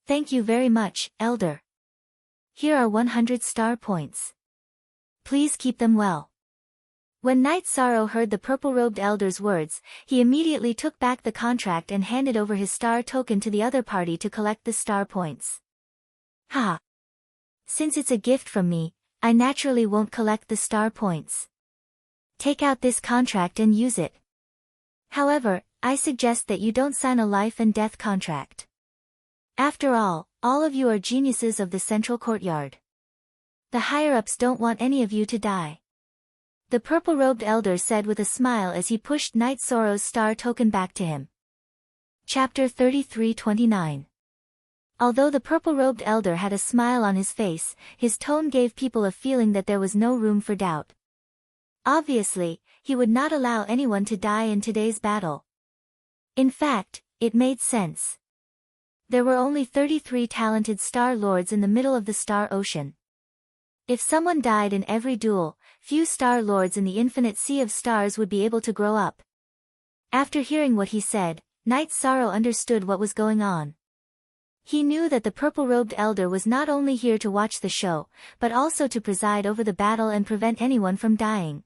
"Thank you very much, Elder. Here are 100 star points. Please keep them well." When Night Sorrow heard the purple-robed elder's words, he immediately took back the contract and handed over his star token to the other party to collect the star points. "Ha! Since it's a gift from me, I naturally won't collect the star points. Take out this contract and use it. However, I suggest that you don't sign a life and death contract. After all of you are geniuses of the central courtyard. The higher-ups don't want any of you to die." The purple-robed elder said with a smile as he pushed Night Sorrow's star token back to him. Chapter 33-29. Although the purple-robed elder had a smile on his face, his tone gave people a feeling that there was no room for doubt. Obviously, he would not allow anyone to die in today's battle. In fact, it made sense. There were only 33 talented Star Lords in the middle of the Star Ocean. If someone died in every duel, few Star Lords in the infinite sea of stars would be able to grow up. After hearing what he said, Night Sorrow understood what was going on. He knew that the purple-robed elder was not only here to watch the show, but also to preside over the battle and prevent anyone from dying.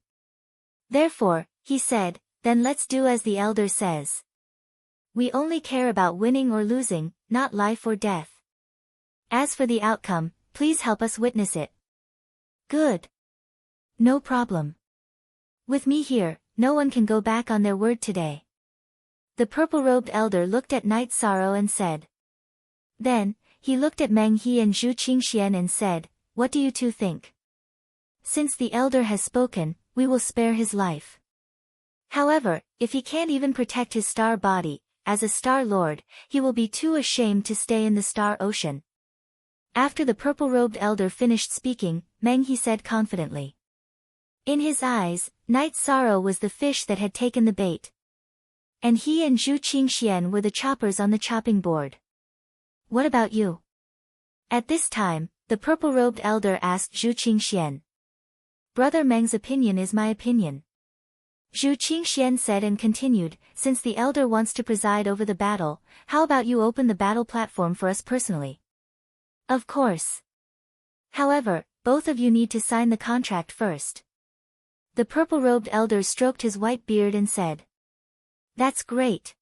Therefore, he said, "Then let's do as the elder says. We only care about winning or losing, not life or death. As for the outcome, please help us witness it." "Good. No problem. With me here, no one can go back on their word today." The purple-robed elder looked at Night Sorrow and said. Then, he looked at Meng He and Zhu Qingxian and said, "What do you two think? Since the elder has spoken, we will spare his life. However, if he can't even protect his star body, as a Star Lord, he will be too ashamed to stay in the Star Ocean." After the purple-robed elder finished speaking, Meng He said confidently. In his eyes, Night Sorrow was the fish that had taken the bait. And he and Zhu Qingxian were the choppers on the chopping board. "What about you?" At this time, the purple-robed elder asked Zhu Qingxian. "Brother Meng's opinion is my opinion," Zhu Qingxian said and continued, "Since the elder wants to preside over the battle, how about you open the battle platform for us personally?" "Of course. However, both of you need to sign the contract first." The purple-robed elder stroked his white beard and said. "That's great."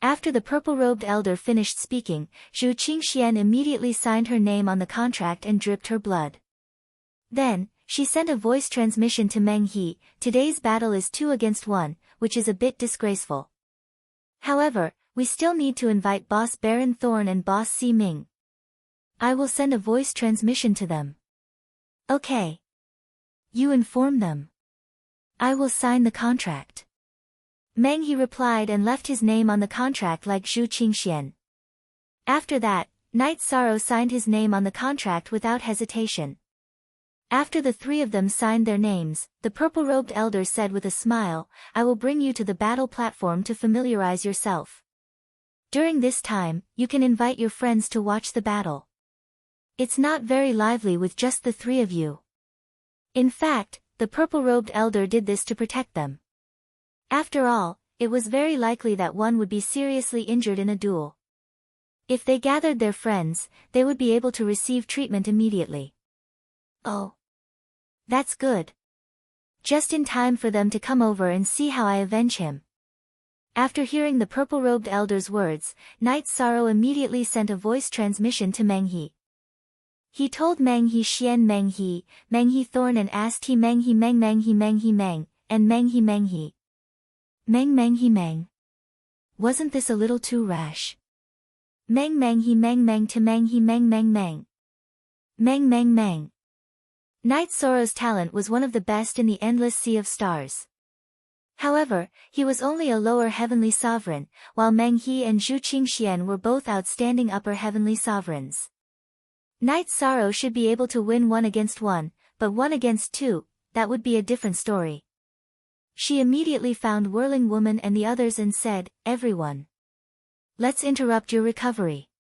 After the purple-robed elder finished speaking, Zhu Qingxian immediately signed her name on the contract and dripped her blood. Then, she sent a voice transmission to Meng He, "Today's battle is 2 against 1, which is a bit disgraceful. However, We still need to invite Boss Baron Thorn and Boss Si Ming. I will send a voice transmission to them. Okay. You inform them. I will sign the contract. Meng He replied and left his name on the contract like Zhu Qingxian. After that, Knight Sorrow signed his name on the contract without hesitation. After the three of them signed their names, the purple-robed elder said with a smile, I will bring you to the battle platform to familiarize yourself. During this time, you can invite your friends to watch the battle. It's not very lively with just the three of you. In fact, the purple-robed elder did this to protect them. After all, it was very likely that one would be seriously injured in a duel. If they gathered their friends, they would be able to receive treatment immediately. Oh. That's good. Just in time for them to come over and see how I avenge him. After hearing the purple-robed elder's words, Knight Sorrow immediately sent a voice transmission to Meng He. He told Meng He Meng He Thorn and asked he Meng He Meng and Meng He. Meng He Meng. Wasn't this a little too rash? Meng He Meng to Meng He Meng. Meng. Knight Sorrow's talent was one of the best in the endless sea of stars. However, he was only a lower heavenly sovereign, while Meng He and Zhu Qingxian were both outstanding upper heavenly sovereigns. Knight Sorrow should be able to win 1 against 1, but 1 against 2, that would be a different story. She immediately found Whirling Woman and the others and said, Everyone. Let's interrupt your recovery.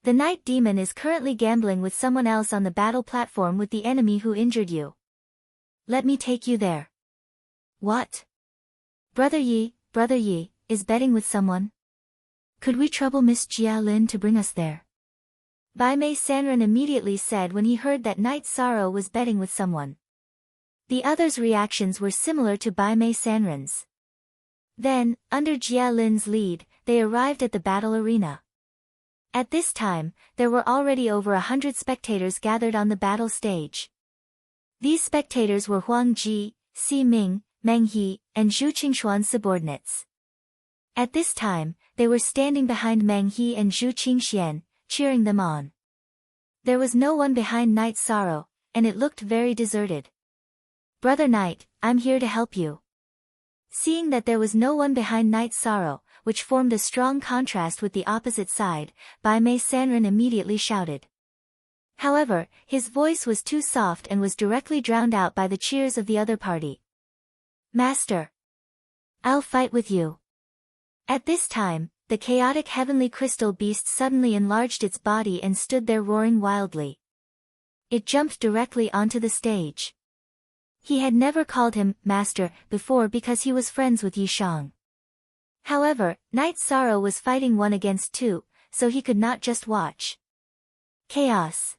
The Night Demon is currently gambling with someone else on the battle platform with the enemy who injured you. Let me take you there. What? Brother Yi is betting with someone? Could we trouble Miss Jia Lin to bring us there? Bai Mei Sanren immediately said when he heard that Knight Sorrow was betting with someone. The others' reactions were similar to Bai Mei Sanren's. Then, under Jia Lin's lead, they arrived at the battle arena. At this time, there were already over 100 spectators gathered on the battle stage. These spectators were Huang Ji, Si Ming, Meng He, and Zhu Qingshuan's subordinates. At this time, they were standing behind Meng He and Zhu Qingxian, cheering them on. There was no one behind Knight Sorrow, and it looked very deserted. Brother Knight, I'm here to help you. Seeing that there was no one behind Knight Sorrow, which formed a strong contrast with the opposite side, Bai Mei Sanren immediately shouted. However, his voice was too soft and was directly drowned out by the cheers of the other party. Master! I'll fight with you. At this time, the chaotic heavenly crystal beast suddenly enlarged its body and stood there roaring wildly. It jumped directly onto the stage. He had never called him Master before because he was friends with Yi Shang. However, Knight Sorrow was fighting 1 against 2, so he could not just watch. Chaos.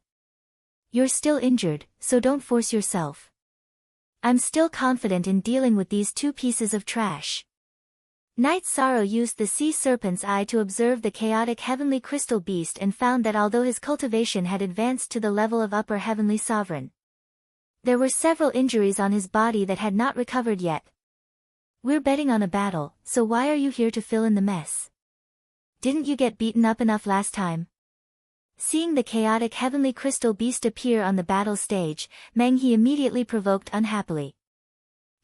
You're still injured, so don't force yourself. I'm still confident in dealing with these 2 pieces of trash. Knight Sorrow used the sea serpent's eye to observe the chaotic heavenly crystal beast and found that although his cultivation had advanced to the level of upper heavenly sovereign, there were several injuries on his body that had not recovered yet. We're betting on a battle, so why are you here to fill in the mess? Didn't you get beaten up enough last time? Seeing the chaotic heavenly crystal beast appear on the battle stage, Meng He immediately provoked unhappily.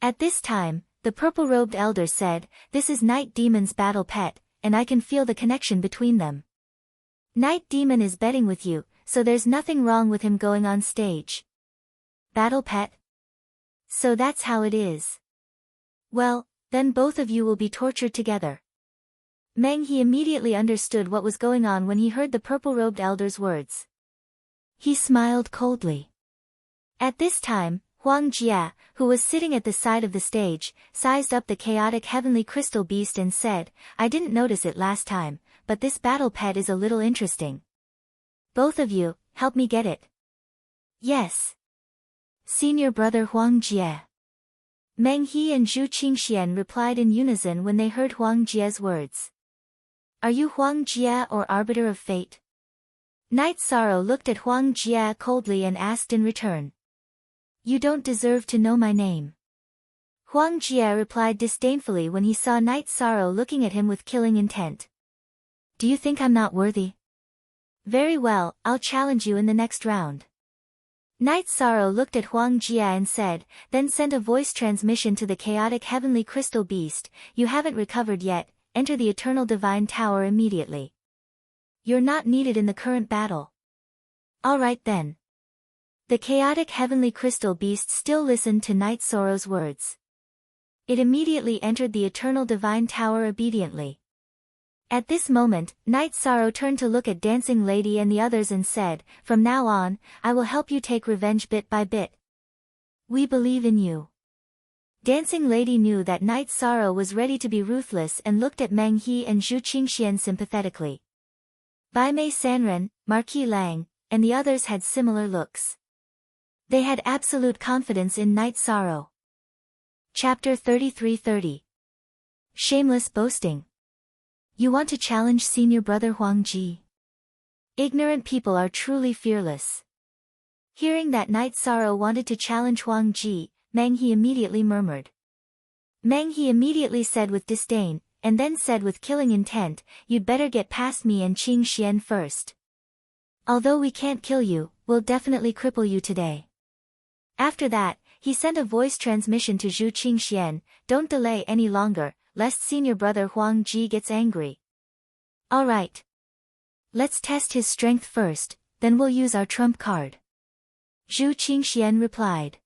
At this time, the purple-robed elder said, This is Night Demon's battle pet, and I can feel the connection between them. Night Demon is betting with you, so there's nothing wrong with him going on stage. Battle pet? So that's how it is. Well, then both of you will be tortured together. Meng He immediately understood what was going on when he heard the purple-robed elder's words. He smiled coldly. At this time, Huang Jia, who was sitting at the side of the stage, sized up the chaotic heavenly crystal beast and said, I didn't notice it last time, but this battle pet is a little interesting. Both of you, help me get it. Yes. Senior brother Huang Jia. Meng He and Zhu Qingxian replied in unison when they heard Huang Jia's words. Are you Huang Jia or Arbiter of Fate? Knight Sorrow looked at Huang Jia coldly and asked in return. You don't deserve to know my name. Huang Jia replied disdainfully when he saw Knight Sorrow looking at him with killing intent. Do you think I'm not worthy? Very well, I'll challenge you in the next round. Night Sorrow looked at Huang Jia and said, then sent a voice transmission to the chaotic heavenly crystal beast, you haven't recovered yet, enter the eternal divine tower immediately. You're not needed in the current battle. Alright then. The chaotic heavenly crystal beast still listened to Night Sorrow's words. It immediately entered the eternal divine tower obediently. At this moment, Night Sorrow turned to look at Dancing Lady and the others and said, from now on, I will help you take revenge bit by bit. We believe in you. Dancing Lady knew that Night Sorrow was ready to be ruthless and looked at Meng He and Zhu Qingxian sympathetically. Bai Mei Sanren, Marquis Lang, and the others had similar looks. They had absolute confidence in Night Sorrow. Chapter 33:30. Shameless boasting. You want to challenge senior brother Huang Ji? Ignorant people are truly fearless. Hearing that Night Sorrow wanted to challenge Huang Ji, Meng He immediately murmured. Meng He immediately said with disdain, and then said with killing intent, you'd better get past me and Qing Xian first. Although we can't kill you, we'll definitely cripple you today. After that, he sent a voice transmission to Zhu Qingxian, don't delay any longer, lest senior brother Huang Ji gets angry. Alright. Let's test his strength first, then we'll use our trump card. Zhu Qingxian replied.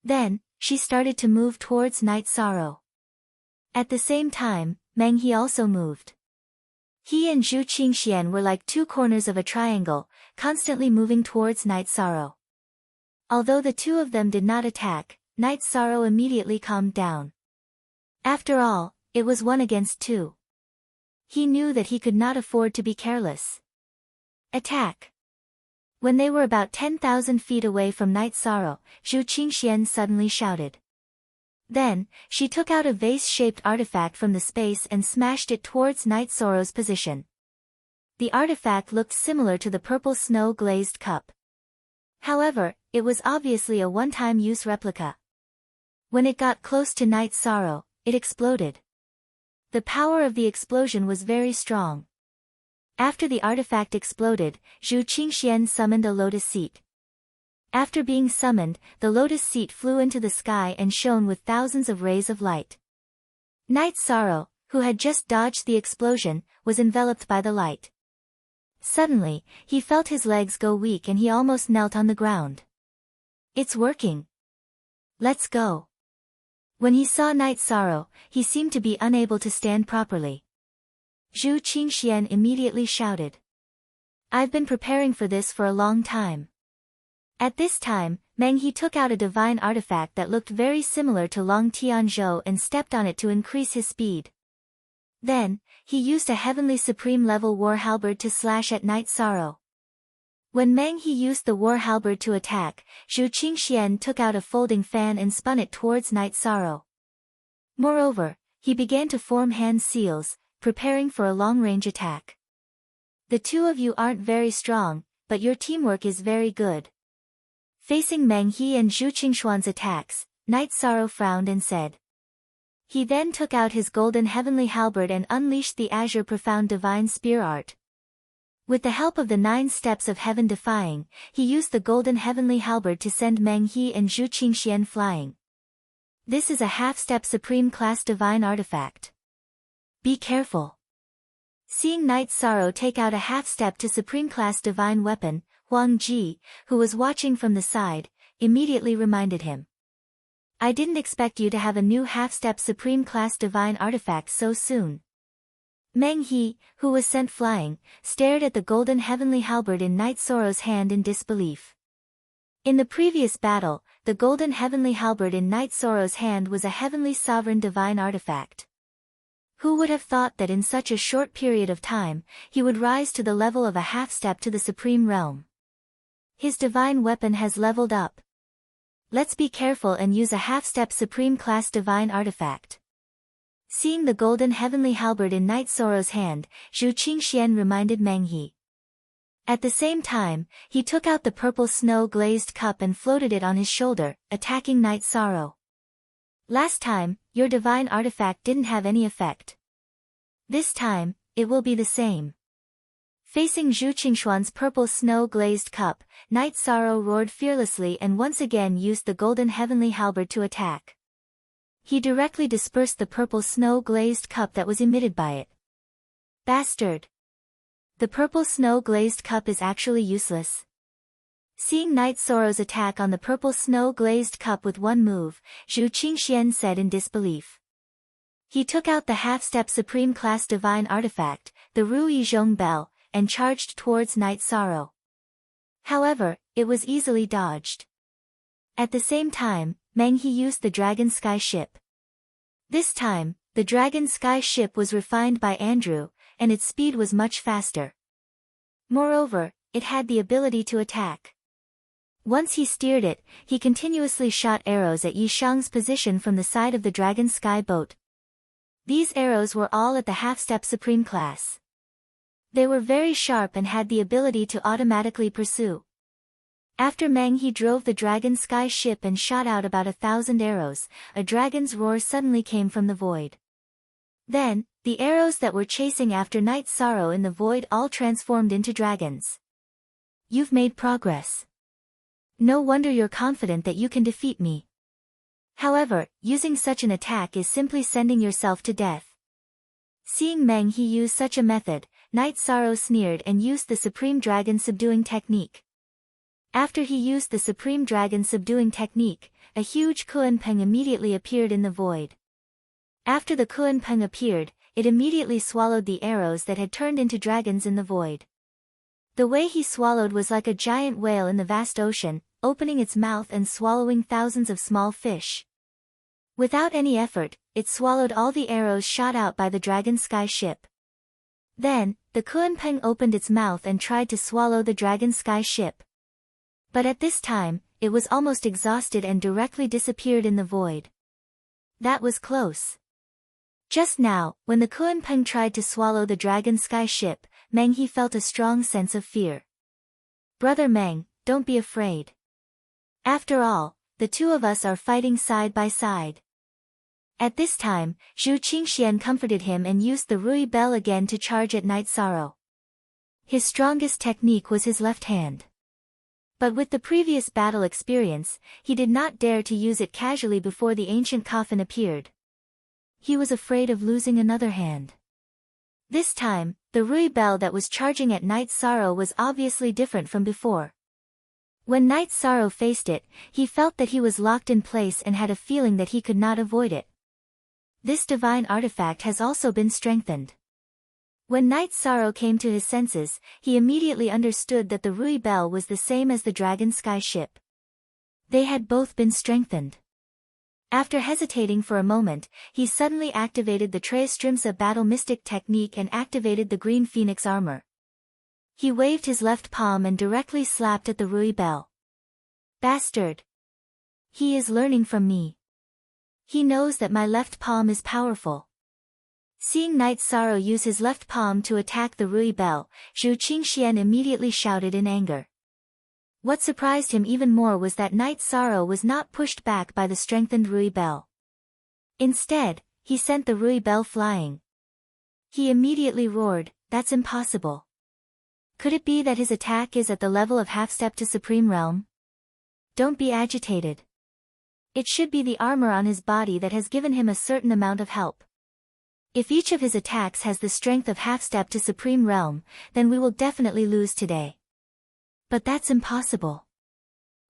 Then, she started to move towards Night Sorrow. At the same time, Meng He also moved. He and Zhu Qingxian were like two corners of a triangle, constantly moving towards Night Sorrow. Although the two of them did not attack, Night Sorrow immediately calmed down. After all, it was 1 against 2. He knew that he could not afford to be careless. Attack! When they were about 10,000 feet away from Night Sorrow, Zhu Qingxian suddenly shouted. Then, she took out a vase-shaped artifact from the space and smashed it towards Night Sorrow's position. The artifact looked similar to the purple snow-glazed cup. However, it was obviously a one-time use replica. When it got close to Night Sorrow, it exploded. The power of the explosion was very strong. After the artifact exploded, Zhu Qingxian summoned a lotus seat. After being summoned, the lotus seat flew into the sky and shone with thousands of rays of light. Night Sorrow, who had just dodged the explosion, was enveloped by the light. Suddenly, he felt his legs go weak and he almost knelt on the ground. It's working. Let's go. When he saw Night Sorrow, he seemed to be unable to stand properly. Zhu Qingxian immediately shouted. I've been preparing for this for a long time. At this time, Meng He took out a divine artifact that looked very similar to Long Tianzhou and stepped on it to increase his speed. Then, he used a heavenly supreme level war halberd to slash at Night Sorrow. When Meng He used the war halberd to attack, Zhu Qingxian took out a folding fan and spun it towards Night Sorrow. Moreover, he began to form hand seals, preparing for a long-range attack. The two of you aren't very strong, but your teamwork is very good. Facing Meng He and Zhu Qingxuan's attacks, Night Sorrow frowned and said. He then took out his golden heavenly halberd and unleashed the azure profound divine spear art. With the help of the 9 steps of heaven defying, he used the golden heavenly halberd to send Meng He and Zhu Qingxian flying. This is a half-step supreme class divine artifact. Be careful. Seeing Night Sorrow take out a half-step to supreme class divine weapon, Huang Ji, who was watching from the side, immediately reminded him. I didn't expect you to have a new half-step supreme class divine artifact so soon. Meng He, who was sent flying, stared at the golden heavenly halberd in Night Sorrow's hand in disbelief. In the previous battle, the golden heavenly halberd in Night Sorrow's hand was a heavenly sovereign divine artifact. Who would have thought that in such a short period of time, he would rise to the level of a half-step to the supreme realm? His divine weapon has leveled up. Let's be careful and use a half-step supreme class divine artifact. Seeing the golden heavenly halberd in Night Sorrow's hand, Zhu Qingxian reminded Meng He. At the same time, he took out the purple snow-glazed cup and floated it on his shoulder, attacking Night Sorrow. Last time, your divine artifact didn't have any effect. This time, it will be the same. Facing Zhu Qingshuan's purple snow-glazed cup, Night Sorrow roared fearlessly and once again used the golden heavenly halberd to attack. He directly dispersed the purple snow-glazed cup that was emitted by it. Bastard! The purple snow-glazed cup is actually useless. Seeing Night Sorrow's attack on the purple snow-glazed cup with one move, Zhu Qingxian said in disbelief. He took out the half-step Supreme Class Divine Artifact, the Rui Zhong Bell, and charged towards Night Sorrow. However, it was easily dodged. At the same time, Meng He used the Dragon Sky Ship. This time, the Dragon Sky Ship was refined by Andrew, and its speed was much faster. Moreover, it had the ability to attack. Once he steered it, he continuously shot arrows at Yi Shang's position from the side of the Dragon Sky boat. These arrows were all at the half-step Supreme Class. They were very sharp and had the ability to automatically pursue. After Meng He drove the Dragon Sky Ship and shot out about 1,000 arrows, a dragon's roar suddenly came from the void. Then, the arrows that were chasing after Night Sorrow in the void all transformed into dragons. You've made progress. No wonder you're confident that you can defeat me. However, using such an attack is simply sending yourself to death. Seeing Meng He use such a method, Night Sorrow sneered and used the Supreme Dragon Subduing Technique. After he used the Supreme Dragon Subduing Technique, a huge Kuanpeng immediately appeared in the void. After the Kuanpeng appeared, it immediately swallowed the arrows that had turned into dragons in the void. The way he swallowed was like a giant whale in the vast ocean, opening its mouth and swallowing thousands of small fish. Without any effort, it swallowed all the arrows shot out by the Dragon Sky Ship. Then, the Kuanpeng opened its mouth and tried to swallow the Dragon Sky Ship. But at this time, it was almost exhausted and directly disappeared in the void. That was close. Just now, when the Kuanpeng tried to swallow the Dragon Sky Ship, Meng He felt a strong sense of fear. Brother Meng, don't be afraid. After all, the two of us are fighting side by side. At this time, Zhu Qingxian comforted him and used the Rui Bell again to charge at Night Sorrow. His strongest technique was his left hand. But with the previous battle experience, he did not dare to use it casually before the ancient coffin appeared. He was afraid of losing another hand. This time, the Rui Bell that was charging at Night Sorrow was obviously different from before. When Night Sorrow faced it, he felt that he was locked in place and had a feeling that he could not avoid it. This divine artifact has also been strengthened. When Night Sorrow came to his senses, he immediately understood that the Rui Bell was the same as the Dragon Sky Ship. They had both been strengthened. After hesitating for a moment, he suddenly activated the Treistrimsa Battle Mystic technique and activated the Green Phoenix armor. He waved his left palm and directly slapped at the Rui Bell. Bastard! He is learning from me. He knows that my left palm is powerful. Seeing Night Sorrow use his left palm to attack the Rui Bell, Zhu Qingxian immediately shouted in anger. What surprised him even more was that Night Sorrow was not pushed back by the strengthened Rui Bell. Instead, he sent the Rui Bell flying. He immediately roared, "That's impossible. Could it be that his attack is at the level of half-step to Supreme Realm? Don't be agitated. It should be the armor on his body that has given him a certain amount of help. If each of his attacks has the strength of half-step to Supreme Realm, then we will definitely lose today. But that's impossible.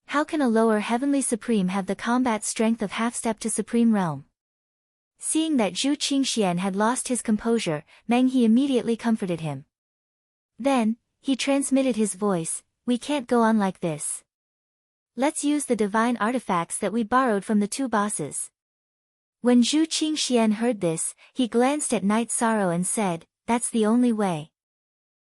How can a lower Heavenly Supreme have the combat strength of half-step to Supreme Realm?" Seeing that Zhu Qingxian had lost his composure, Meng He immediately comforted him. Then, he transmitted his voice, "We can't go on like this. Let's use the divine artifacts that we borrowed from the two bosses." When Zhu Qingxian heard this, he glanced at Night Sorrow and said, "That's the only way."